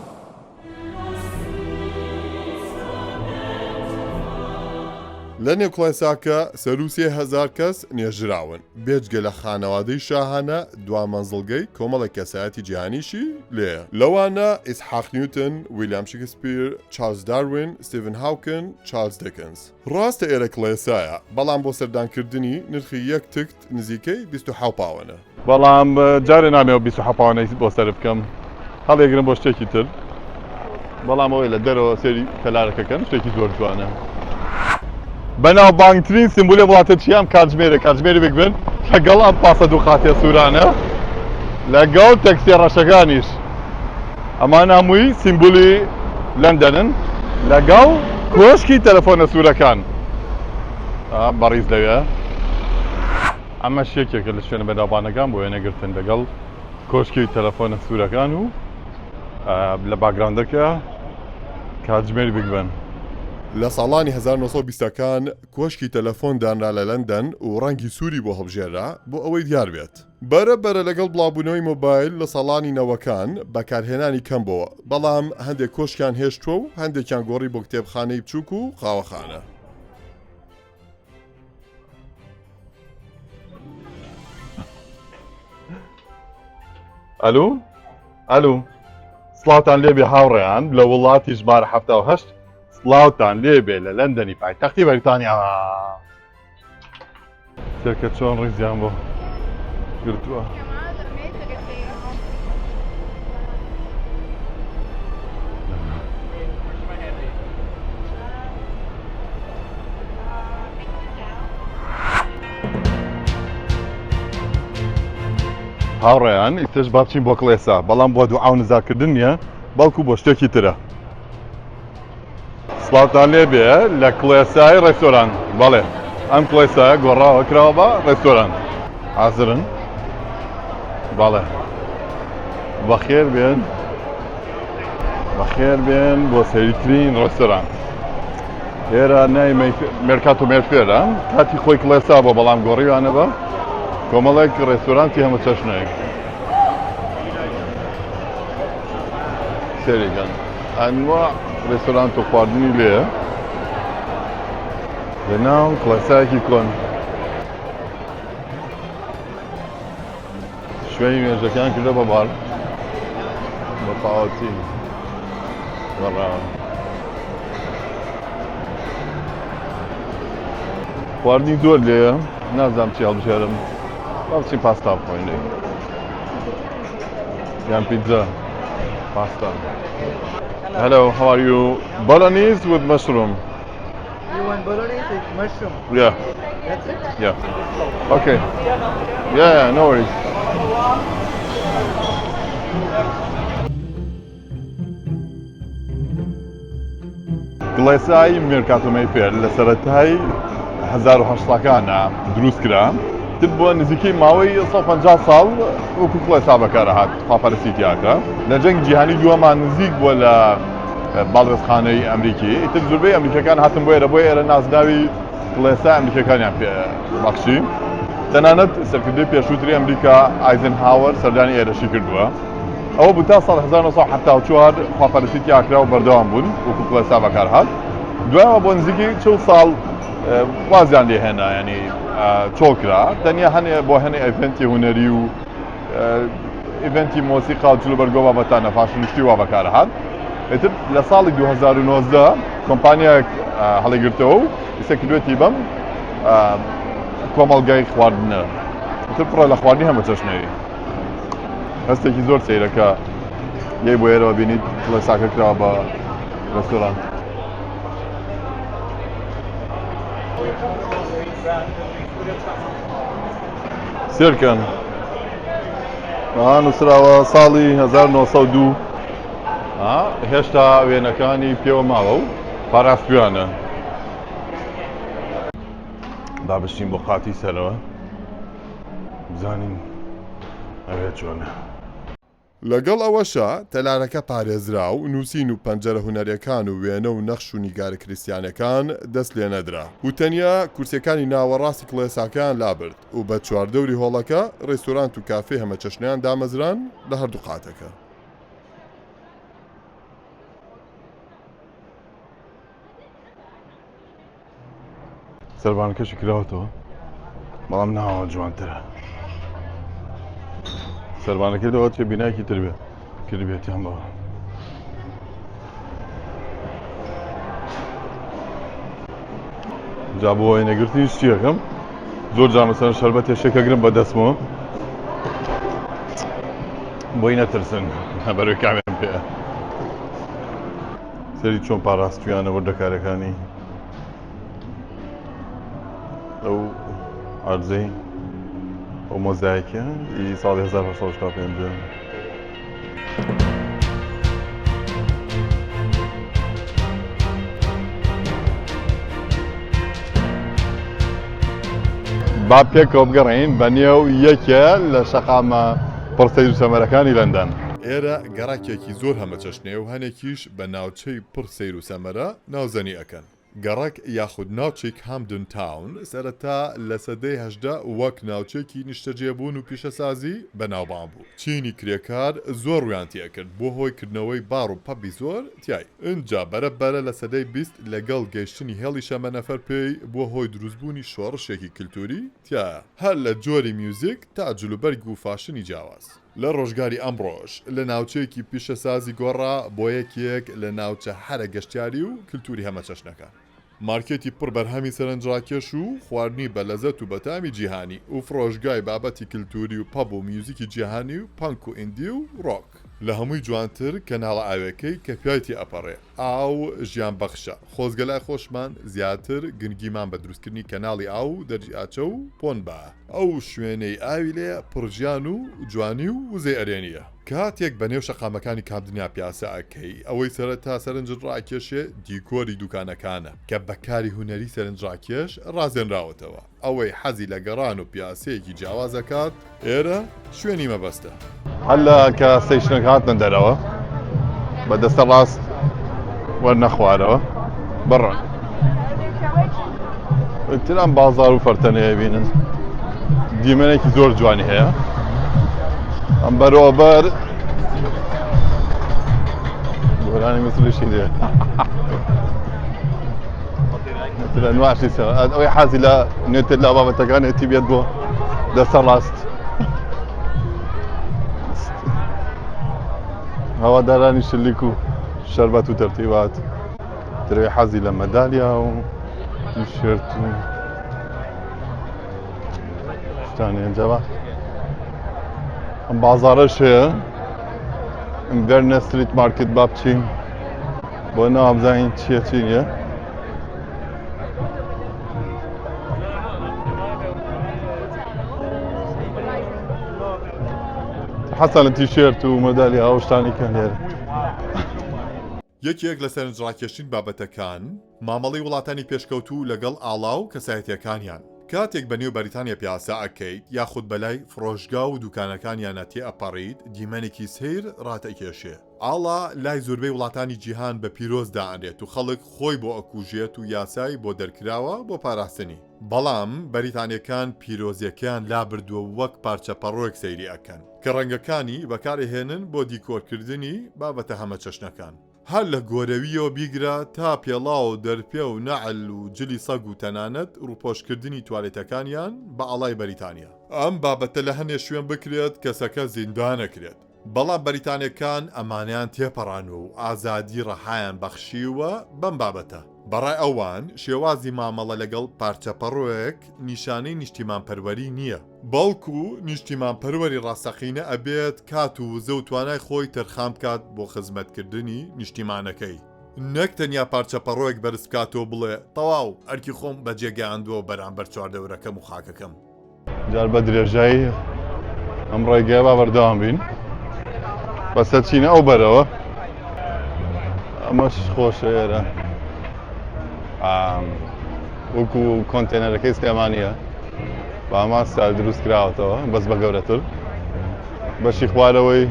لە نێو کڵێساکە سەر و 3000 کەس نێژراون بێجگە لە خانەوادەی شاهانە دوا مەنزڵگەی کۆمەڵێک کەسایەتی جیهانیشی لێیە. لەوانە ئیسحاق نیوتن، ویلیام شکسپیر، چارلز داروین، ستیڤن هاوکن، چارلز دیکنز. ڕاستە ئێرە کڵێسایە بەڵام بۆ سەردانکردنی نرخی یەک تکت نزیکەی 27 پاوەنە. بەڵام جارێ نامێەوە 27 پاوەنەی بۆ سەر بکەم هەڵێگرم بۆ شتێکی تر، بەڵام ئەوەی لە دەرەوە سێری کەلارەکەکەن شتێکی زۆر جوانە. بەناو بانگترین سیمبولە وڵاتە چیام کاتژمێری بگبن لەگەڵ ئەم پاسە دوو خاتیە سوورانە لەگەڵ تەکسی ڕەشەکانیش ئەمان هەمووی سیمبولی لەندەنن لەگەڵ کۆشکی تەلەفۆنە سوورەکان بەڕیز لەوێ. ئەمە شێکێکە لە شوێنە بەناوبانەکان بۆ وێنەگرتن لەگەڵ کۆشکی تەلەفۆنە سوورەکان و لە باگراوندەکە کاتژمێری بگبن. لە ساڵانی 1920ەکان کۆشکی تەلەفۆن دانرا لە لەندەن و ڕەنگی سووری بۆ هەڵبژێرا بۆ ئەوەی دیار بێت. بەرەبەرە لەگەڵ بڵاوبوونەوەی مۆبایل لە ساڵانی نەوەکان بەکارهێنانی کەم بووە، بەڵام هەندێک کۆشکیان هێشتووە و هەندێکیان گۆڕی بۆ کتێبخانەی بچووک و قاوەخانە. ئەلو؟ ئەلو؟ سڵاوتان لێبێ هاوڕێیان لە وڵاتی ژمارە 78 سڵاوتان لێبێ لە لەندەنی پایتەختی بەریتانیا. سێرکە چۆن ڕیزیان بۆ گرتووە. هاوڕێیان ئیترش با بچین بۆ کڵێسا، بەڵام بۆ دوعا و نزاکردن نییە بەڵکو بۆ شتێکی ترە. سڵاوتان لێبێ لە کڵێسای ڕێستۆران. بەڵێ ئەم کڵێسایە گۆڕاوە کراوە بە ڕێستۆران. حازرن؟ بەڵێ بەخێر بێن بۆ سەریترین ڕێستۆران. ئێرە نای مێرکاتۆ مێرفێرە کاتی خۆی کڵێسا بۆ بەڵام گۆڕیوانە بە کۆمەڵێک ڕێستۆرانتی هەموو چەشنەیەک سێریگەن ئەنوا ڕێستۆران و خواردنی لێە لەناو کڵێسایەکی کۆن. شوێنی مێژەکان کردە بە بار بە پاوەتی بەڕاوە. خواردنی زۆر لێە، نازانم چی هەڵبژێرم، با بچین پاستا بخۆین یان پیتزا. Pasta. Hello, how are you? Bolognese with mushroom. You want bolognese with mushroom? Yeah. That's it? Yeah. Okay. Yeah, no worries. کڵێسای مێرکاتۆ مەیفێر لە سەرەتای 1800ەکانە دروست کرا. تب بۆ نزیکەی ماوەی 150 ساڵ وەکو کڵێسا بەکارەهات خواپەرستی تیاکە. لە جەنگ جیهانی دووەمان نزیک بووە لە باڵێزخانەی ئەمریکی. ئیتر زۆربەی ئەمریکەکان هاتن بۆ ئێرە، بۆ ئێرە نازناوی کڵێسا ئەمریکەکانیان پێ بەخشی. تەنانەت سەرکردەی پێشووتری ئەمریکا ئایزنهاوەر سەردانی ئێرەشی کردووە. ئەوە بوو تا ساڵ 1974 خواپەرستی تیاکرا و بەردەوام بوون وەکو کڵێسا بەکارهات. دوایەوە بۆ نزیکی 40 ساڵ وازیان لێ هێنا، ینی چۆکرا تەنیا هەنێ بۆ هەنێ ئەڤنتی هونەری و ئیڤنتی مۆسیقا و جلو بەرگۆ بابەتانە فاشنشتی وا بەکارهات. ئیتر لە ساڵی 2019 کۆمپانیایەک هەڵیگرتەوە و ئیسە کردوێتی بەم کۆمەڵگای خواردنە تر پڕە لە خواردنی هەمە چەشنەوەی هەستێکی زۆر سەیرەکە یەی بۆ ئێرەوە بینیت کڵێساکە کراوە بە ڕێستۆران سێرکەن نووسراوە ساڵی 1902 هێشتا وێنەکانی پێوە ماوە و پاراستویانە با بشین بۆ قاتی سەرەوە بزانین ئەوێ چۆنە لەگەڵ ئەوەشە تەلارەکە پارێزرا و نووسین و پەنجەرە هونەریەکان و وێنە و نەخش و نیگارە کریسیانەکان دەست لێ نەدرا و تەنیا کورسەکانی ناوەڕاستی کڵێساکان لابرد و بە چواردەوری هۆڵەکە ڕێستۆرانت و کافێ هەمە چەشنیان دامەزران لە هەردوو قاتەکە سەربانەکەشی کراوەتەوە بەڵام ناوە جوانترە سەربانەکە دەوە چێ بینایەکی تر بێت کردبێتیان بەوە جا بۆ وێنەگرتنی شتیەکەم زۆر جا مەسەڵەن شەربەت هێشتێکەگرم بە دەستمەوە بۆی نەترسن بەروی کامیان پێە سەری چۆن پاراستویانە وەردەکارەکانی ئەو ئارزەی ئەو مۆزایەکە ساڵی 1975 با پێکەوە بگەڕین بە نێو یەکێ لە شەقامە پڕسەیر و سەمەرەکانی لەندەن ئێرە گەڕاکێکی زۆر هەمە چەشنێ و هەنێکیش بە ناوچەی پڕ سەیر و سەمەرە ناوزەنی ئەکەن گەڕک یاخود ناوچەی هامدن تاون سەرەتا لە سەدەی هەژدا وەک ناوچێکی نیشتەجێبوون و پیشەسازی بەناوبان بوو چینی کرێکار زۆر ڕویانتیە کرد بۆ هۆی کردنەوەی باڕ و پەبی زۆر تیای اینجا بەرەبەرە لە سەدەی 20 لەگەڵ گەیشتنی هێڵی شەمە نەفەر پێی بۆ هۆی دروستبوونی شۆڕشێکی کللتوری تایە هەر لە جۆری میوزیک تا جلوبەرگ و فاشنی جیاواز لە ڕۆژگاری ئەمڕۆژ لە ناوچەیەکی پیشەسازی گۆڕا بۆ یەکێک لە ناوچە هەرە گەشتیاری و کللتوری هەمە چەشنەکان مارکێتی پڕ بەرهەمی سەرنجڕاکێش و خواردنی بە لەزەت و بەتامی جیهانی و فرۆژگای بابەتی کللتوری و پەب و میوزیکی جیهانی و پانک و ئیندی و ڕۆک لە هەمووی جوانتر کەناڵە ئاوێکەی کە پیاتی ئەپەڕێ ئاو ژیان بەخشە خۆزگەلای خۆشمان زیاتر گنگیمان بە دروستکردنی کەناڵی ئاو دەرجیاچە و پۆن بە ئەو شوێنەی ئاوی لێ پڕژیان و جوانی و وزەی ئەرێنیە کاتێک بە نێو شەقامەکانی کابدنیا پیاسە ئەکەی ئەوەی سەرەتا سەرنجڕاکێشێ دیکۆری دوکانەکانە کە بەکاری هوەری سەرنجڕاکێش ڕازێنراوەتەوە ئەوەی حەزی لە گەڕان و پیاسەیەکی جیاوازەکات ئێرە شوێنی مەبەستە هەلە کە سەیشنەکە هاتنە دەرەوە بە دەستە ڕاست وەرنەخوارەوە بڕن تران بازار و فەرتەنەیە بینن دیمەنێکی زۆر جوانی هەیە ئەم بەرۆبەر گۆرانی مسلشی دێ نواشی ئەوەی حەزی لە نوێتر لە بابەتەکانێتی بێت بۆ دەستە ڕاست هەوادارانی شلیک و شەربەت و تەرتیبات ترێ حەزی لە مەدالیا و تیشێرت و شتانی ئەنجەوە ئەم بازارەش هەیە ئەمبەرنە ستریت مارکت با بچین بۆ نابزانین چییە چی نییە حەسەن لە تیشێرت و مەدالیا ئەو شتانی کە لێرە یەکێک لە سەرنجڕاکێشتن بابەتەکان مامەڵی وڵاتانی پێشکەوتوو لەگەڵ ئاڵا و کەسایەتیەکانیان کاتێک بەنێو بەریتانیا پیاسە ئەکەیت یاخود بەلای فرۆژگا و دوکانەکانیانە تێ ئەپەڕیت دیمەنێکی سیر ڕاتەکێشێ ئاڵا لای زۆربەی وڵاتانی جیهان بە پیرۆزدا ئەنرێت و خەڵک خۆی بۆ ئەکوژێت و یاسای بۆ دەرکراوە بۆ پاراستنی بەڵام بەریتانیەکان پیرۆزیەکان لابردووە وەک پارچە پەڕۆیەک سەیری ئەکەن کە ڕەنگەکانی بەکارهێنن بۆ دیکۆرکردنی بابەتە هەمە چەشنەکان هەر لە گۆرەویەوە بیگرە تا پێڵا و دەرپێ و نەعل و جلی سەگ و تەنانەت ڕووپۆشکردنی توالێتەکانیان بە ئاڵای بەریتانیا ئەم بابەتە لە هەنێ شوێن بکرێت کەسەکە زیندانەکرێت بەڵام بەریتانیەکان ئەمانیان تێپەڕان و ئازادی ڕەحایان بەخشیوە بەم بابەتە بەڕای ئەوان شێوازی مامەڵە لەگەڵ پارچەپەڕۆیەک نیشانەی نیشتیمان پەروەری نییە بەڵکو نیشتیمان پەروەری ڕاستەقینە ئەبێت کات و وزە و توانای خۆی تەرخام بکات بۆ خزمەتکردنی نیشتیمانەکەی نەک تەنیا پارچەپەڕۆیەک بەرز بکاتەوە بڵێ تەواو ئەرکی خۆم بەجێگەیاندووە بەرامبەر چواردەورەکەم و خاکەکەم جار بە درێژایی ئەم ڕێگەیە با بەردەوام بین بەسە چینە ئەو بەرەوە ئەمەش خۆشە ئێرە وەکو کۆنتێنەرەکەی سلێمانیە بە ئەما سال دروست کراوەتەوە بەس بە گەورەتر بەشی خوارەوەی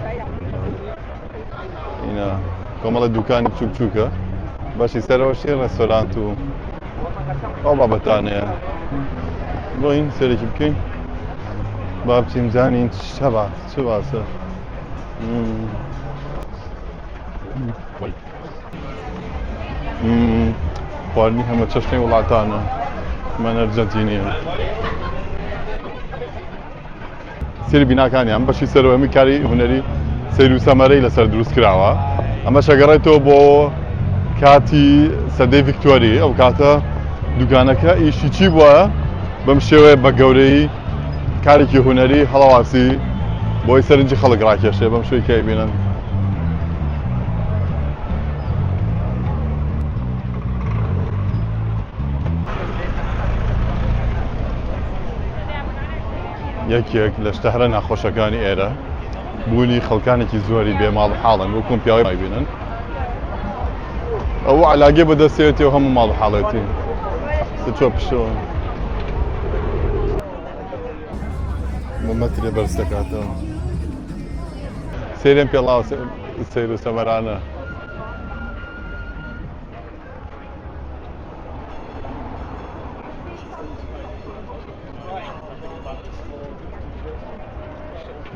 کۆمەڵە دوکانی بچووک بچووکە بەشی سەرەوەشی ڕێستۆرانت و ئەو بابەتانەیە بۆین سەرێکی بکەین با بچین زانین چ باسە خواردنی هەمە چەشنەی وڵاتانە من ئەرجەنتینیە سێری بیناکانیان بەشی سەرەوەمی کاری هونەری سیر و سەمەرەی لەسەر دروست کراوە ئەمە شەگەڕێتەوە بۆ کاتی سەدەی ڤیکتۆری ئەو کاتە دوکانەکە ئیشی چی بووە بەم شێوەیە بە گەورەی کارێکی هونەری هەڵەواسی بۆی سەرنجی خەڵک ڕاکێشێ بەم شوێی کە بینن یەکێک لە شتەهرە ناخۆشەکانی ئێرە بوونی خەڵکانێکی زۆری بێماڵ حاڵن بۆ کۆم پیاوی بینن ئەو علاگێ بەدەستێتی و هەموو ماڵ حاڵێتی چۆ پشەوە مەترێ بەرز دەکاتەوە سێرێن پێڵاو سەیر و سەمەرانە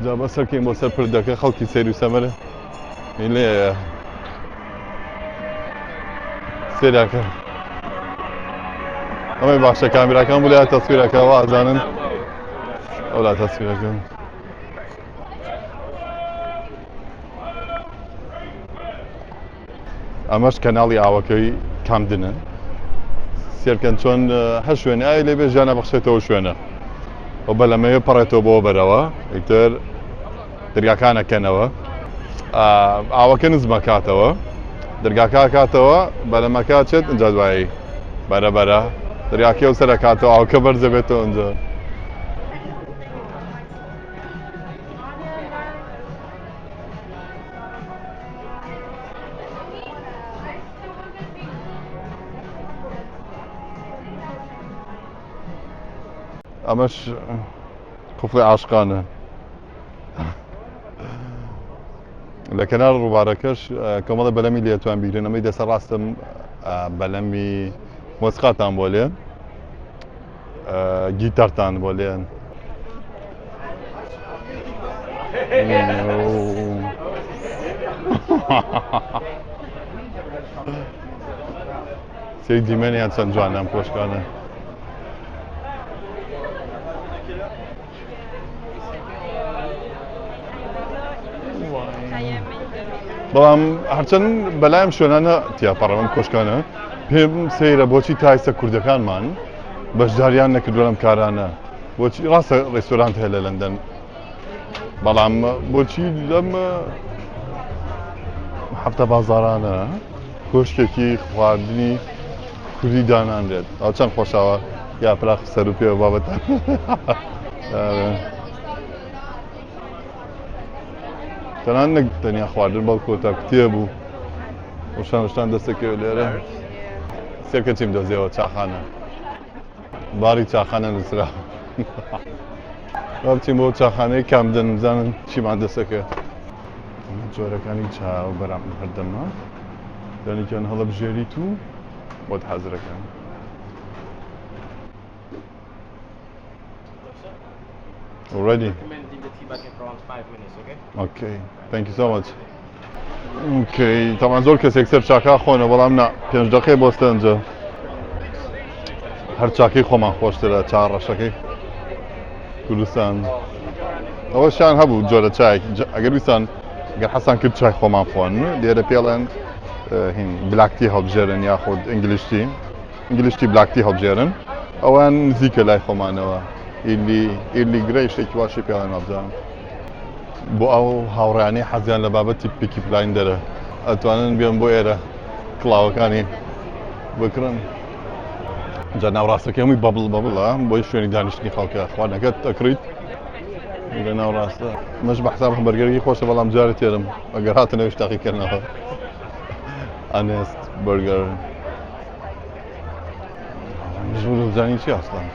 جا بە سەرکەین بۆ سەر پردەکە خەڵکی سەیر و سەمەرە لێ سێراکە ئەمەی باشە کامیراکان بوو لە تەسویرەکەەوە ئازانن ئەو لا تەسویرەکە ئەمەش کەناڵی ئاوەکەی کامدنە سێرکەن چۆن هەر شوێنە ئای لێبێ ژیانە بەخشێتەوە شوێنە ئەو بەلەمەوێ پەڕێتەوە بۆ بەرەوە ئیتر دەرگاکانەکەنەوە ئاوەکە نزمە کاتەوە دەرگاکە کاتەوە بەلەمەکە چێت ئەنجا دوایی بەرەبەرە دەرگاکە و سەرە کاتەوە ئاوکە بەرزە بێتەوە ئەنجا ئەمەش قوفڵی عاشقانە لە کەنار ڕووبارەکەش کۆمەڵە بەلەمی لێتوان بیگرن ئەمەی دەسەر ڕاستم بەلەمی مۆسقاتان بۆ لێن گیتارتان بۆ لێن سێ دیمەنیان چەند جوانە پۆشکانە بەڵام هەرچەند بەلایم شوێنانە تیاپەڕەوەم کۆشکانە پێم سەیرە بۆچی تایسە کوردەکانمان بەشداریان نەکردووە لەم کارانە بۆچی ڕاستە ڕێستۆرانت هەیە لە لەندەن بەڵام بۆچی لەم هەفتە بازارانە کۆشکێکی خواردنی کوردی دانانرێت ئەو چەند خۆشاوە یا پراخ سەر و پێوە بابەتان تەنان نەک تەنیا خواردن بەڵکو تا کتێبوو وشان دەستەکەوێت لێرە سێرکە چیم دۆزیەوە چاخانە باری چاخانە نووسرا بچین بۆ چاخانەی کامدن بزانن چیمان دەستەکەوێت جۆرەکانی چاو بەرام هەردەمە دانیکیان هەڵە بژێریت و بۆت حەزرەکەن Already? Recommending the tea bag in around 5 minutes, okay? Okay, thank you so much. Okay, طبعا زۆر کەسێک سەر چاکا خۆنە بەڵام نا 5 دقیقەی بۆستە ئەنجا هەر چاکەی خۆمان خۆشترە چا ڕەشەکەی کوردستان ئەوەشیان هەبوو جۆرە چای ئەگەر ویستان گەر حەسان کرد چای خۆمان خۆن لێرە پێڵێن هین بلاکتی هەڵبژێرن یاخود ئینگلیشتی بلاکتی هەڵبژێرن ئەوان نزیکە لای خۆمانەوە ئیرلی گرەی شتێکی واشی پێیان نابزانم بۆ ئەو هاوڕیانەی حەزیان لە بابەتی پیکی بلایندەرە ئەتوانن بێن بۆ ئێرە کڵاوەکانی بکڕن جا ناوڕاستەکە هەمووی بەبڵە بۆی شوێنی دانیشتنی خەڵکە خواردنەکەت ئەکڕیت لە ناوڕاستە مەش بە حساب هەمبەرگەرێکی خۆشە بەڵام جارێت تێرم ئەگەر هاتە نەوێش تاقیکردنەوە ئەنێست بەرگەر مژبوور بزانین چی ئەسڵان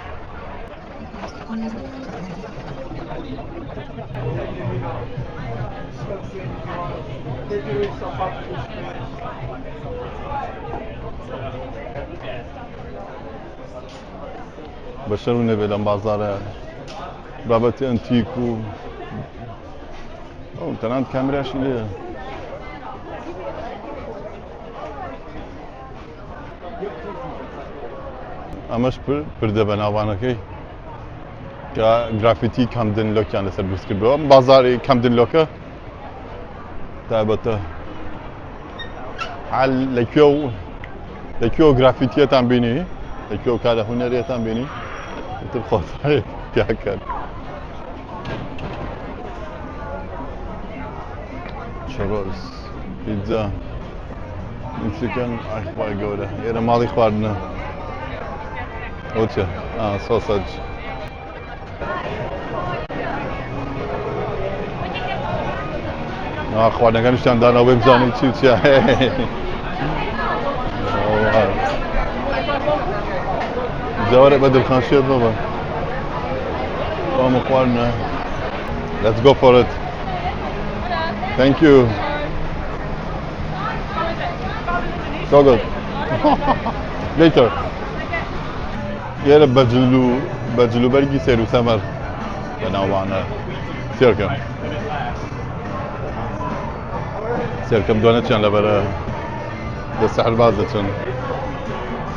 بەشەر و نەبێ لەم بازارە بابەتی ئەنتیک و ئەو تەنانەت کامێراشی لێیە ئەمەش پردە بە ناوانەکەی کە گرافیتی کامدن لۆکیان لەسەر دروست کردەوە بازاری کامدن لۆکە تایبەتە حال لەکوێ گرافیتیەتان بینی لەکوێ کارە هونەرێتان بینی تر خۆتای پیاکەن چۆرۆس پیتزا میکسیکن ئاخوای گەورە ئێرە ماڵی خواردنە ئەو چە سۆسەج خواردنەکانیشتان دانەوە بێ بزانین چی چیە جوارە بە دڵخۆشیت ببە ئەومە خواردنە let's go for it thank you so good later ئێرە بەجلوبەرگی سێر و سەمەر لە ناوانە سێرکەم دوانەتیان لەبەرە دەستە هەرباز دەچن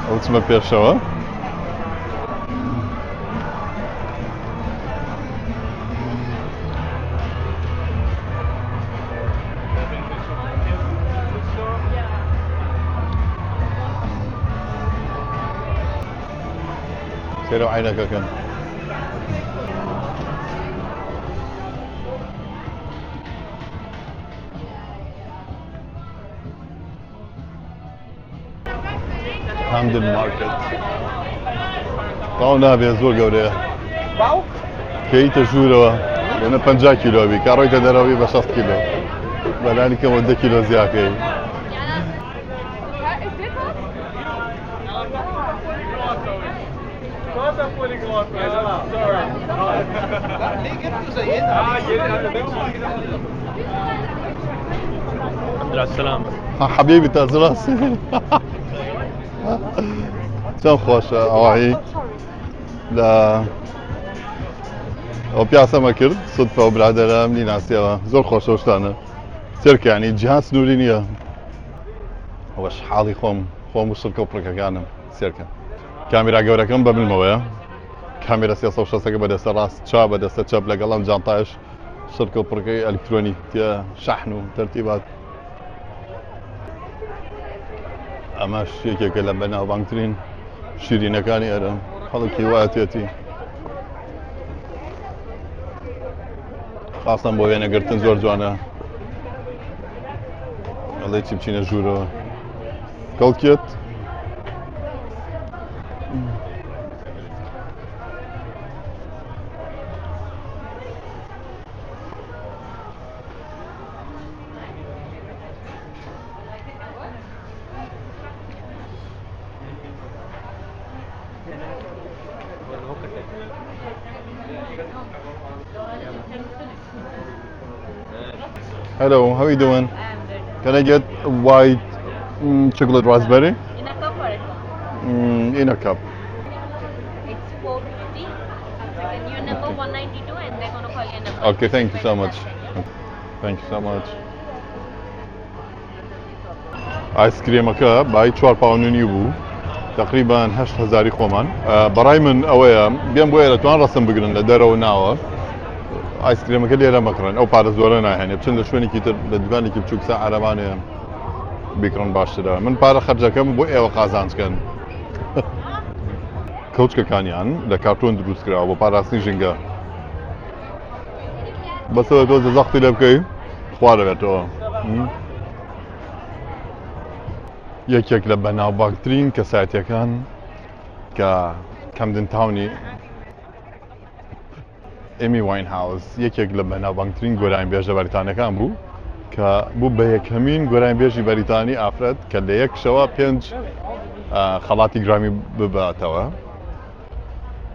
ئەو چمە پێشەوە سيروا عينك كان Camden Market طاونا بيزور قولي كيت جوروا لأن 50 كيلو بي كارويتا دراوي ب 6 كيلو بلاني كم 2 كيلو زياكي الحمد لله السلامة حبيبي تاز راسي چەند خۆشە ئەوەی لە ئەو پیاسەمە کرد سودپە و برادەرە منی ناسیەوە زۆر خۆشە شتانە سێرکانی جیهان سنووری نییە ئەوەش حاڵی خۆم و شڵکە و پڕەکەکانم سێرکە کامیرا گەورەکەم بە بنمەوەیە کامیرا 360ەکە بەدەستە ڕاست چا بەدەستە چەپ لەگەڵام جانتایش شڵکە و پڕەکەی ئەلکترۆنی تیا شەحن و تەرتیبات ئەمەش یەکێکە لە بەناوبانگترین شیرینەکانی ئێرە خەڵکی وایەتێتی خاستان بۆ وێنەگرتن زۆر جوانە ئەڵێ چی بچینە ژوورەوە کەڵکێت Hello, how are you doing? Can I get a white chocolate raspberry? In a cup or a cup? In a cup. It's 450. And your number 192 and they're going to call your number. Okay, thank you so much. Thank you so much. آیس کریمەکە بای 4 پاونی بوو تقریبا 8000 خۆمان بەڕای من ئەوەیە بێم بۆ ئێرە توان ڕەسم بگرن لە دەرەوە ناوە آیس کریمەکە لێرە مەکڕن ئەو پارە زۆرە ناهێنێ بچن لە شوێنێکی تر لە دوکانێکی بچووک سا عەرەبانەیە بیکڕن باشترە من پارە خەرجەکەم بۆ ئێوە قازانجکەن کەوچکەکانیان لە کارتۆن دروست کراوە بۆ پاراستنی ژینگە بەسەوە تۆ زەختی لێ بکەی خوا دەبێتەوە یەکێک لە بەناوبانگترین کەسایەتیەکان کە کەمدن تاونی ئێمی واینهاوس یەکێک لە بەناوبانگترین گۆرانی بێژە بەریتانیەکان بوو کە بوو بە یەکەمین گۆرانی بێژی بەریتانی ئافرەت کە لە یەک شەوە 5 خەڵاتی گرامی بباتەوە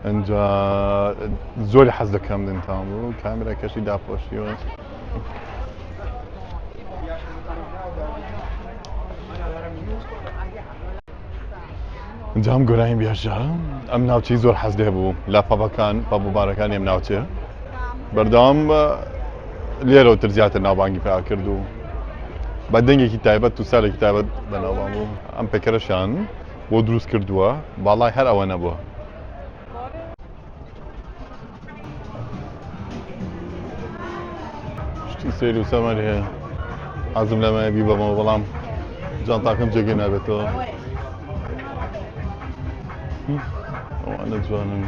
ئەنجا زۆری حەز دەکەم کەمدن تاون بوو کامێرەکەشی داپۆشیوە ئەنجام گۆرانی بێژە ئەم ناوچەی زۆر حەز لێ بوو لە پەبەکان پەبووبارەکانی ئەم ناوچەیە بەردەوام لێرەوەتر زیاتر ناوبانگی پێ کردو بە دەنگێکی تایبەت و سەرێکی تایبەت بەناوبانگ بوو ئەم پێکەرەشان بۆ دروست کردووە باڵای هەر ئەوە نەبووە شتی سەیری و سەمەر هەیە حەزم لەمەیە بی بەمەوە بەڵام جانتاکەم جێگەی نابێتەوە ئەوانە جوانن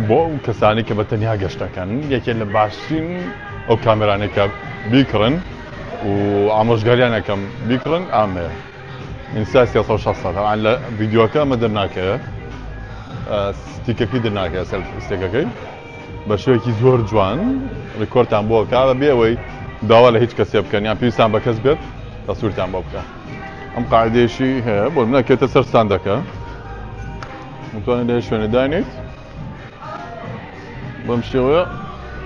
بۆ ئەو کەسانی کە بەتەنیا گەشتەکەن یەکێک لە باشترین ئەو کامێرانێکە بیکڕن و ئامۆژگاریان یەکەم بیکڕن ئامەیە ئینستا 360 ئەوان لە ڤیدیۆکە ئەمە دەرناکەوێت ستیکەکەی دەرناکەوێت ستێکەکەی بە شێوەیەکی زۆر جوان ڕیکۆردتان بۆ بکات بەبێ ئەوەی داوا لە هیچ کەسێ بکەن یان پێویستان بە کەس بێت دەسوورتان بۆ بکات ئەم قاعدەیەشی هەیە بۆ منەکێتە سەر ستاندەکە متوانێت لە شوێنە دانیت بەم شێوەیە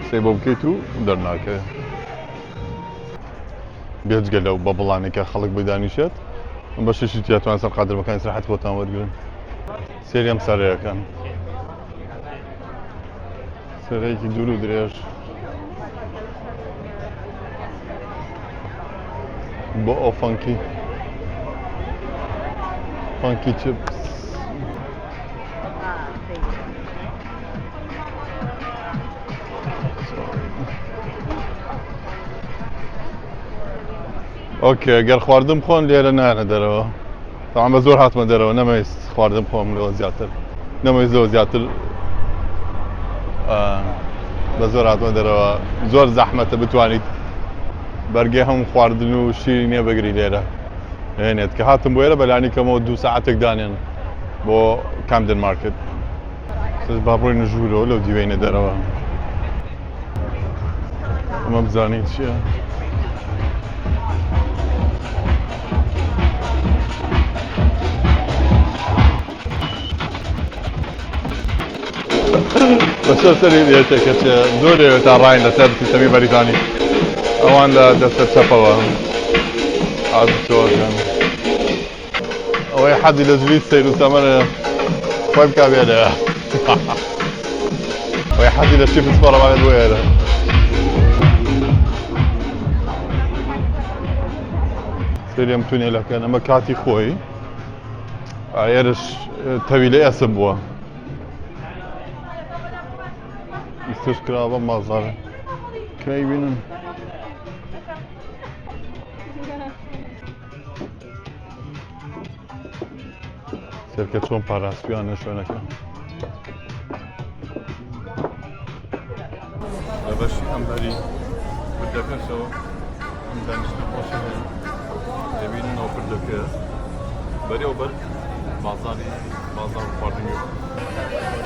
سێ بۆ بکەیت و دەرناکەوێت بێجگە لەو بەبڵانێکە خەڵک بەدانیشێت ئەم بەشەشی تیاتوان سەر قادرمەکانی سەرحەت بۆتان وەرگرن سێری ئەم سەرەیەکەن سەرەیەکی دوور و درێژ بۆ ئەو فەنکی چیپس ئۆکێ گەر خواردم خۆن لێرە نانە دەرەوە تاوان بە زۆر هاتمە دەرەوە نەمەویست خواردم خۆم لەوە زیاتر نەمەویست لەوە زیاتر بە زۆر هاتمە دەرەوە زۆر زەحمەتە بتوانیت بەرگێ هەموو خواردن و شیری نییە بەگری لێرە هێنێت کە هاتم بۆ ئێرە بەلانی کەمەوە 2 ساعتێک دانێن بۆ کامدن مارکت با بڕۆینە ژوورەوە لەو دیوەینە دەرەوە ئەمە بزانیت چییە بەسەر سەری دێتێکە زۆرێت تا ڕاین لەسەر سیستەمی بەریتانی ئەوان لە دەستە چەپەوە ئازچۆکەن ئەوەی حەدی لە زوی سەیر و سەمەرە خۆی بکا بێرە ئەوەی حەدی لە شیفت پەڕەوانێت بۆ ئێرە سەری ئەم تونێلەکەن ئەمە کاتی خۆی ئێرەش تەوی لە ئێسم بووە ئیستش کراوە مازارە کەی بینن سێرکە چۆن پاراستویانە شوێنەکە لە بەشی ئەمبەری بردەکەشەوە ئەم دانیشتە خۆشە هەیە دەبیننەوە بردەکە بەرێوبەر بازار خواردنی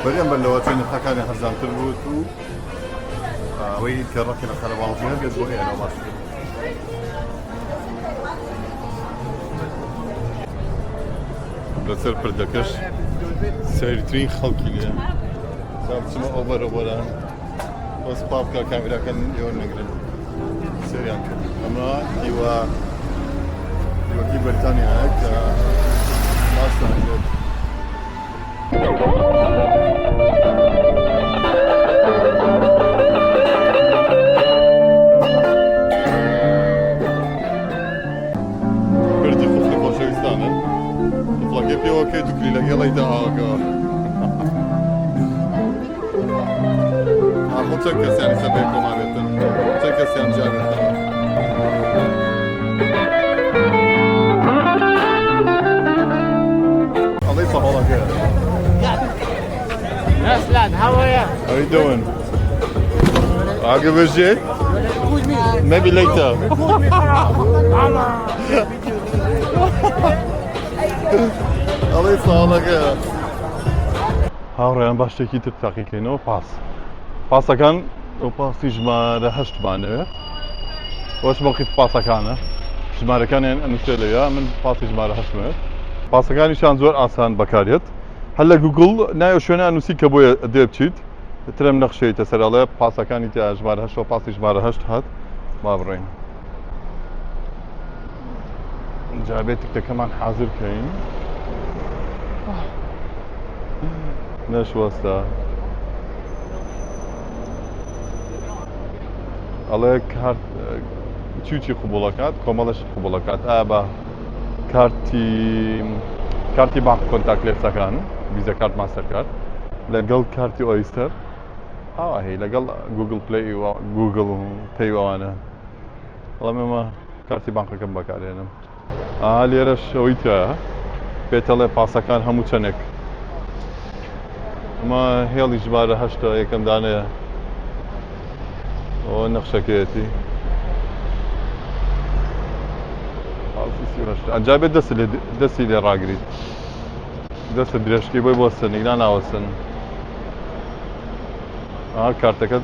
بەریان بەر لەوە چێنە تاکانی هەرزانتر بووت و ئەوەی کە ڕەکی لە خەرەباڵژێر بێت بۆ ئێرە باش لەسەر پردەکەش سەیرترین خەڵکی لێ بچمە ئەو بەرەوەرە بەس پا بکە کامێراکەن لێوە نەگرن سەریان کرد ئەمە دیوەکی بەریتانیایە کە باستان لێت بردی قفڵی خۆشەویستانە قفڵەکەی پێوە کەیت و کلی لەگەڵی داهاکەوە ئاخۆ چەند کەسیانی سەبەی کۆمارێتن چەند کەسیان جاوێتن How are you doing? I'll give a shit. Maybe later. الله يسهلك يا هاوڕێیان باش شتێکی تر تاقیکەینەوە پاسەکان ئەو پاسی ژمارە 8مانەوێت ئەوش موقف پاسەکانە ژمارەکانیان ئەنووسێت لەوێ من پاسی ژمارە 8مێت پاسەکانیشان زۆر ئاسان بەکارێت هەر لە گوگڵ نایە شوێنە ئەنووسی کە بۆیە دێ بچیت ترم نەخشەیتە سەرەڵێ پاسەکانی تا ژمارە 8 پاسی ژمارە 8 هات با بڕێین جابێت تکتەکەمان حازر بکەین نەشوەستە ئەڵێ چی قوبوڵەکات کۆمەڵەشت قوبوڵەکات بە کارتی بانک کۆنتاکلێتەکان ویزە کارت ماستەرکارد لەگەڵ کارتی ئۆیستەر هەیە لەگەڵ گوگل پلی گوگل پێی ئەوانە بەڵام ئێمە کارتی بانکەکەم بەکارێنم لێرە شەوەی تایە پێتەڵێ پاسەکان هەموو چەندێک ئەمە هێڵی ژمارە 8 یەکەم دانەیە ئەوە نەخشەکەیەتی ئەنجابێت دەستی لێ ڕاگریت دەستە درێژکی بۆی بۆستن ئیلا ناوەستن کارتەکەت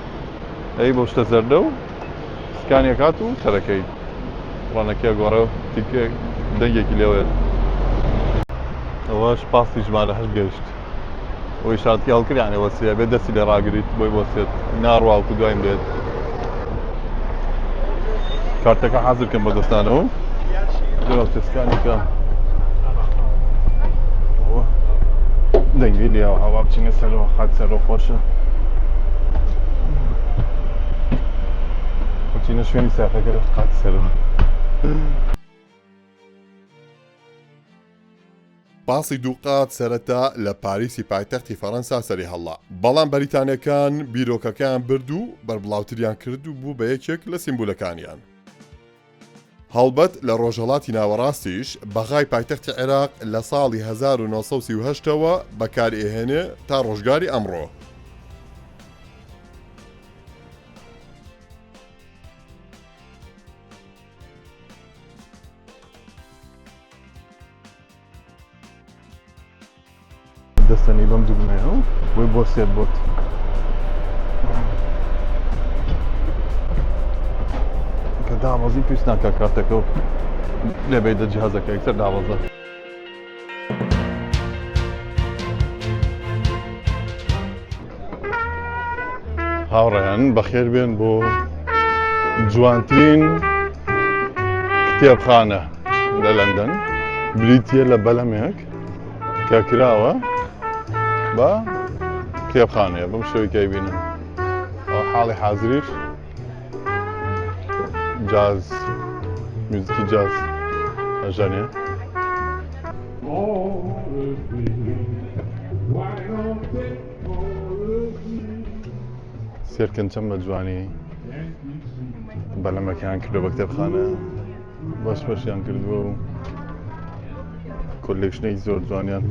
ئەی بۆ شتە زەردە و سکانیەکات و تەرەکەی ڕانەکە گۆڕە و تیکە دەنگێکی لێوێت ئەوەش پاستی ژمارە 8 گەیشت ئەوی شاتکی هەڵکریانێ وەسیە بێت دەستی لێ ڕاگریت بۆی بۆسێت ناڕواڵکو دوایم بێت کارتەکە حازرکەم بە دەستانەوە سکانێکە دەنگی لێەوە هەوا بچینە سەرەوە خات سەرۆ خۆشە بچینە شوێنی ساقەکە قات سەرەوە باسی دووقات سەرەتا لە پاریسی پایتەختی فەڕەنسا سەری هەڵا بەڵام بەریتانیەکان بیرۆکەکەیان برد و بەربڵاوتریان کرد و بوو بە یەکێک لە سیمبولەکانیان هەڵبەت لە ڕۆژهەڵاتی ناوەڕاستیش بەغای پایتەختی عێراق لە ساڵی 1938ەوە بەکارئێهێنێ تا ڕۆژگاری ئەمڕۆ دەستەنی بەم دوگمەیە و بۆی بۆ سێت بۆت کە داوازی پێویست ناکە کارتەکە و لێبێت جیهازەکە یەکسەر داوازە هاوڕێیان بەخێر بێن بۆ جوانترین کتێبخانە لە لەندەن بریتیە لە بەلەمێک کە کراوە بە کتێبخانەیە بەم شەوەی کەی بینن ئەو حاڵی حازریش جاز موزیکی جاز ئەژەنێ سێرکن چەند بە جوانی بەلەمەکەیان کردو بە کتێبخانە باش بەشیان کردووە و کۆلێکشنەی زۆر جوانیان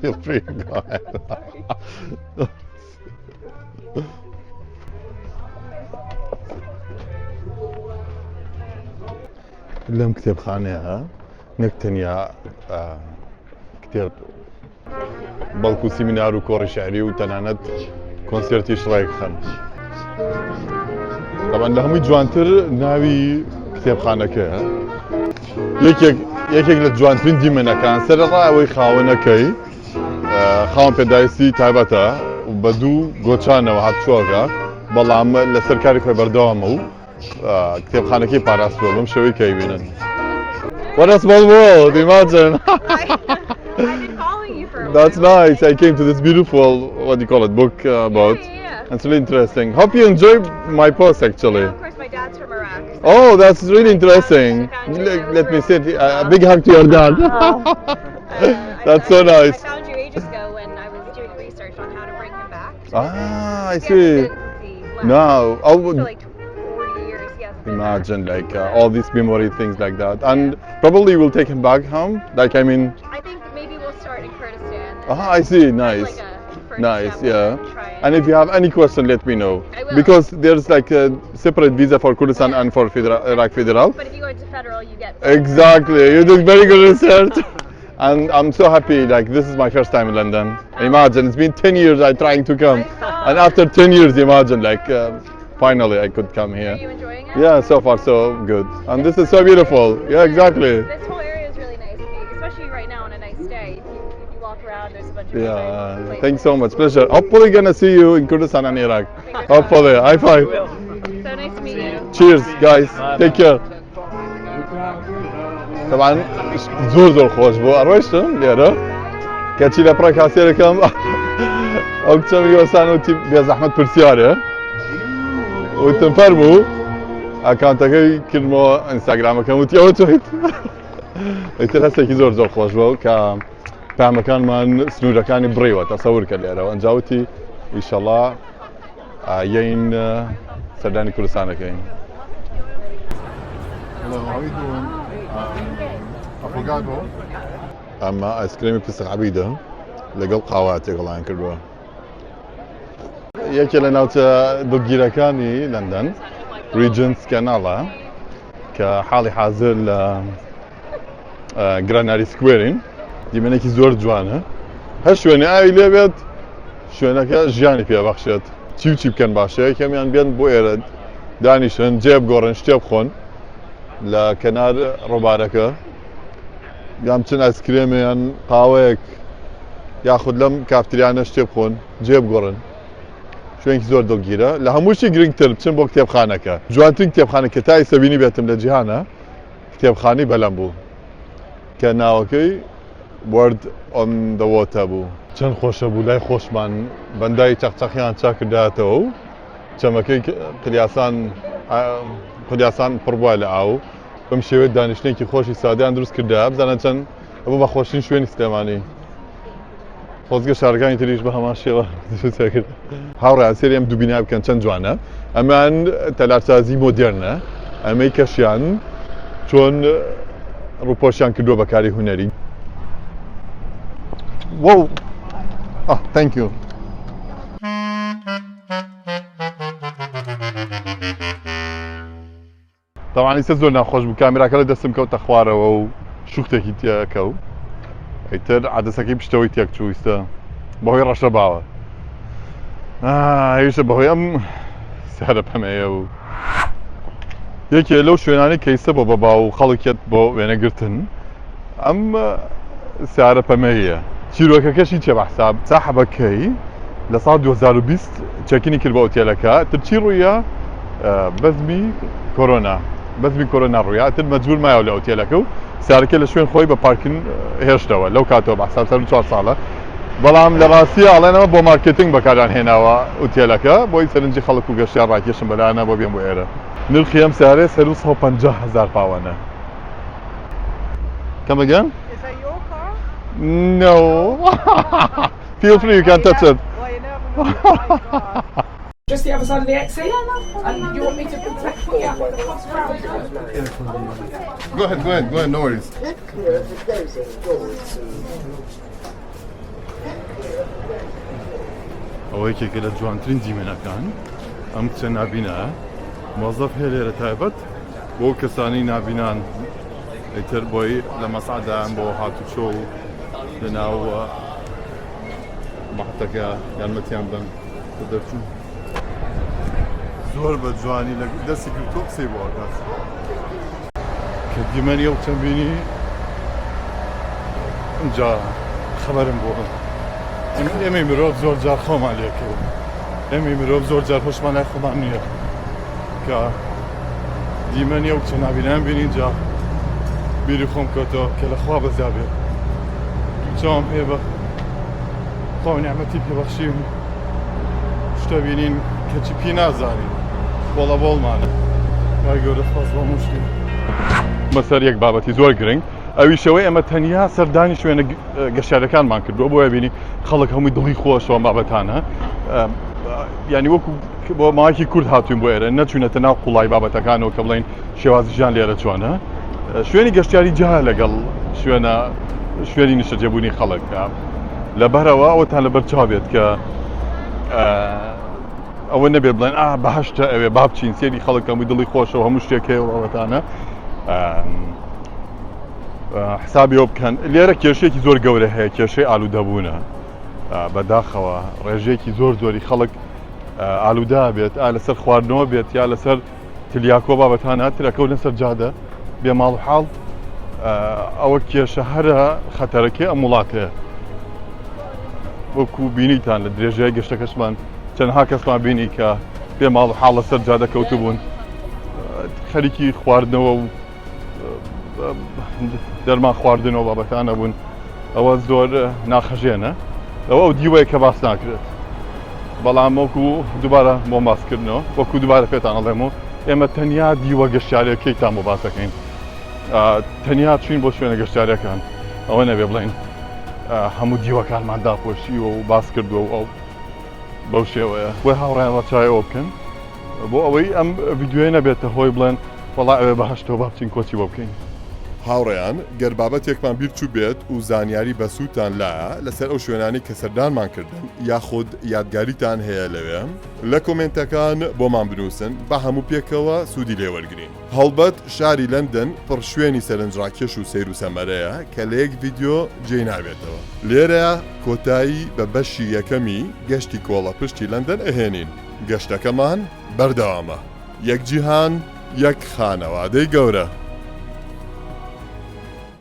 Feel free to go ahead. لەم کتێبخانەیە نەک تەنیا کتێب بەڵکو سیمینار و کۆڕی شێعری و تەنانەت کۆنسێرتیش ڕێکخەن طبعاً لە هەمووی جوانتر ناوی کتێبخانەکەیە یەکێک لە جوانترین دیمەنەکان سەرەڕای ئەوەی خاوەنەکەی خاوەن پێداویستی تایبەتە بە دوو گۆچانەوە هاتچۆکە بەڵام لەسەر کاری خۆی بەردەوامە و کتێبخانەکەی پاراستووە بەم شەوەی کەی بینن What a small world, imagine! That's nice. I came to this beautiful, what do you call it, book about. It's really interesting. Hope you enjoyed my post, actually. Of course, my dad's from Iraq. Oh, that's really interesting. Let me say a big hug to your dad. That's so nice. I found you ages ago when I was doing research on how to bring him back. Ah, I see. No. Oh, For like 40 years, he hasn't been back. imagine like all these memory things like that, and probably we'll take him back home. Like I mean, I think maybe we'll start in Kurdistan. I see. Nice, Like a first nice. step, Yeah. try it. And if you have any question, let me know. I will. Because there's like a separate visa for Kurdistan and for Iraq Federal. But if you go into federal, you get. Exactly. You did very good research. And I'm so happy, like this is my first time in London. Imagine, it's been 10 years I'm trying to come. And after 10 years, imagine, like finally I could come here. Are you enjoying it? Yeah, so far so good. And this is so beautiful. Yeah, exactly. This whole area is really nice, especially right now on a nice day. If you walk around, there's a bunch of Yeah, places. thanks so much. Pleasure. Hopefully gonna see you in Kurdistan and Iraq. Hopefully. High five. So nice to meet you. Cheers, guys. Take care. طبعا زور خوش بو اروشتم ليرة كاتشي لبرا كاسير كم او كم يوسانو تي بيز احمد برسيارة وتنفرمو اكانتاكي كلمو انستغرام كم وتيو تويت ايتر هسه كي زور خوش بو كا فهم كان من سنودا كان بريوة تصور كليرة وانجاوتي ان شاء الله يين سرداني كردستان كاين. Hello, how are you doing? Affogato. أما آيس كريمي بتسق عبيدة لقل قهواتي قلان كردوا. يكي لناوتا دوغيراكاني لندن ريجنس كانالا كحالي حاضر ل جراناري سكويرين دي منكي زور جوانه هشواني آيلي بيت شوانكا جياني فيها بخشت تشيب كان باشا كمان بين بو إيرد دانيشن جيب قورن شتيب خون لكنار روباركه يامچن آیس کریمیان قاوەیەک یاخود لەم کافتریانە شتێ بخۆن جێ بگۆڕن شوێنێکی زۆر دڵگیرە لە هەمووشی گرنگتر بچن بۆ کتێبخانەکە جوانترین کتێبخانە کە تا ئێستا بینی بێتم لە جیهانە کتێبخانەی بەلەم بوو کە ناوەکەی Word on the Water بوو چەند خۆشە بوو لای خۆشمان بەندای چەقچەقیان چا کردایەتەوە و چەمەکەی قلیاسان پڕ بووە لە ئاو بەم شێوەیە دانیشتێکی خۆشی سادەیان دروست کردە بزانە چەند ئەوە بە خۆشترین شوێنی سلێمانی خۆزگە شارەکانی تریش بە هەمان شێوە کرد هاوڕێیان سێری ئەم دوو بینای بکەن چەند جوانە ئەمان تەلارسازی مۆدێرنە ئەمەی کەشیان چۆن ڕووپۆشیان کردووە بەکاری هونەری Whoa! Oh, thank you. طبعا ئیسە زۆر ناخۆش بوو کامێراکە لە دەستم کەوتە خوارەوە و شوختێکی تێکەوت ئیتر عادەسەکەی پشتەوەی تێک چوو ئیسە بەهۆی ڕەشە باوە هێشتە بەهۆی ئەم سیارە پەمەیە و یەکێ لەو شوێنانەی کە ئیسە بۆ بەبا و خەڵکێت بۆ وێنەگرتن ئەم سیارە پەمەیە چیرۆکەکەشی چێ بەحساب ساحەبەکەی لە ساڵ 2020 چەکینی کرد بە ئۆتێلەکە ترچی ڕوویە بەزمی کۆرۆنا بەزمی کۆرۆنا ڕوویە تر مەجبور مایەوە لە ئۆتێلەکە و سیارەکە لە شوێن خۆی بە پارکن هێشتەوە لەو کاتەوە بەحساب 4 ساڵە بەڵام لە ڕاستی ئاڵێنەوە بۆ مارکتینگ بەکاران هێناوە ئۆتێلەکە بۆی سەرنجی خەڵک و گەشتیان ڕاکێشن بەلایەنە بۆ بێن بۆ ئێرە نرخی ئەم سیارەیە 150,000 پاوەنە Come again? Is that your car? No. Feel free, you can touch it. Well, you never know. My car. Just the other side of the exit. And you want me to put you out the cost round? Go ahead, no worries. ئەوەی کێکە لە جوانترین دیمێنەکان ئەم کچە نابینە مۆزەف هەیە لێرە تایبەت بۆ کەسانی نابینان ئیتر بۆی لە مەسعدایان بۆ هاتوچۆ و لەناو بەحتەکە یارمەتیان بدەن کە دەرچوون زۆر بە جوانی لە دەستی کرد تۆ قسەی بۆ ئەکات کە دیمەنی ئەو چەند بینی اینجا خەبەرم بۆ ئێمەی مرۆڤ زۆر جار خۆمان لێکەوە ئێمەی مرۆڤ زۆر جار خۆشمان لای خۆمان نییە کە دیمەنی ئەو کچە نابینیان بینی اینجا بیری خۆم کەوتەوە کە لەخوا بەزیا بێت چاوم هەیە بە خۆ نیعمەتی پێبەخشیم شتە بینین کەچی پێ نازانین بۆڵە بۆڵمانە کای گەورە سپاس بۆ هەموو شتێک مەسەر یەک بابەتی زۆر گرنگ ئەویشەوەی ئەمە تەنیا سەردانی شوێنە گەشتیارەکانمان کردووە بۆیە بینی خەڵک هەمووی دڵی خۆشەوە بابەتانە ینی وەکو بۆ ماوەیەکی کورد هاتوین بۆ ئێرە نەچوونەتە ناو قوڵای بابەتەکانەوە کە بڵێن شێوازی ژیان لێرە چۆنە شوێنی گەشتیاری جا لەگەڵ شوێنی نیشتەجێبوونی خەڵک لەبەرەوە ئەوەتان لەبەر چاو بێت کە ئەوە نەبێت بڵێن بەهەشتە ئەوێ با بچین سێری خەڵک هەمووی دڵی خۆشەوە هەموو شتێکەوە ئەوەتانە حسابیەوە بکەن لێرە کێشەیەکی زۆر گەورە هەیە کێشەی ئالوودەبوونە بەداخەوە ڕێژەیەکی زۆری خەڵک ئالوودا بێت لەسەر خواردنەوە بێت یا لەسەر تلیاکۆ بابەتانە ترەکە و لەسەر جادە بێ ماڵ و حاڵ ئەوە کێشە هەرە خەتەرەکەی ئەم وڵاتەیە وەکو بینیتان لە درێژەیە گەشتەکەشمان چەندها کەسمان بینی کە بێ ماڵ و حاڵ لەسەر جادە کەوتو بوون خەریکی خواردنەوە و دەرمان خواردنەوە بابەتانە بوون ئەوە زۆر ناخەژێنە ئەوە ئەو دیوەیە کە باس ناکرێت بەڵام وەکو دووبارە بۆ باسکردنەوە وەکو دووبارە پێتان ئەڵێمەوە ئێمە تەنیا دیوە گەشتیارەکەیتان بۆ باسەکەین تەنیا چوین بۆ شوێنە گەشتیارەکان ئەوە نەبێ بڵێن هەموو دیوەکانمان داپۆشیوە و باس کردووە و ئەو بەو شێوەیە بۆی هاوڕێیان ڕەچایەوە بکەن بۆ ئەوەی ئەم ڤیددیۆیە نەبێتە هۆی بڵێن وەڵا ئەوێ بەهەشتەوە با بچین کۆچی بۆ بکەین هاوڕێیان گەر بابەتێکمان بیرچوو بێت و زانیاری بەسووتان لایە لەسەر ئەو شوێنانی کە سەردانمان کردن یاخود یادگاریتان هەیە لەوێ لە کۆمنتەکان بۆمان بنووسن بە هەموو پێکەوە سوودی لێوەرگرین هەڵبەت شاری لەندەن پڕ شوێنی سەرنجڕاکێش و سیر و سەمەرەیە کە لە یەک ڤیددیۆ جێی نابێتەوە لێرە کۆتایی بە بەشی یەکەمی گەشتی کۆڵە پشتی لەندەن ئەهێنین گەشتەکەمان بەردەوامە یەک جیهان یەک خانەوادەی گەورە